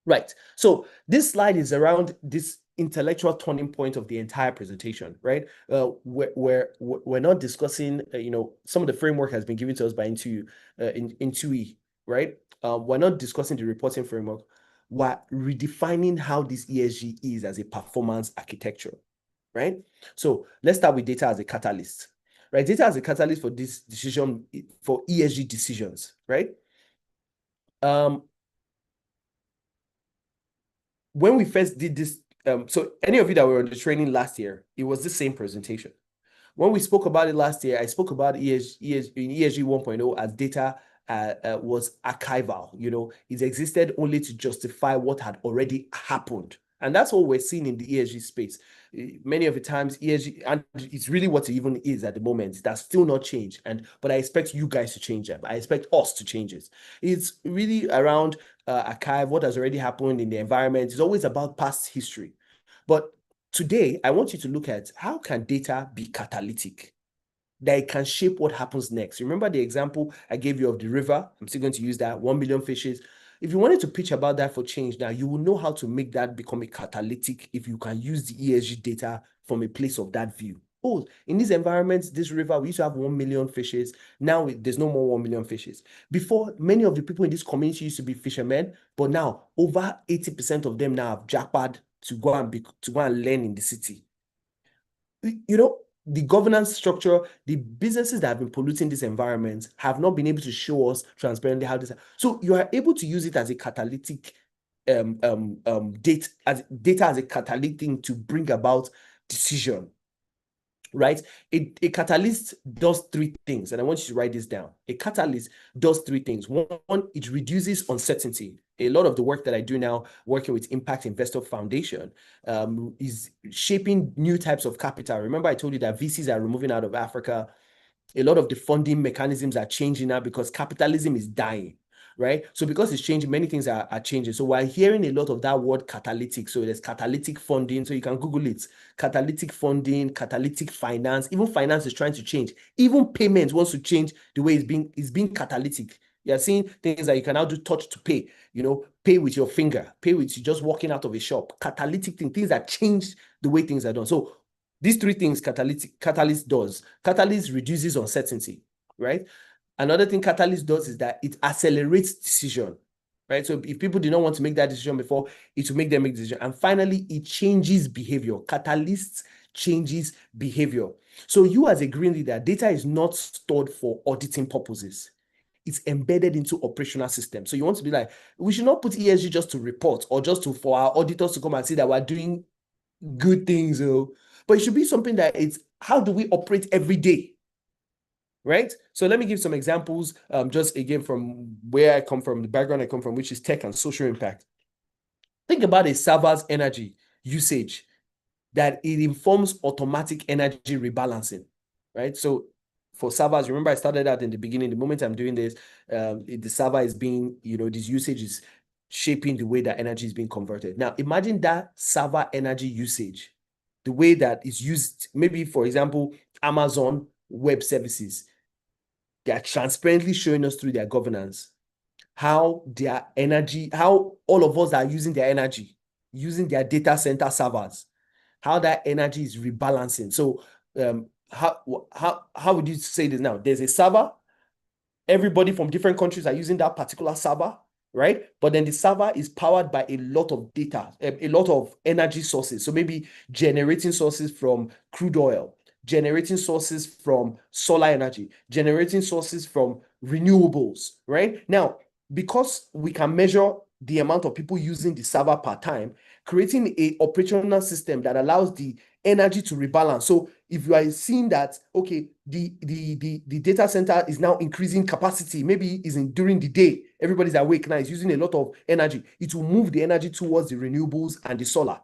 Right. So this slide is around this intellectual turning point of the entire presentation, right? We're not discussing, some of the framework has been given to us by Intuit, right? We're not discussing the reporting framework. We're redefining how this ESG is as a performance architecture, right? So let's start with data as a catalyst, right? Data as a catalyst for this decision, for ESG decisions, right? When we first did this, so any of you that were on the training last year, it was the same presentation. When we spoke about it last year, I spoke about ESG 1.0 as data was archival. It existed only to justify what had already happened. And that's what we're seeing in the ESG space. Many of the times, ESG, and it's really what it even is at the moment, that's still not changed. But I expect you guys to change it. I expect us to change it. It's really around archive, what has already happened in the environment. It's always about past history. But today, I want you to look at how can data be catalytic, that it can shape what happens next. Remember the example I gave you of the river? I'm still going to use that, 1 million fishes. If you wanted to pitch about that for change now, you will know how to make that become a catalytic if you can use the ESG data from a place of that view. Oh, in these environments, this river, we used to have 1 million fishes. Now there's no more 1 million fishes. Before, many of the people in this community used to be fishermen, but now over 80% of them now have jackpot to go and learn in the city. The governance structure, the businesses that have been polluting this environment have not been able to show us transparently how this. So you are able to use it as a catalytic data as a catalytic thing to bring about decision. Right? A catalyst does three things, and I want you to write this down. A catalyst does three things. One, it reduces uncertainty. A lot of the work that I do now, working with Impact Investor Foundation, is shaping new types of capital. Remember, I told you that VCs are removing out of Africa. A lot of the funding mechanisms are changing now because capitalism is dying. Right? So because it's changing, many things are changing. So we're hearing a lot of that word catalytic. So there's catalytic funding. So you can Google it. Catalytic funding, catalytic finance. Even finance is trying to change. Even payment wants to change the way it's being catalytic. You're seeing things that you can now do touch to pay. Pay with your finger. Pay with you just walking out of a shop. Catalytic things that change the way things are done. So these three things catalyst does. Catalyst reduces uncertainty, right? Another thing catalyst does is that it accelerates decision, right? So if people did not want to make that decision before, it will make them make the decision. And finally, it changes behavior. Catalyst changes behavior. So you as a green leader, data is not stored for auditing purposes. It's embedded into operational systems. So you want to be like, we should not put ESG just to report or just for our auditors to come and see that we're doing good things. But it should be something that it's how do we operate every day? Right? So let me give some examples, just again from where I come from, the background I come from, which is tech and social impact. Think about a server's energy usage, that it informs automatic energy rebalancing, right? So for servers, remember I started out in the beginning, the moment I'm doing this, the server is being, this usage is shaping the way that energy is being converted. Now, imagine that server energy usage, the way that is used, maybe, for example, Amazon Web Services. They are transparently showing us through their governance how their energy, how all of us are using their energy, using their data center servers, how that energy is rebalancing. So how would you say this now? There's a server, everybody from different countries are using that particular server, right? But then the server is powered by a lot of data, a lot of energy sources. So maybe generating sources from crude oil, generating sources from solar energy, generating sources from renewables, right? Now, because we can measure the amount of people using the server per time, creating a operational system that allows the energy to rebalance. So if you are seeing that, okay, the data center is now increasing capacity, maybe during the day, everybody's awake now, it's using a lot of energy, it will move the energy towards the renewables and the solar,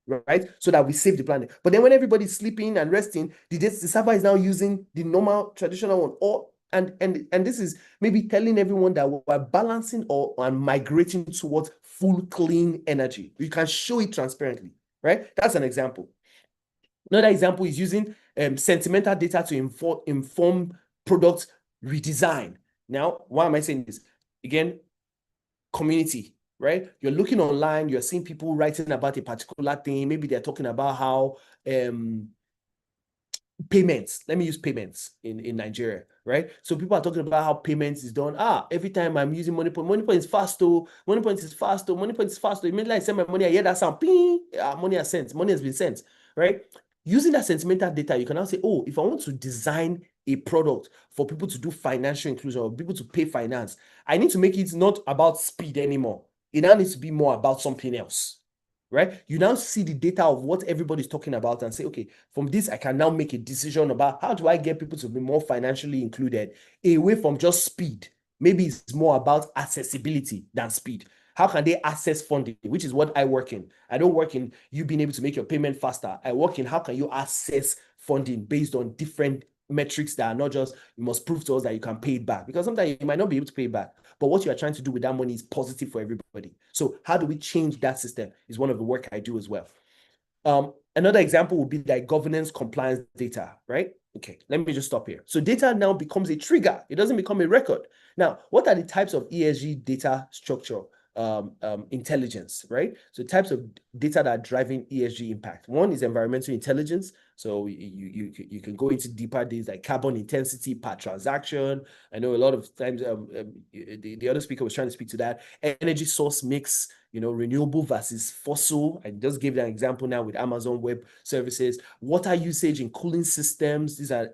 right? So that we save the planet. But then when everybody's sleeping and resting, the server is now using the normal traditional one. And this is maybe telling everyone that we're balancing and migrating towards full clean energy. You can show it transparently, right? That's an example. Another example is using sentimental data to inform product redesign. Now, why am I saying this? Again, community, right? You're looking online, you're seeing people writing about a particular thing. Maybe they're talking about how payments, let me use payments in Nigeria, right? So people are talking about how payments is done. Every time I'm using MoneyPoint is fast, MoneyPoint is fast, MoneyPoint is fast. Immediately I send my money, I hear that sound, ping, money has been sent, right? Using that sentimental data, you can now say, oh, if I want to design a product for people to do financial inclusion or people to pay finance, I need to make it not about speed anymore. It now needs to be more about something else, right? You now see the data of what everybody's talking about and say, okay, from this, I can now make a decision about how do I get people to be more financially included away from just speed. Maybe it's more about accessibility than speed. How can they access funding, which is what I work in. I don't work in you being able to make your payment faster. I work in how can you access funding based on different metrics that are not just, you must prove to us that you can pay it back, because sometimes you might not be able to pay it back, but what you are trying to do with that money is positive for everybody. So how do we change that system is one of the work I do as well. Another example would be like governance compliance data, right? Okay, let me just stop here. So data now becomes a trigger. It doesn't become a record. Now, what are the types of ESG data structure? Intelligence, right? So types of data that are driving ESG impact. One is environmental intelligence. So you can go into deeper data like carbon intensity per transaction. I know a lot of times the other speaker was trying to speak to that. Energy source mix, renewable versus fossil. I just gave that example now with Amazon Web Services. Water usage in cooling systems. These are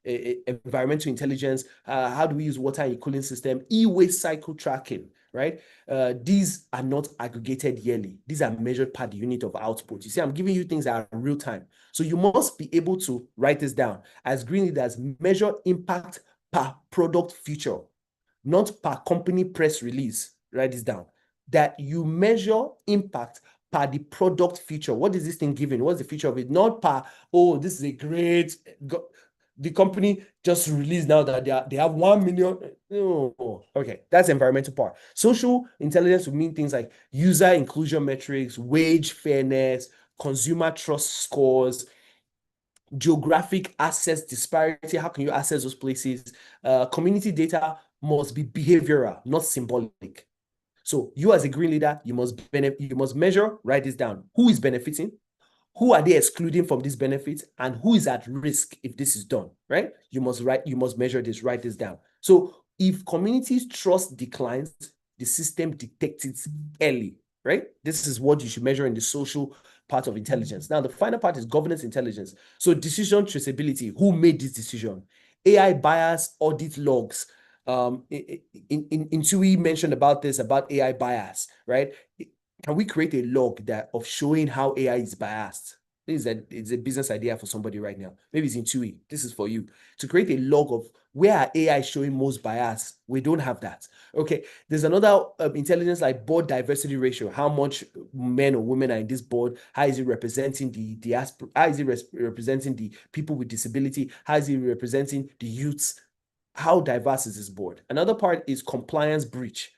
environmental intelligence. How do we use water in cooling system? E-waste cycle tracking, right? These are not aggregated yearly. These are measured per the unit of output. You see, I'm giving you things that are real time. So you must be able to write this down. As green leaders, measure impact per product feature, not per company press release. Write this down. That you measure impact per the product feature. What is this thing giving? What's the feature of it? Not per, oh, this is a great... The company just released now that they have 1 million. Oh, okay, that's the environmental part. Social intelligence would mean things like user inclusion metrics, wage fairness, consumer trust scores, geographic access disparity. How can you access those places? Community data must be behavioral, not symbolic. So you as a green leader, you must measure, write this down. Who is benefiting? Who are they excluding from this benefit, and who is at risk if this is done, right? You must measure this, write this down. So if communities' trust declines, the system detects it early, right? This is what you should measure in the social part of intelligence. Now, the final part is governance intelligence. So decision traceability, who made this decision? AI bias audit logs. In TUI mentioned about this, about AI bias, right? Can we create a log of showing how AI is biased? It's a business idea for somebody right now. Maybe it's in TUI. This is for you. To create a log of where are AI showing most bias. We don't have that. Okay. There's another intelligence like board diversity ratio. How much men or women are in this board? How is it representing the diaspora? How is it representing the people with disability? How is it representing the youths? How diverse is this board? Another part is compliance breach.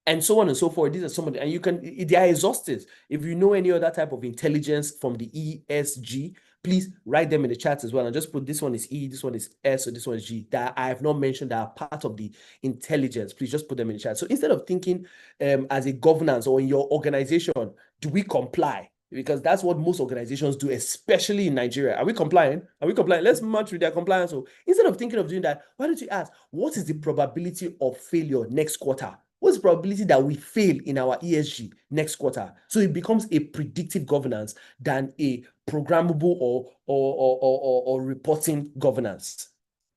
And so on and so forth. These are some of the, and they are exhaustive. If you know any other type of intelligence from the ESG, please write them in the chat as well. And just put this one is E, this one is S, or this one is G that I have not mentioned that are part of the intelligence. Please just put them in the chat. So instead of thinking as a governance or in your organization, do we comply? Because that's what most organizations do, especially in Nigeria. Are we complying? Are we complying? Let's match with their compliance. So instead of thinking of doing that, why don't you ask, what is the probability of failure next quarter? What's the probability that we fail in our ESG next quarter? So it becomes a predictive governance than a programmable or reporting governance.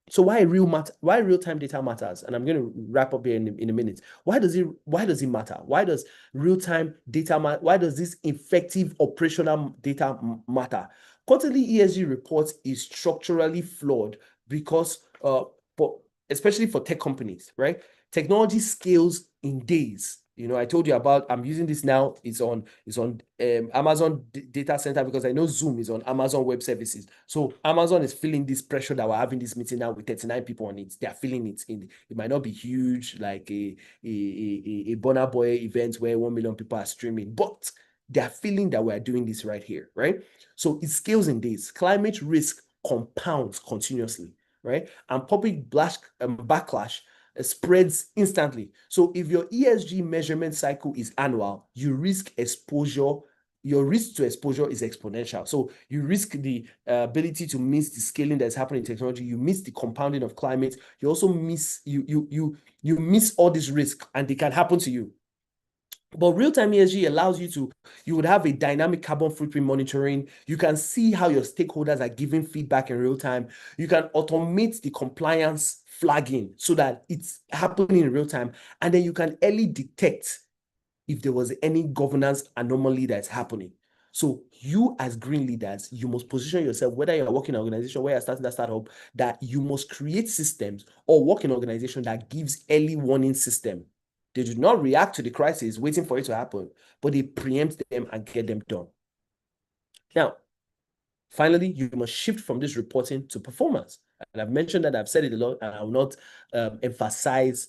So why real-time data matters? And I'm going to wrap up here in a minute. Why does it matter? Why does real-time data matter? Why does this effective operational data matter? Quarterly ESG reports is structurally flawed because especially for tech companies, right? Technology scales in days. You know, I told you about, I'm using this now. It's on Amazon data center because I know Zoom is on Amazon Web Services. So Amazon is feeling this pressure that we're having this meeting now with 39 people on it. They are feeling it. It might not be huge, like a Burna Boy event where 1 million people are streaming, but they are feeling that we're doing this right here, right? So it scales in days. Climate risk compounds continuously, right? And public backlash spreads instantly. So if your ESG measurement cycle is annual, your risk to exposure is exponential. So you risk the ability to miss the scaling that's happening in technology. You miss the compounding of climate. You also miss you miss all this risk, and they can happen to you. But real-time ESG allows you would have a dynamic carbon footprint monitoring. You can see how your stakeholders are giving feedback in real time. You can automate the compliance flagging so that it's happening in real time. And then you can early detect if there was any governance anomaly that's happening. So you as green leaders, you must position yourself, whether you're working in an organization where you're starting that startup, that you must create systems or work in an organization that gives early warning system. They do not react to the crisis waiting for it to happen, but they preempt them and get them done. Now, finally, you must shift from this reporting to performance. And I've mentioned that, I've said it a lot, and I will not emphasize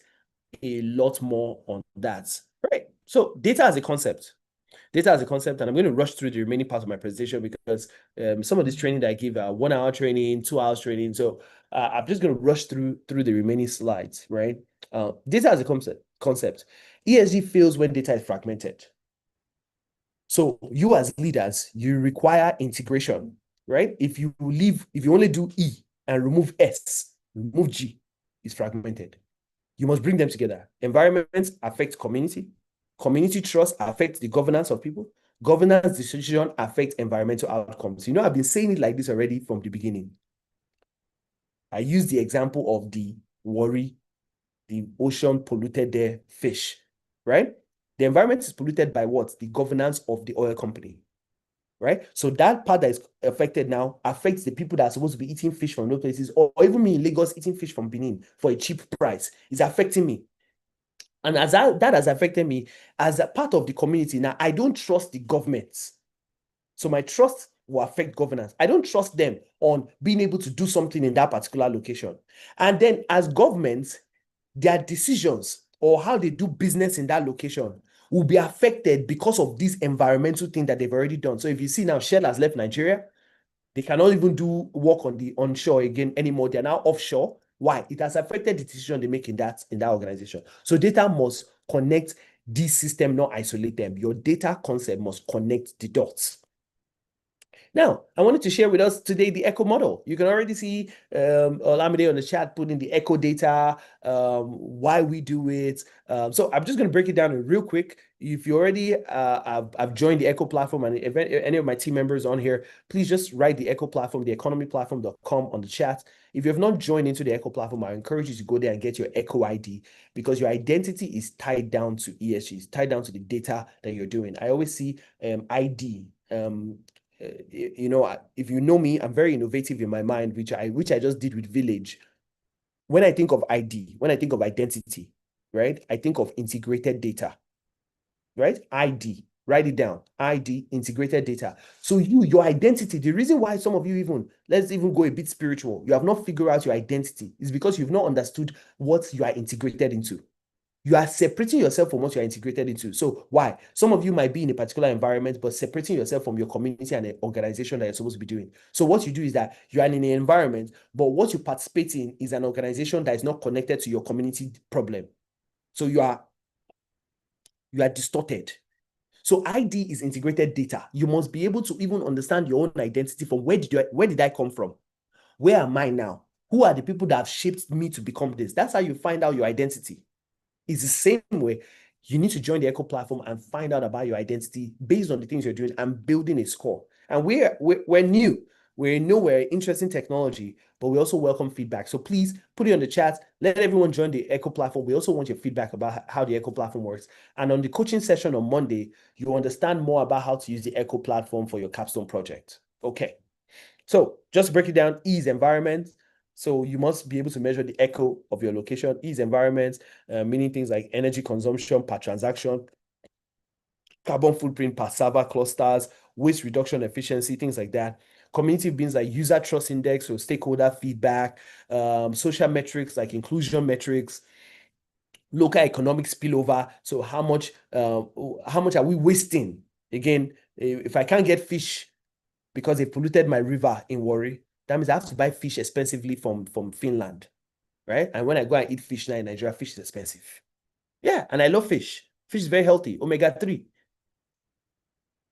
a lot more on that. Right. So data as a concept. Data as a concept, and I'm going to rush through the remaining part of my presentation because some of this training that I give are 1 hour training, 2 hours training. So I'm just going to rush through the remaining slides, right? Data as a concept. ESG fails when data is fragmented. So you as leaders, you require integration, right? If you only do E and remove S, remove G, it's fragmented. You must bring them together. Environments affect community. Community trust affects the governance of people. Governance decision affects environmental outcomes. You know, I've been saying it like this already from the beginning. I use the example of the Warri, the ocean polluted their fish, right? The environment is polluted by what? The governance of the oil company, right? So that part that is affected now affects the people that are supposed to be eating fish from those places, or even me in Lagos eating fish from Benin for a cheap price. It's affecting me. And as that has affected me as a part of the community. Now, I don't trust the government. So my trust will affect governance. I don't trust them on being able to do something in that particular location. And then as governments, their decisions or how they do business in that location will be affected because of this environmental thing that they've already done. So if you see now, Shell has left Nigeria, they cannot even do work on the onshore again anymore. They're now offshore. Why? It has affected the decision they make in that organization. So data must connect this system, not isolate them. Your data concept must connect the dots. Now, I wanted to share with us today the echo model. You can already see Olamide on the chat putting the echo data, why we do it. So I'm just going to break it down real quick. If you already have joined the echo platform, and if any of my team members on here, please just write the echo platform, theeconomyplatform.com on the chat. If you have not joined into the echo platform, I encourage you to go there and get your echo ID, because your identity is tied down to ESG, it's tied down to the data that you're doing. I always see ID. You know, if you know me, I'm very innovative in my mind, which I just did with Village. When I think of ID, when I think of identity, right, I think of integrated data, right? ID, write it down. ID, integrated data. So your identity, the reason why some of you let's even go a bit spiritual, you have not figured out your identity is because you've not understood what you are integrated into. You are separating yourself from what you are integrated into. So why? Some of you might be in a particular environment, but separating yourself from your community and the organization that you're supposed to be doing. So what you do is that you are in an environment, but what you participate in is an organization that is not connected to your community problem. So you are distorted. So ID is integrated data. You must be able to even understand your own identity from where did I come from? Where am I now? Who are the people that have shaped me to become this? That's how you find out your identity. It's the same way you need to join the Echo platform and find out about your identity based on the things you're doing and building a score. And we're new. We're interested in technology, but we also welcome feedback. So please put it on the chat. Let everyone join the Echo platform. We also want your feedback about how the Echo platform works. And on the coaching session on Monday, you understand more about how to use the Echo platform for your capstone project. Okay. So just break it down. E is environment. So you must be able to measure the echo of your location. E is environment, meaning things like energy consumption per transaction, carbon footprint per server clusters, waste reduction efficiency, things like that. Community means like user trust index, so stakeholder feedback, social metrics like inclusion metrics, local economic spillover. So how much are we wasting? Again, if I can't get fish because they polluted my river in Warri, that means I have to buy fish expensively from Finland, right? And when I go and eat fish now in Nigeria, fish is expensive. Yeah, and I love fish. Fish is very healthy, omega-3.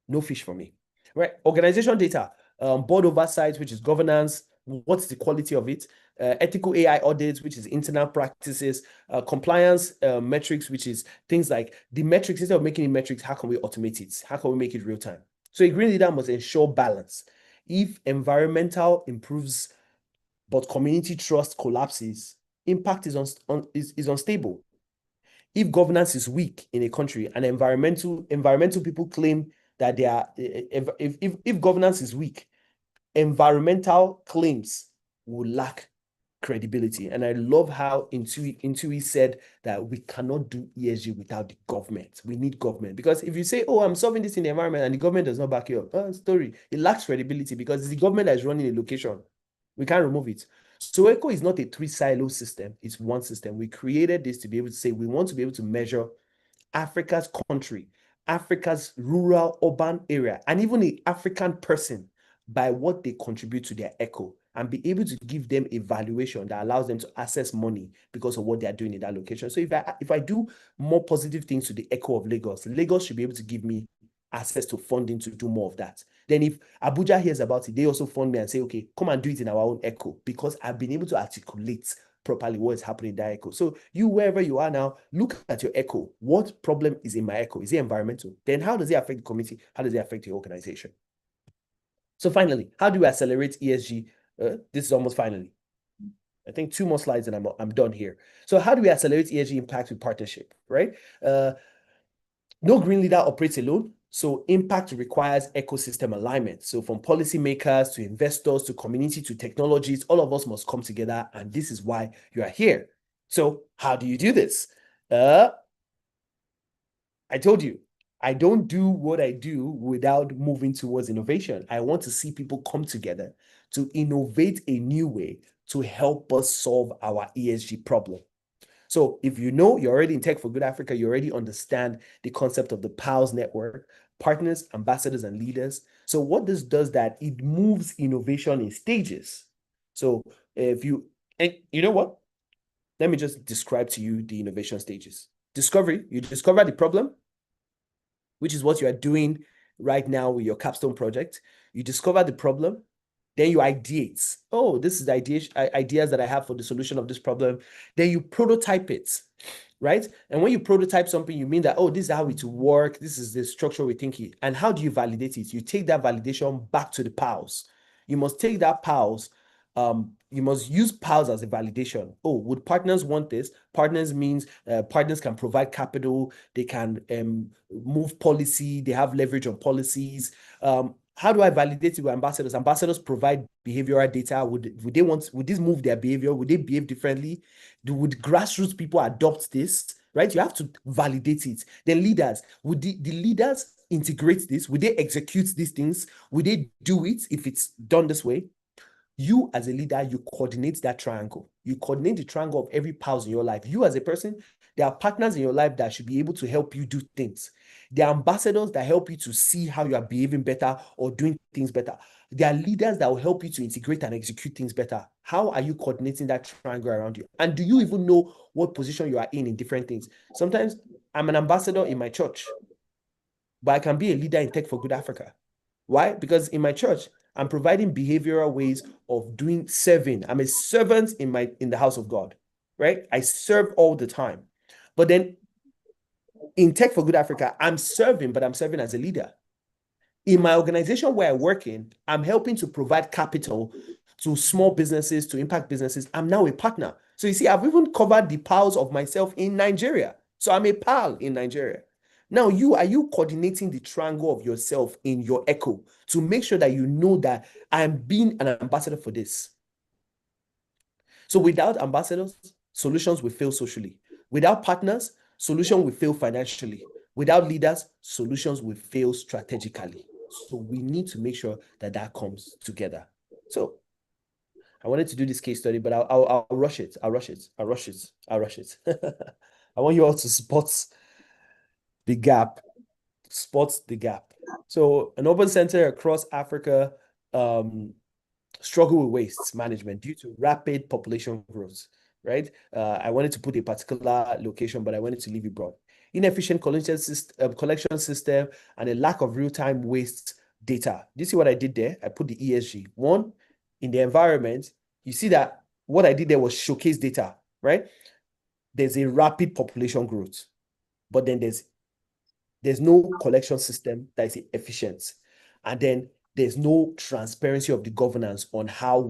No fish for me, right? Organization data, board oversight, which is governance, what's the quality of it? Ethical AI audits, which is internal practices, compliance metrics, which is things like the metrics. Instead of making it metrics, how can we automate it? How can we make it real time? So a green leader must ensure balance. If environmental improves, but community trust collapses, impact is unstable. If governance is weak in a country and environmental people claim that they are, if governance is weak, environmental claims will lack credibility. And I love how Intui said that we cannot do ESG without the government. We need government, because if you say, oh, I'm solving this in the environment and the government does not back you up, story, it lacks credibility because it's the government that is running a location. We can't remove it. So ECO is not a 3-silo system, it's one system. We created this to be able to say we want to be able to measure Africa's country, Africa's rural, urban area, and even the African person by what they contribute to their ECO, and be able to give them a valuation that allows them to access money because of what they are doing in that location. So if I do more positive things to the ECO of Lagos, Lagos should be able to give me access to funding to do more of that. Then if Abuja hears about it, they also fund me and say, okay, come and do it in our own ECO, because I've been able to articulate properly what is happening in that ECO. So you, wherever you are now, look at your ECO. What problem is in my ECO? Is it environmental? Then how does it affect the community? How does it affect your organization? So finally, how do we accelerate ESG? This is almost finally. I think 2 more slides and I'm done here. So how do we accelerate ESG impact with partnership, right? No green leader operates alone. So impact requires ecosystem alignment. So from policymakers to investors to community to technologies, all of us must come together. And this is why you are here. So how do you do this? I told you, I don't do what I do without moving towards innovation. I want to see people come together to innovate a new way to help us solve our ESG problem. So if you know you're already in Tech for Good Africa, you already understand the concept of the PALS network, partners, ambassadors, and leaders. So what this does, that it moves innovation in stages. So if you, and you know what? Let me just describe to you the innovation stages. Discovery, you discover the problem, which is what you are doing right now with your capstone project. You discover the problem, then you ideate. Oh, this is the ideas that I have for the solution of this problem. Then you prototype it, right? And when you prototype something, you mean that, oh, this is how it will work. This is the structure we think it. And how do you validate it? You take that validation back to the PALs. You must take that PALs. You must use PALs as a validation. Oh, would partners want this? Partners means partners can provide capital. They can move policy. They have leverage on policies. How do I validate it with ambassadors? Ambassadors provide behavioral data. Would this move their behavior? Would they behave differently? Would grassroots people adopt this? Right? You have to validate it. Then leaders, would the leaders integrate this? Would they execute these things? Would they do it if it's done this way? You as a leader, you coordinate that triangle. You coordinate the triangle of every pulse in your life. You as a person, there are partners in your life that should be able to help you do things. There are ambassadors that help you to see how you are behaving better or doing things better. There are leaders that will help you to integrate and execute things better. How are you coordinating that triangle around you? And do you even know what position you are in different things? Sometimes I'm an ambassador in my church, but I can be a leader in Tech for Good Africa. Why? Because in my church, I'm providing behavioral ways of doing serving. I'm a servant in the house of God, right? I serve all the time. But then in Tech for Good Africa, I'm serving, but I'm serving as a leader. In my organization where I work in, I'm helping to provide capital to small businesses, to impact businesses. I'm now a partner. So you see, I've even covered the pals of myself in Nigeria. So I'm a pal in Nigeria. Now, are you coordinating the triangle of yourself in your echo to make sure that you know that I'm being an ambassador for this? So without ambassadors, solutions will fail socially. Without partners, solution will fail financially. Without leaders, solutions will fail strategically. So we need to make sure that that comes together. So I wanted to do this case study, but I'll rush it. I'll rush it. I want you all to spot the gap. So an urban center across Africa struggle with waste management due to rapid population growth, right? I wanted to put a particular location, but I wanted to leave it broad. Inefficient collection system and a lack of real-time waste data. Do you see what I did there? I put the ESG. One, in the environment, you see that what I did there was showcase data, right? There's a rapid population growth, but then there's no collection system that is efficient. And then there's no transparency of the governance on how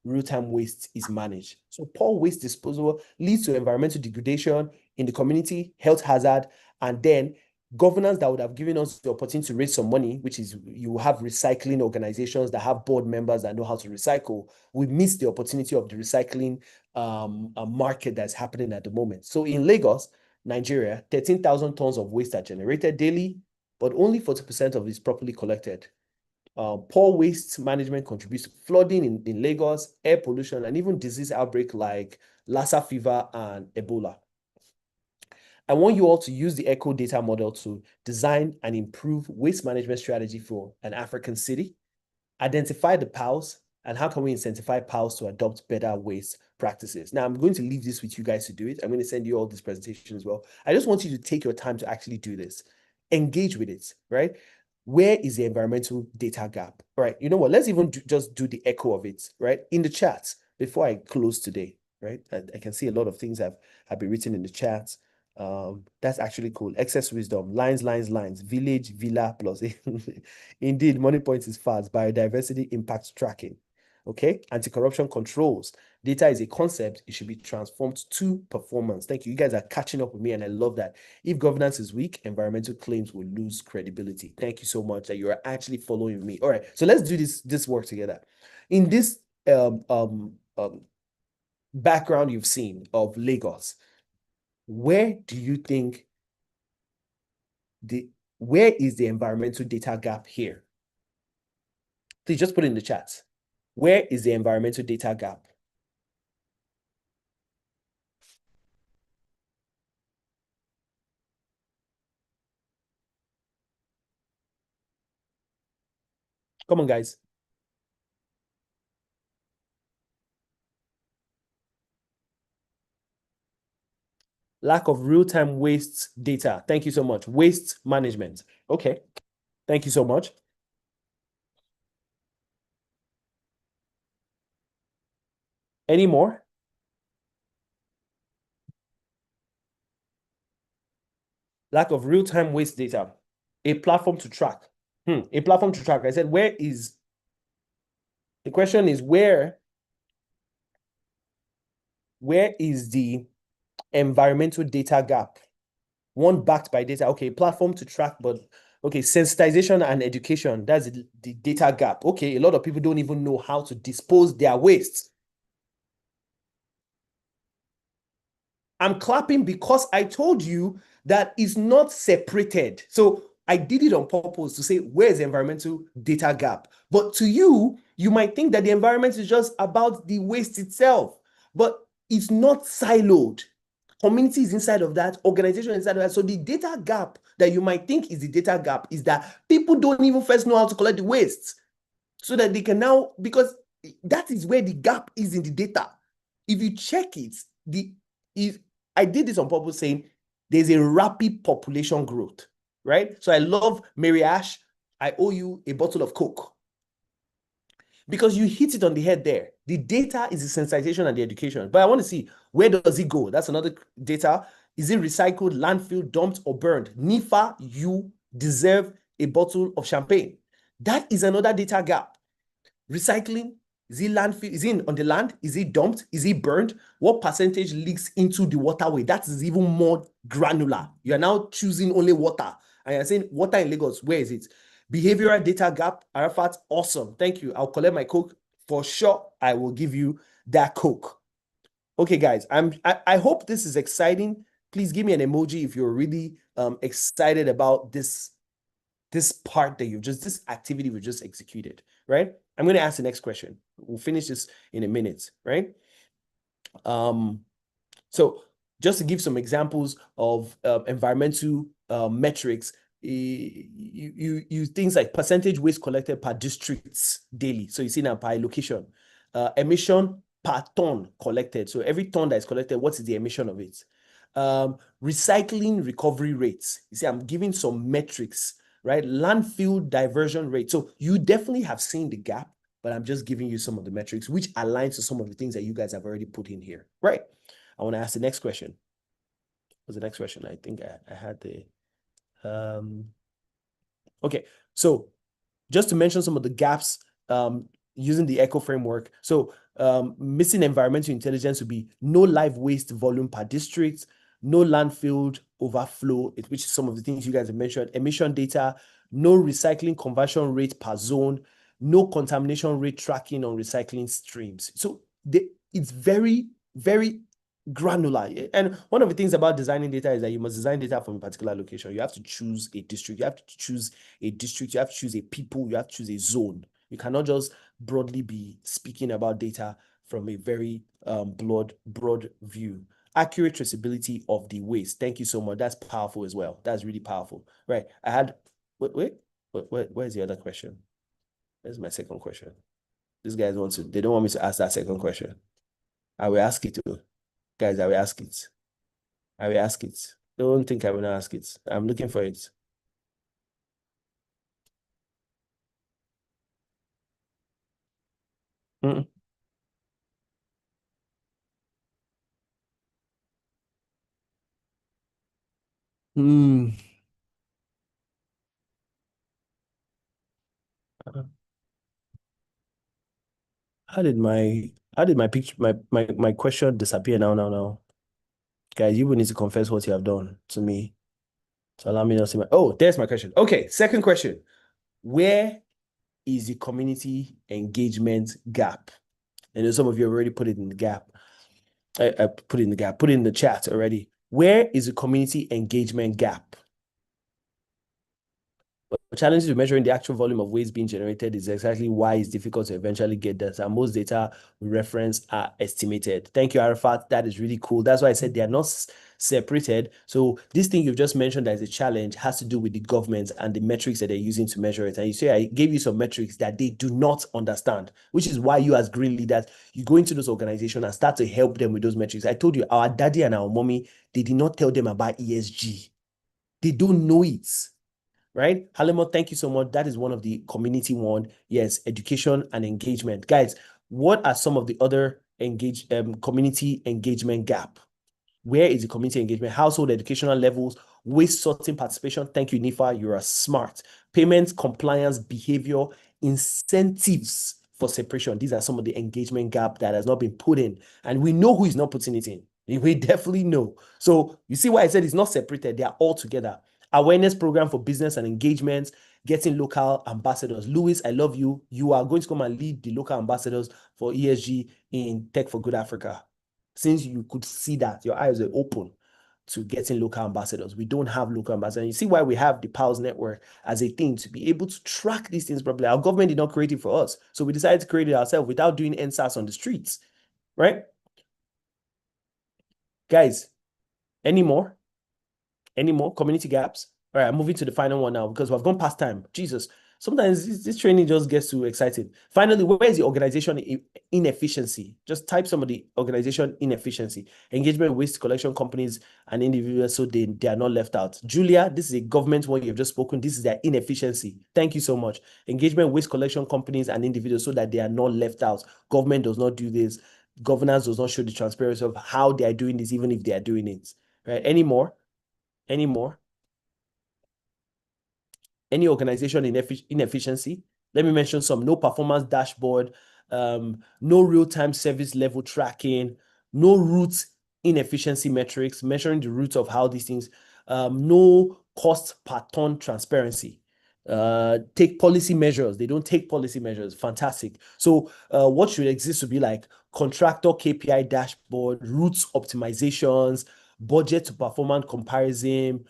real-time waste is managed. So poor waste disposal leads to environmental degradation in the community, health hazard, and then governance that would have given us the opportunity to raise some money, which is you have recycling organizations that have board members that know how to recycle. We miss the opportunity of the recycling market that's happening at the moment. So in Lagos, Nigeria, 13,000 tons of waste are generated daily, but only 40% of it is properly collected. Poor waste management contributes to flooding in Lagos, air pollution, and even disease outbreak like Lassa fever and Ebola. I want you all to use the ECHO data model to design and improve waste management strategy for an African city, identify the PALs, and how can we incentivize PALs to adopt better waste practices. Now, I'm going to leave this with you guys to do it. I'm going to send you all this presentation as well. I just want you to take your time to actually do this. Engage with it, right? Where is the environmental data gap? All right, you know what? Let's even just do the echo of it, right? In the chat before I close today, right? I can see a lot of things have been written in the chat. That's actually cool. Excess wisdom, lines, village, villa plus. Indeed, money points is fast. Biodiversity impact tracking. Okay, anti-corruption controls. Data is a concept. It should be transformed to performance. Thank you. You guys are catching up with me, and I love that. If governance is weak, environmental claims will lose credibility. Thank you so much that you are actually following me. All right, so let's do this work together. In this background you've seen of Lagos, where do you think where is the environmental data gap here? Please just put it in the chat. Where is the environmental data gap? Come on, guys. Lack of real-time waste data. Thank you so much. Waste management. Okay. Thank you so much. Any more? Lack of real-time waste data. A platform to track. A platform to track. I said, where is... The question is, where is the environmental data gap? One backed by data. Okay, platform to track, but okay, sensitization and education. That's the data gap. Okay, a lot of people don't even know how to dispose their waste. I'm clapping because I told you that it's not separated. So I did it on purpose to say, where's the environmental data gap? But to you, you might think that the environment is just about the waste itself, but it's not siloed. Community is inside of that, organization inside of that. So the data gap that you might think is the data gap is that people don't even first know how to collect the waste so that they can now, because that is where the gap is in the data. If you check it, I did this on purpose saying there's a rapid population growth, right? So I love Mary Ash. I owe you a bottle of Coke. Because you hit it on the head there. The data is the sensitization and the education. But I want to see, where does it go? That's another data. Is it recycled, landfill, dumped, or burned? NIFA, you deserve a bottle of champagne. That is another data gap. Recycling, is it landfill? Is it on the land? Is it dumped? Is it burned? What percentage leaks into the waterway? That is even more granular. You are now choosing only water. And you're saying, water in Lagos, where is it? Behavioral data gap, Arafat, awesome. Thank you. I'll collect my Coke. For sure, I will give you that Coke. Okay, guys, I hope this is exciting. Please give me an emoji if you're really excited about this part that this activity we just executed, right? I'm going to ask the next question. We'll finish this in a minute, right? So just to give some examples of environmental metrics, you things like percentage waste collected per districts daily. So you see now by location, emission per ton collected. So every ton that is collected, what is the emission of it? Recycling recovery rates. You see, I'm giving some metrics, right? Landfill diversion rate. So you definitely have seen the gap, but I'm just giving you some of the metrics which aligns to some of the things that you guys have already put in here, right? I want to ask the next question. What's the next question? I think I had the okay. So just to mention some of the gaps using the ECHO framework. So missing environmental intelligence would be no live waste volume per district, no landfill overflow, which is some of the things you guys have mentioned, emission data, no recycling conversion rate per zone, no contamination rate tracking on recycling streams. So it's very, very granular. And one of the things about designing data is that you must design data from a particular location. You have to choose a district. You have to choose a district. You have to choose a people. You have to choose a zone. You cannot just broadly be speaking about data from a very broad view. Accurate traceability of the waste. Thank you so much. That's powerful as well. That's really powerful. Right. I had, where's the other question? Where's my second question? These guys they don't want me to ask that second question. I will ask it too. Guys, I will ask it. I will ask it. Don't think I will not ask it. I'm looking for it. Mm. Mm. How did my picture my question disappear now? Guys, you will need to confess what you have done to me. So allow me to see there's my question. Okay, second question. Where is the community engagement gap? I know some of you already put it in the gap. I put it in the gap, put it in the chat already. Where is the community engagement gap? But the challenges with measuring the actual volume of waste being generated is exactly why it's difficult to eventually get data. Most data we reference are estimated. Thank you, Arafat. That is really cool. That's why I said they are not separated. So this thing you've just mentioned as a challenge has to do with the government and the metrics that they're using to measure it. And you say I gave you some metrics that they do not understand, which is why you as green leaders, you go into those organizations and start to help them with those metrics. I told you, our daddy and our mommy, they did not tell them about ESG. They don't know it. Right? Halima, thank you so much. That is one of the community one. Yes, education and engagement. Guys, what are some of the other community engagement gap? Where is the community engagement? Household educational levels, waste sorting participation. Thank you, Nifa. You are smart. Payments, compliance, behavior, incentives for separation. These are some of the engagement gap that has not been put in. And we know who is not putting it in. We definitely know. So you see why I said it's not separated. They are all together. Awareness program for business and engagements, getting local ambassadors. Louis, I love you. You are going to come and lead the local ambassadors for ESG in Tech for Good Africa. Since you could see that, your eyes are open to getting local ambassadors. We don't have local ambassadors. You see why we have the PALS network as a thing to be able to track these things properly. Our government did not create it for us. So we decided to create it ourselves without doing NSAS on the streets, right? Guys, any more? Any more community gaps? All right, I'm moving to the final one now because we've gone past time. Jesus, sometimes this training just gets too excited. Finally, where is the organization inefficiency? Just type some of the organization inefficiency. Engagement with waste collection companies and individuals so they are not left out. Julia, this is a government one you've just spoken. This is their inefficiency. Thank you so much. Engagement with waste collection companies and individuals so that they are not left out. Government does not do this. Governance does not show the transparency of how they are doing this, even if they are doing it. Right? Any more? Any more? Any organization inefficiency? Let me mention some. No performance dashboard, no real-time service level tracking, no root inefficiency metrics, measuring the roots of how these things, no cost per ton transparency. take policy measures. They don't take policy measures. Fantastic. So what should exist to be like contractor KPI dashboard, routes optimizations, budget to performance comparison,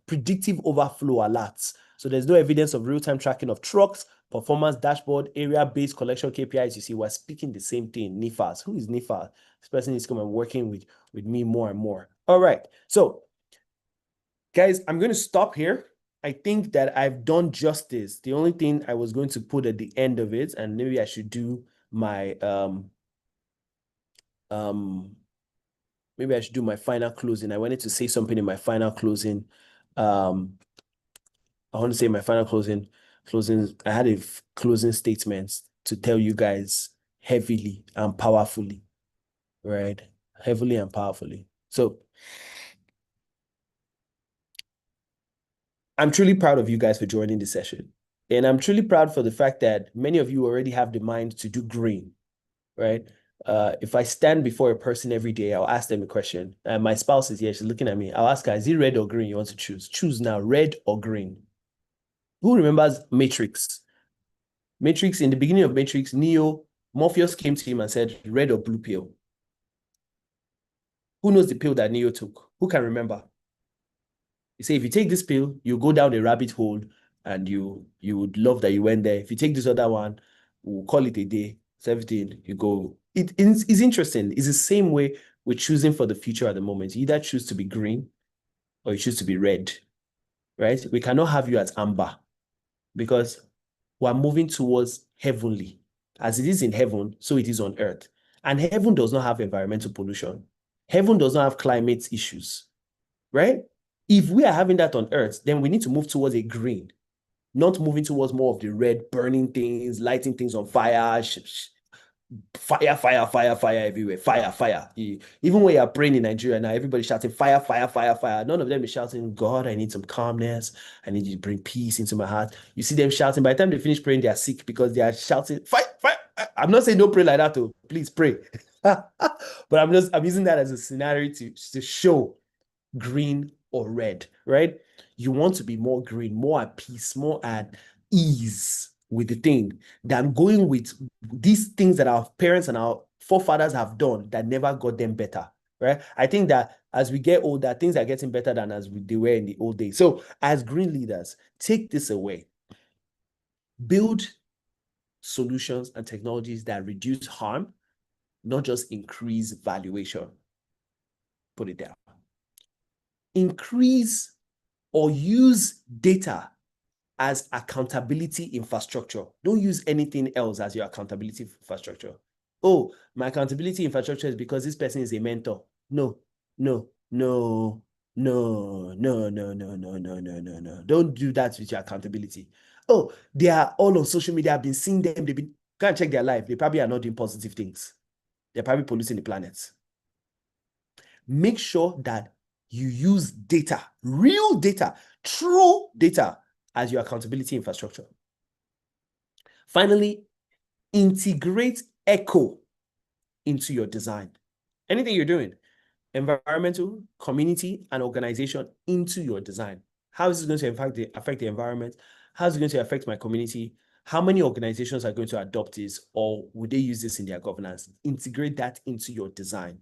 predictive overflow alerts. So there's no evidence of real-time tracking of trucks, performance dashboard, area-based collection KPIs. You see, we're speaking the same thing. NIFAS. Who is NIFAS? This person is coming and working with me more and more. All right. So guys, I'm going to stop here. I think that I've done justice. The only thing I was going to put at the end of it, and maybe I should do my maybe I should do my final closing. I wanted to say something in my final closing. I want to say my final closing. I had a closing statement to tell you guys heavily and powerfully, right? Heavily and powerfully. So I'm truly proud of you guys for joining the session. And I'm truly proud for the fact that many of you already have the mind to do green, right? If I stand before a person every day, I'll ask them a question. My spouse is here, she's looking at me. I'll ask her, is it red or green you want to choose? Choose now, red or green. Who remembers Matrix? Matrix, in the beginning of Matrix, Morpheus came to him and said, red or blue pill? Who knows the pill that Neo took? Who can remember? He said, if you take this pill, you go down a rabbit hole and you would love that you went there. If you take this other one, we'll call it a day. It's everything, you go. It's interesting. It's the same way we're choosing for the future at the moment. You either choose to be green or you choose to be red, right? We cannot have you as amber because we're moving towards heavenly. As it is in heaven, so it is on earth. And heaven does not have environmental pollution. Heaven does not have climate issues, right? If we are having that on earth, then we need to move towards a green, not moving towards more of the red, burning things, lighting things on fire, fire everywhere, fire. Even when you're praying in Nigeria now, everybody's shouting fire. None of them is shouting, God, I need some calmness. I need you to bring peace into my heart. You see them shouting. By the time they finish praying, they are sick because they are shouting, fire. I'm not saying don't pray like that, though. Please pray. But I'm using that as a scenario to show green or red, right? You want to be more green, more at peace, more at ease with the thing than going with these things that our parents and our forefathers have done that never got them better, right? I think that as we get older, things are getting better than they were in the old days. So as green leaders, take this away. Build solutions and technologies that reduce harm, not just increase valuation. Put it down. Increase or use data as accountability infrastructure. Don't use anything else as your accountability infrastructure. Oh, my accountability infrastructure is because this person is a mentor. No. Don't do that with your accountability. Oh, they are all on social media. I've been seeing them. Go and check their life. They probably are not doing positive things. They're probably polluting the planet. Make sure that you use data, real data, true data as your accountability infrastructure. Finally, integrate eco into your design. Anything you're doing, environmental, community, and organization into your design. How is it going to affect the environment? How is it going to affect my community? How many organizations are going to adopt this, or would they use this in their governance? Integrate that into your design.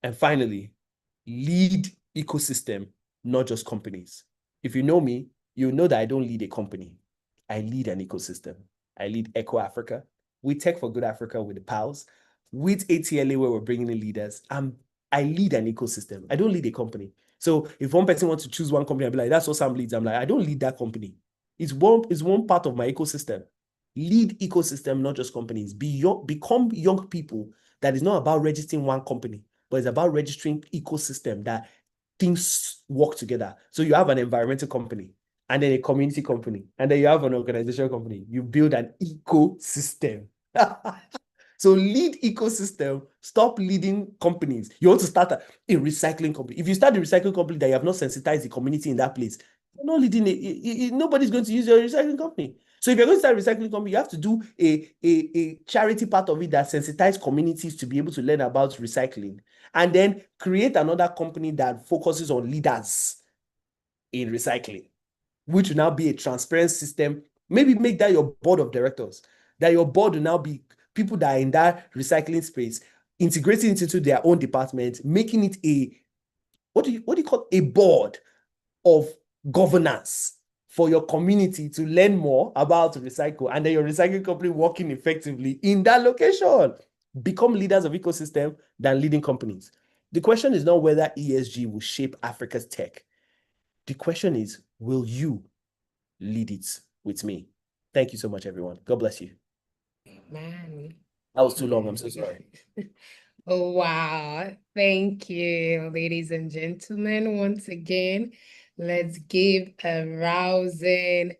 And finally, lead ecosystem, not just companies. If you know me, you know that I don't lead a company. I lead an ecosystem. I lead Eco Africa, with Tech for Good Africa with the PALs, with ATLA where we're bringing in leaders. I lead an ecosystem. I don't lead a company. So if one person wants to choose one company, I'll be like, that's what Sam leads. I'm like, I don't lead that company. It's one part of my ecosystem. Lead ecosystem, not just companies. Become young people that is not about registering one company, but it's about registering ecosystem that things work together. So you have an environmental company, and then a community company, and then you have an organizational company. You build an ecosystem. So lead ecosystem, stop leading companies. You want to start a recycling company. If you start a recycling company that you have not sensitized the community in that place, you're not leading it. Nobody's going to use your recycling company. So if you're going to start a recycling company, you have to do a charity part of it that sensitize communities to be able to learn about recycling, and then create another company that focuses on leaders in recycling, which will now be a transparent system. Maybe make that your board of directors, that your board will now be people that are in that recycling space, integrating it into their own department, making it a, what do you call, a board of governance for your community to learn more about recycle, and then your recycling company working effectively in that location. Become leaders of ecosystem than leading companies. The question is not whether ESG will shape Africa's tech. The question is, will you lead it with me? Thank you so much, everyone. God bless you. Man. That was too long. I'm so sorry. Oh, wow. Thank you, ladies and gentlemen. Once again, let's give a rousing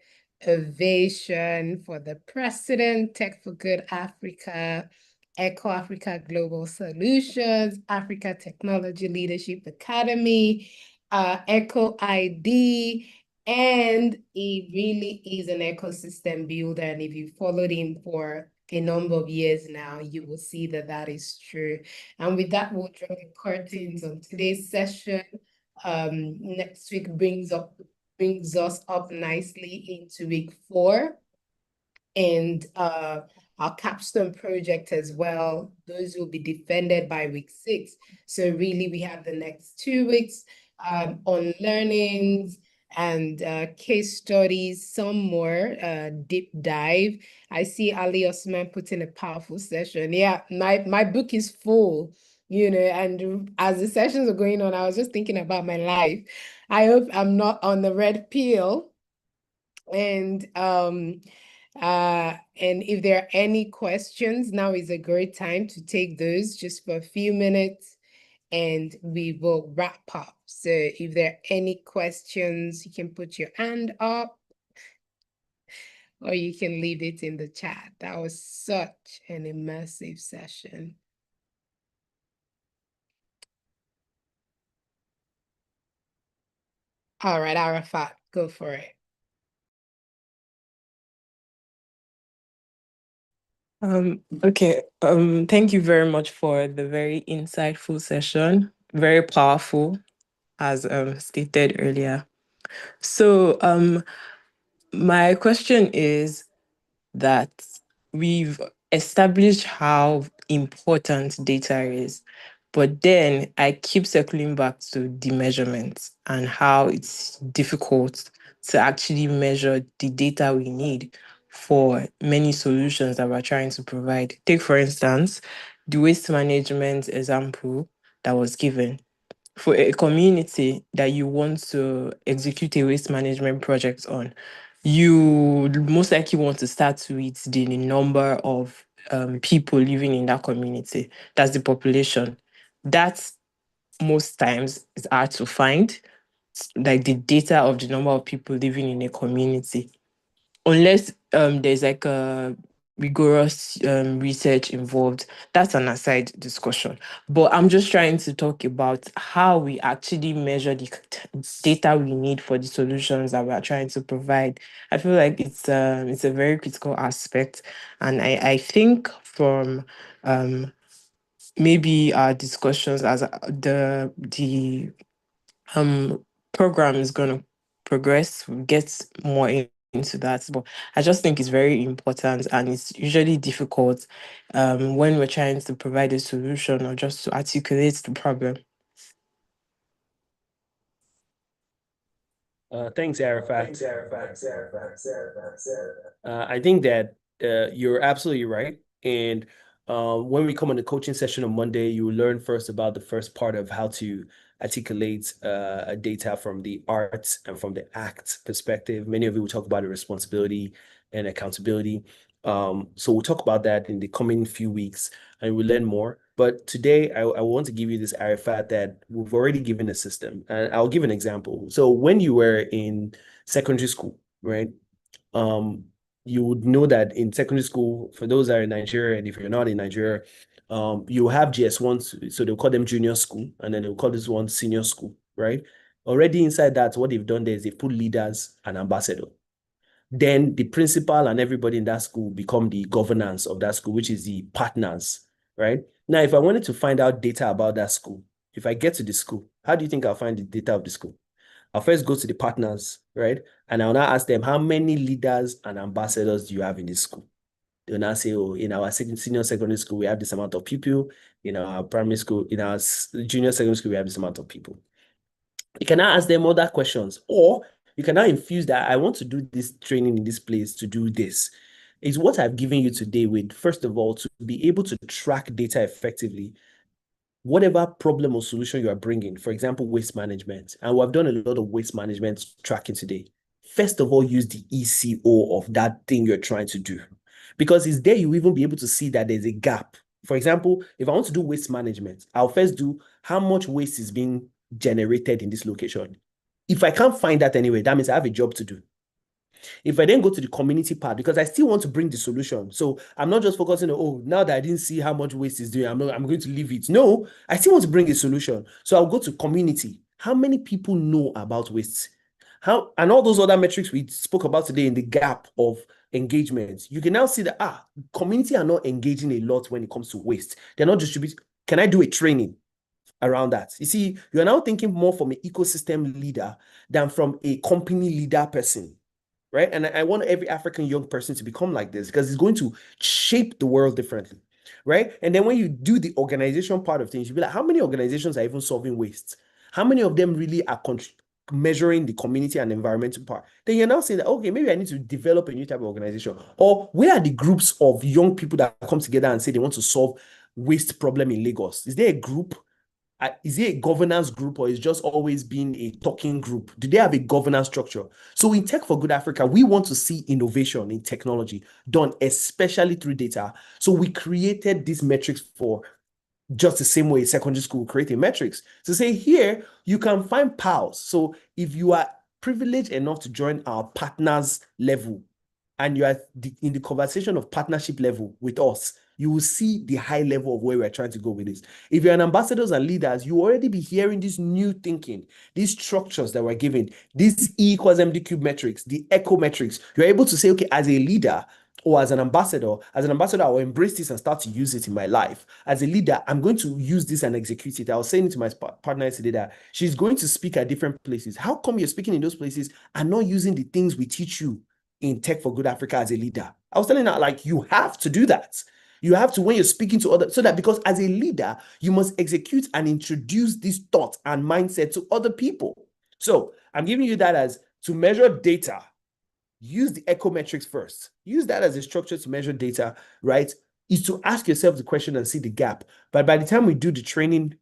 ovation for the President, Tech for Good Africa, Eco Africa Global Solutions, Africa Technology Leadership Academy, Eco ID, and he really is an ecosystem builder. And if you followed him for a number of years now, you will see that that is true. And with that, we'll draw the curtains on today's session. Next week brings us up nicely into week 4. And our capstone project as well, those will be defended by week 6. So really, we have the next 2 weeks on learnings and case studies, some more deep dive. I see Ali Osman put in a powerful session. Yeah, my book is full, and as the sessions are going on, I was just thinking about my life. I hope I'm not on the red pill. And if there are any questions, now is a great time to take those just for a few minutes, and we will wrap up. So if there are any questions, you can put your hand up or you can leave it in the chat. That was such an immersive session. All right, Arafat, go for it. Okay. Thank you very much for the very insightful session. Very powerful, as stated earlier. So my question is that we've established how important data is, but then I keep circling back to the measurements and how it's difficult to actually measure the data we need for many solutions that we're trying to provide. Take, for instance, the waste management example that was given. For a community that you want to execute a waste management project on, you most likely want to start with the number of people living in that community. That's the population. That's most times is hard to find, like the data of the number of people living in a community, unless there's like a rigorous research involved. That's an aside discussion. But I'm just trying to talk about how we actually measure the data we need for the solutions that we are trying to provide. I feel like it's a very critical aspect, and I think from maybe our discussions as the program is going to progress, get more into that. But I just think it's very important, and it's usually difficult when we're trying to provide a solution or just to articulate the problem. Thanks, Arafat. I think that you're absolutely right. And when we come on the coaching session on Monday, you will learn first about the first part of how to articulate data from the art and from the act perspective. Many of you will talk about the responsibility and accountability. So we'll talk about that in the coming few weeks and we'll learn more. But today, I want to give you this Arafat that we've already given a system. And I'll give an example. So when you were in secondary school, right? You would know that in secondary school, for those that are in Nigeria, and if you're not in Nigeria, you have GS1, so they'll call them junior school, and then they'll call this one senior school, right? Already inside that, what they've done there is they've put leaders and ambassador. then the principal and everybody in that school become the governance of that school, which is the partners, right? Now, if I wanted to find out data about that school, if I get to the school, how do you think I'll find the data of the school? I'll first go to the partners, right? And I'll now ask them, how many leaders and ambassadors do you have in this school? They'll now say, oh, in our senior secondary school, we have this amount of people. In our primary school, in our junior secondary school, we have this amount of people. You can now ask them other questions, or you can now infuse that I want to do this training in this place to do this. Is what I've given you today with, first of all, to be able to track data effectively, whatever problem or solution you are bringing, for example, waste management. And we've done a lot of waste management tracking today. First of all, use the ECO of that thing you're trying to do, because it's there you even be able to see that there's a gap. For example, if I want to do waste management, I'll first do how much waste is being generated in this location. If I can't find that anyway, that means I have a job to do. If I then go to the community part, because I still want to bring the solution. So I'm not just focusing on, oh, now that I didn't see how much waste is doing, I'm going to leave it. No, I still want to bring a solution. So I'll go to community. How many people know about waste? How, and all those other metrics we spoke about today in the gap of engagement. You can now see that, community are not engaging a lot when it comes to waste. They're not distributing. Can I do a training around that? You see, you're now thinking more from an ecosystem leader than from a company leader person, right? And I want every African young person to become like this, because it's going to shape the world differently, right? And then when you do the organization part of things, you'll be like, how many organizations are even solving waste? How many of them really are measuring the community and environmental part? Then you're now saying that, okay, maybe I need to develop a new type of organization. Or where are the groups of young people that come together and say they want to solve waste problem in Lagos? Is there a group? Is it a governance group, or is just always been a talking group? Do they have a governance structure? So in Tech for Good Africa, we want to see innovation in technology done, especially through data. So we created these metrics for just the same way secondary school creating metrics to say, here you can find pals. So if you are privileged enough to join our partners level, and you are in the conversation of partnership level with us, you will see the high level of where we're trying to go with this. If you're an ambassadors and leaders, you already be hearing this new thinking, these structures that we're giving, these E equals MD cube metrics, the echo metrics. You're able to say, okay, as a leader or as an ambassador, I will embrace this and start to use it in my life. As a leader, I'm going to use this and execute it. I was saying to my partner yesterday that she's going to speak at different places. How come you're speaking in those places and not using the things we teach you in Tech for Good Africa as a leader? I was telling her, like, you have to do that. You have to, when you're speaking to others, so that, because as a leader, you must execute and introduce this thought and mindset to other people. So I'm giving you that as to measure data. Use the ecometrics first. Use that as a structure to measure data, right? Is to ask yourself the question and see the gap. But by the time we do the training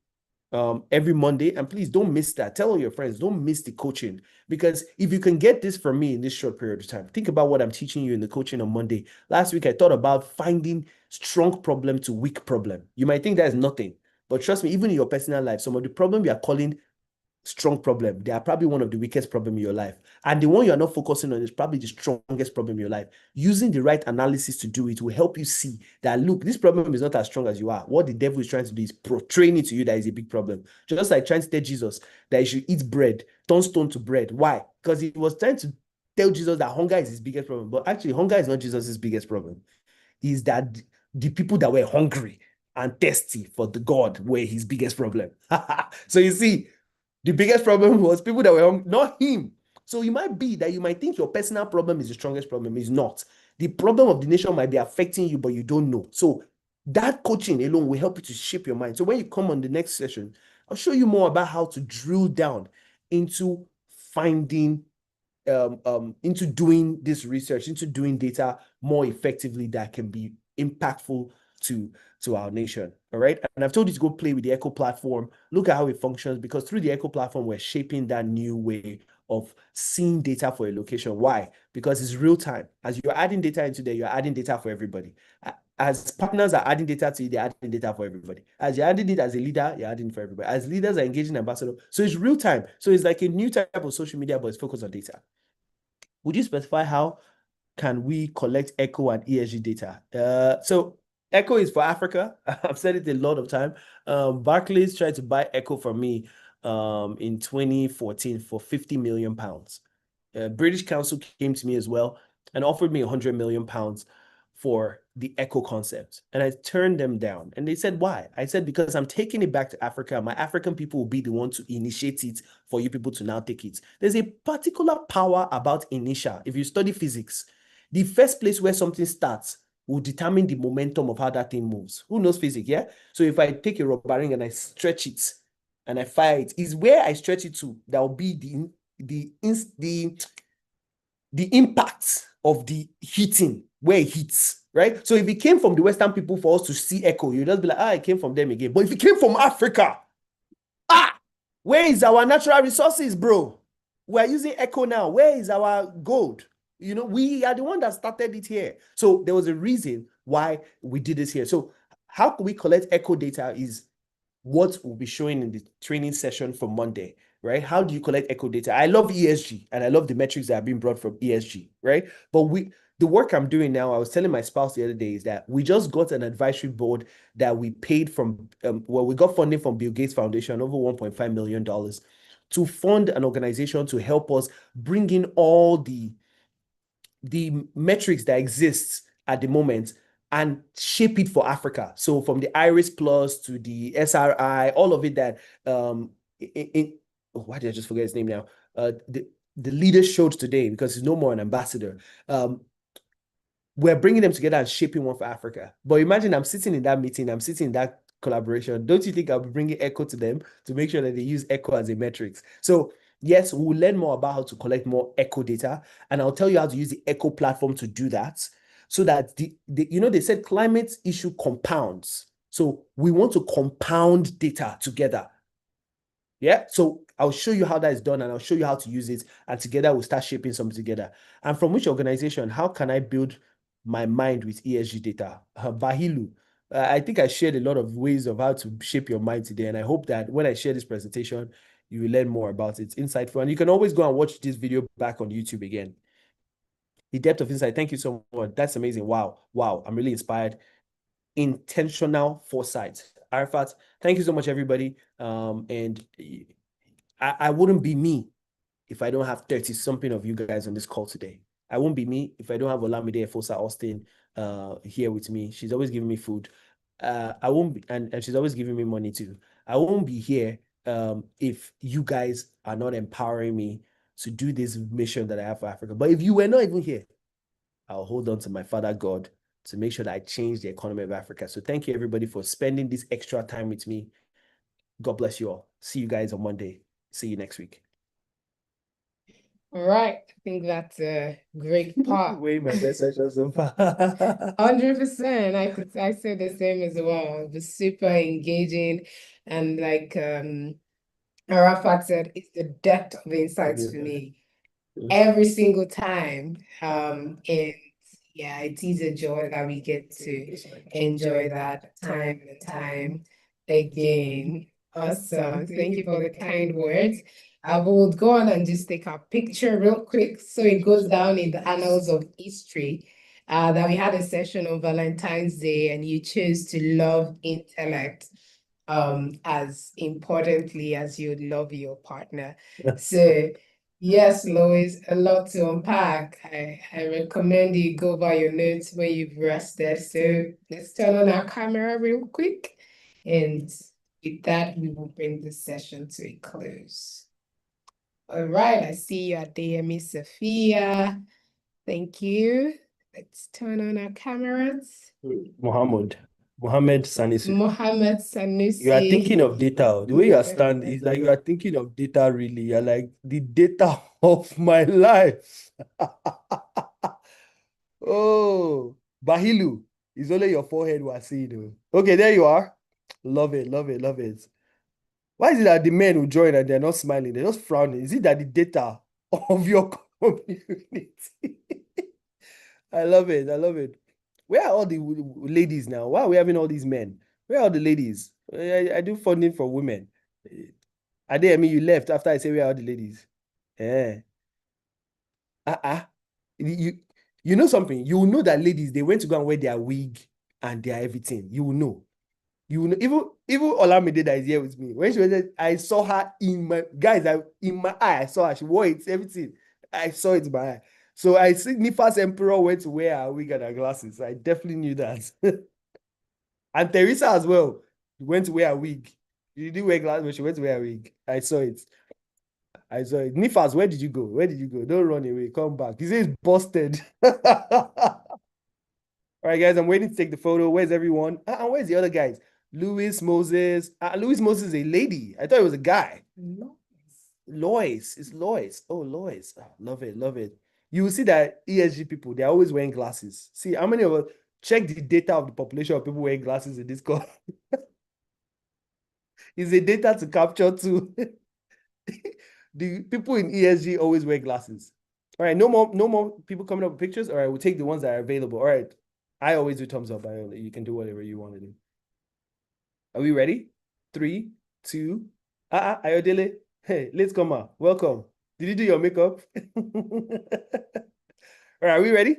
every Monday, and please don't miss that. Tell all your friends, don't miss the coaching, because if you can get this from me in this short period of time, think about what I'm teaching you in the coaching on Monday. Last week, I thought about finding strong problem to weak problem. You might think that is nothing, but trust me, even in your personal life, some of the problem we are calling strong problem, they are probably one of the weakest problem in your life. And the one you're not focusing on is probably the strongest problem in your life. Using the right analysis to do it will help you see that, look, this problem is not as strong as you are. What the devil is trying to do is portraying it to you that is a big problem. Just like trying to tell Jesus that he should eat bread, turn stone to bread. Why? Because he was trying to tell Jesus that hunger is his biggest problem. But actually, hunger is not Jesus' biggest problem. Is that the people that were hungry and thirsty for the God were his biggest problem. So you see, the biggest problem was people that were not him. So it might be that you might think your personal problem is the strongest problem. It's not. The problem of the nation might be affecting you, but you don't know. So that coaching alone will help you to shape your mind. So when you come on the next session, I'll show you more about how to drill down into finding, into doing this research, into doing data more effectively that can be impactful to our nation. All right. And I've told you to go play with the Echo platform. Look at how it functions, because through the Echo platform, we're shaping that new way of seeing data for a location. Why? Because it's real time. As you're adding data into there, you're adding data for everybody. As partners are adding data to you, they're adding data for everybody. As you're adding it as a leader, you're adding for everybody. As leaders are engaging ambassadors. So it's real time. So it's like a new type of social media, but it's focused on data. Would you specify how can we collect Echo and ESG data? So Echo is for Africa. I've said it a lot of time. Barclays tried to buy Echo from me in 2014 for £50 million. British Council came to me as well. and offered me 100 million pounds for the eco concept. And I turned them down. And they said, why? I said, because I'm taking it back to Africa. My African people will be the one to initiate it for you people to now take it. There's a particular power about inertia. If you study physics, the first place where something starts will determine the momentum of how that thing moves. Who knows physics, yeah? So if I take a rubber ring and I stretch it and I fire it, is where I stretch it to that will be the impact of the hitting, where it hits, right? So if it came from the Western people for us to see echo, you just be like, it came from them again. But if it came from Africa, where is our natural resources, bro? We are using echo now. Where is our gold? We are the one that started it here. So there was a reason why we did this here. So how can we collect echo data is what we'll be showing in the training session for Monday, right? How do you collect echo data? I love ESG and I love the metrics that have been brought from ESG, right? But the work I'm doing now, I was telling my spouse the other day, is that we just got an advisory board that we paid from, we got funding from Bill Gates Foundation, over $1.5 million, to fund an organization to help us bring in all the metrics that exists at the moment and shape it for Africa. So from the Iris Plus to the SRI, all of it that why did I just forget his name now? The leader showed today, because he's no more an ambassador. We're bringing them together and shaping one for Africa. But imagine I'm sitting in that meeting, I'm sitting in that collaboration. Don't you think I'll be bringing Echo to them to make sure that they use Echo as a metrics? So yes, we'll learn more about how to collect more Echo data, and I'll tell you how to use the Echo platform to do that, so that they said climate issue compounds. So we want to compound data together. Yeah, so I'll show you how that is done, and I'll show you how to use it, and together we'll start shaping something together. And from which organization? How can I build my mind with ESG data? Bahilu. I think I shared a lot of ways of how to shape your mind today, and I hope that when I share this presentation, you will learn more about it. It's insightful, and you can always go and watch this video back on YouTube again. The depth of insight. Thank you so much. That's amazing. Wow. I'm really inspired. Intentional foresight. Arafat, thank you so much, everybody. And I wouldn't be me if I don't have 30 something of you guys on this call today. I won't be me if I don't have Olamide Efosa Austin here with me. She's always giving me food. I won't be, and she's always giving me money too. I won't be here if you guys are not empowering me to do this mission that I have for Africa. But if you were not even here, I'll hold on to my Father God to make sure that I change the economy of Africa. So thank you, everybody, for spending this extra time with me. God bless you all. See you guys on Monday. See you next week. All right. I think that's a great part. Way my best session so far. 100%. I said the same as well. It was super engaging, and like Arafat said, it's the depth of insights for me every single time. And yeah, it is a joy that we get to enjoy that time and time again. Awesome. Thank you for the kind words. I will go on and just take a picture real quick so it goes down in the annals of history. That we had a session on Valentine's Day and you chose to love intellect as importantly as you'd love your partner. So yes, Lois, a lot to unpack. I recommend you go by your notes when you've rested. So let's turn on our camera real quick. And with that, we will bring the session to a close. All right, I see you at DME Sophia. Thank you. Let's turn on our cameras. Mohammed Sanusi. Mohammed Sanusi. You are thinking of data. The way you are standing is like you are thinking of data really. You're like the data of my life. Oh, Bahilu. It's only your forehead we're seeing. Okay, there you are. Love it. Why is it that the men who join and they're not smiling? They're just frowning. Is it that the data of your community? I love it. Where are all the ladies now? Why are we having all these men? Where are the ladies? I do funding for women. Adeyemi, you left after I say where are the ladies? Yeah. You know something? You will know that ladies, they went to go and wear their wig and their everything. You will know. Even Olamide that is here with me. When she was there, I saw her in my eye. I saw her. She wore it, everything. I saw it in my eye. So I think Nifa's emperor went to wear her wig and her glasses. I definitely knew that. And Teresa as well went to wear a wig. She didn't wear glasses, but she went to wear a wig. I saw it. Nifas, where did you go? Where did you go? Don't run away. Come back. He says busted. All right, guys, I'm waiting to take the photo. Where's everyone? And where's the other guys? Louis Moses. Louis Moses is a lady. I thought it was a guy. Lois. It's Lois. Oh, Lois. Oh, love it. Love it. You will see that ESG people, they're always wearing glasses. See, how many of us check the data of the population of people wearing glasses in this call? Is a data to capture too. The people in ESG always wear glasses. All right, no more people coming up with pictures. All right, we'll take the ones that are available. All right. I always do thumbs up. You can do whatever you want to do. Are we ready? 3, 2. Ayodele. Hey, let's come on. Welcome. Did you do your makeup? All right, are we ready?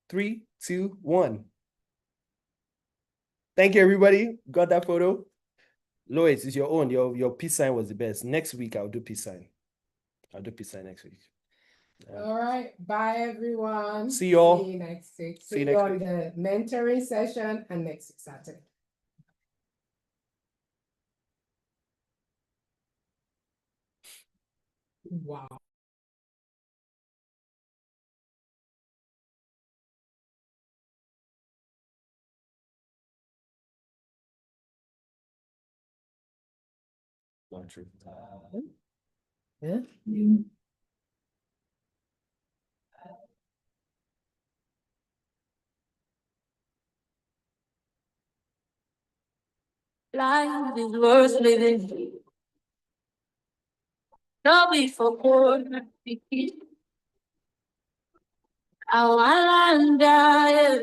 3, 2, 1. Thank you, everybody. Got that photo? Lois, it's your own. Your peace sign was the best. Next week, I'll do peace sign. I'll do peace sign next week. All right. Bye, everyone. See y'all. See you next week. See you next on week. the mentoring session and next week, Saturday. Wow. Not true. Yeah. Life is worth living. No be for poor pikin. I want die.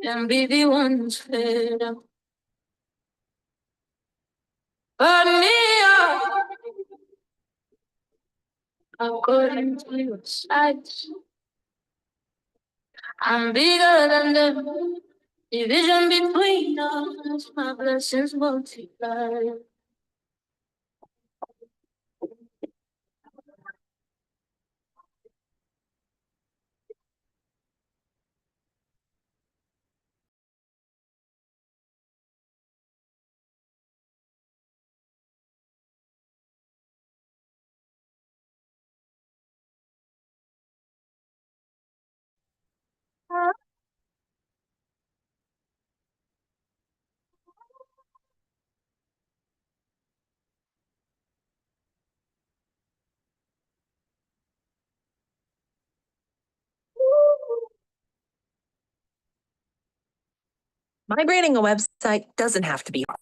Them be the ones fed up. But me, according to your sight, I'm bigger than them. Division between us, my blessings multiply. Migrating a website doesn't have to be hard.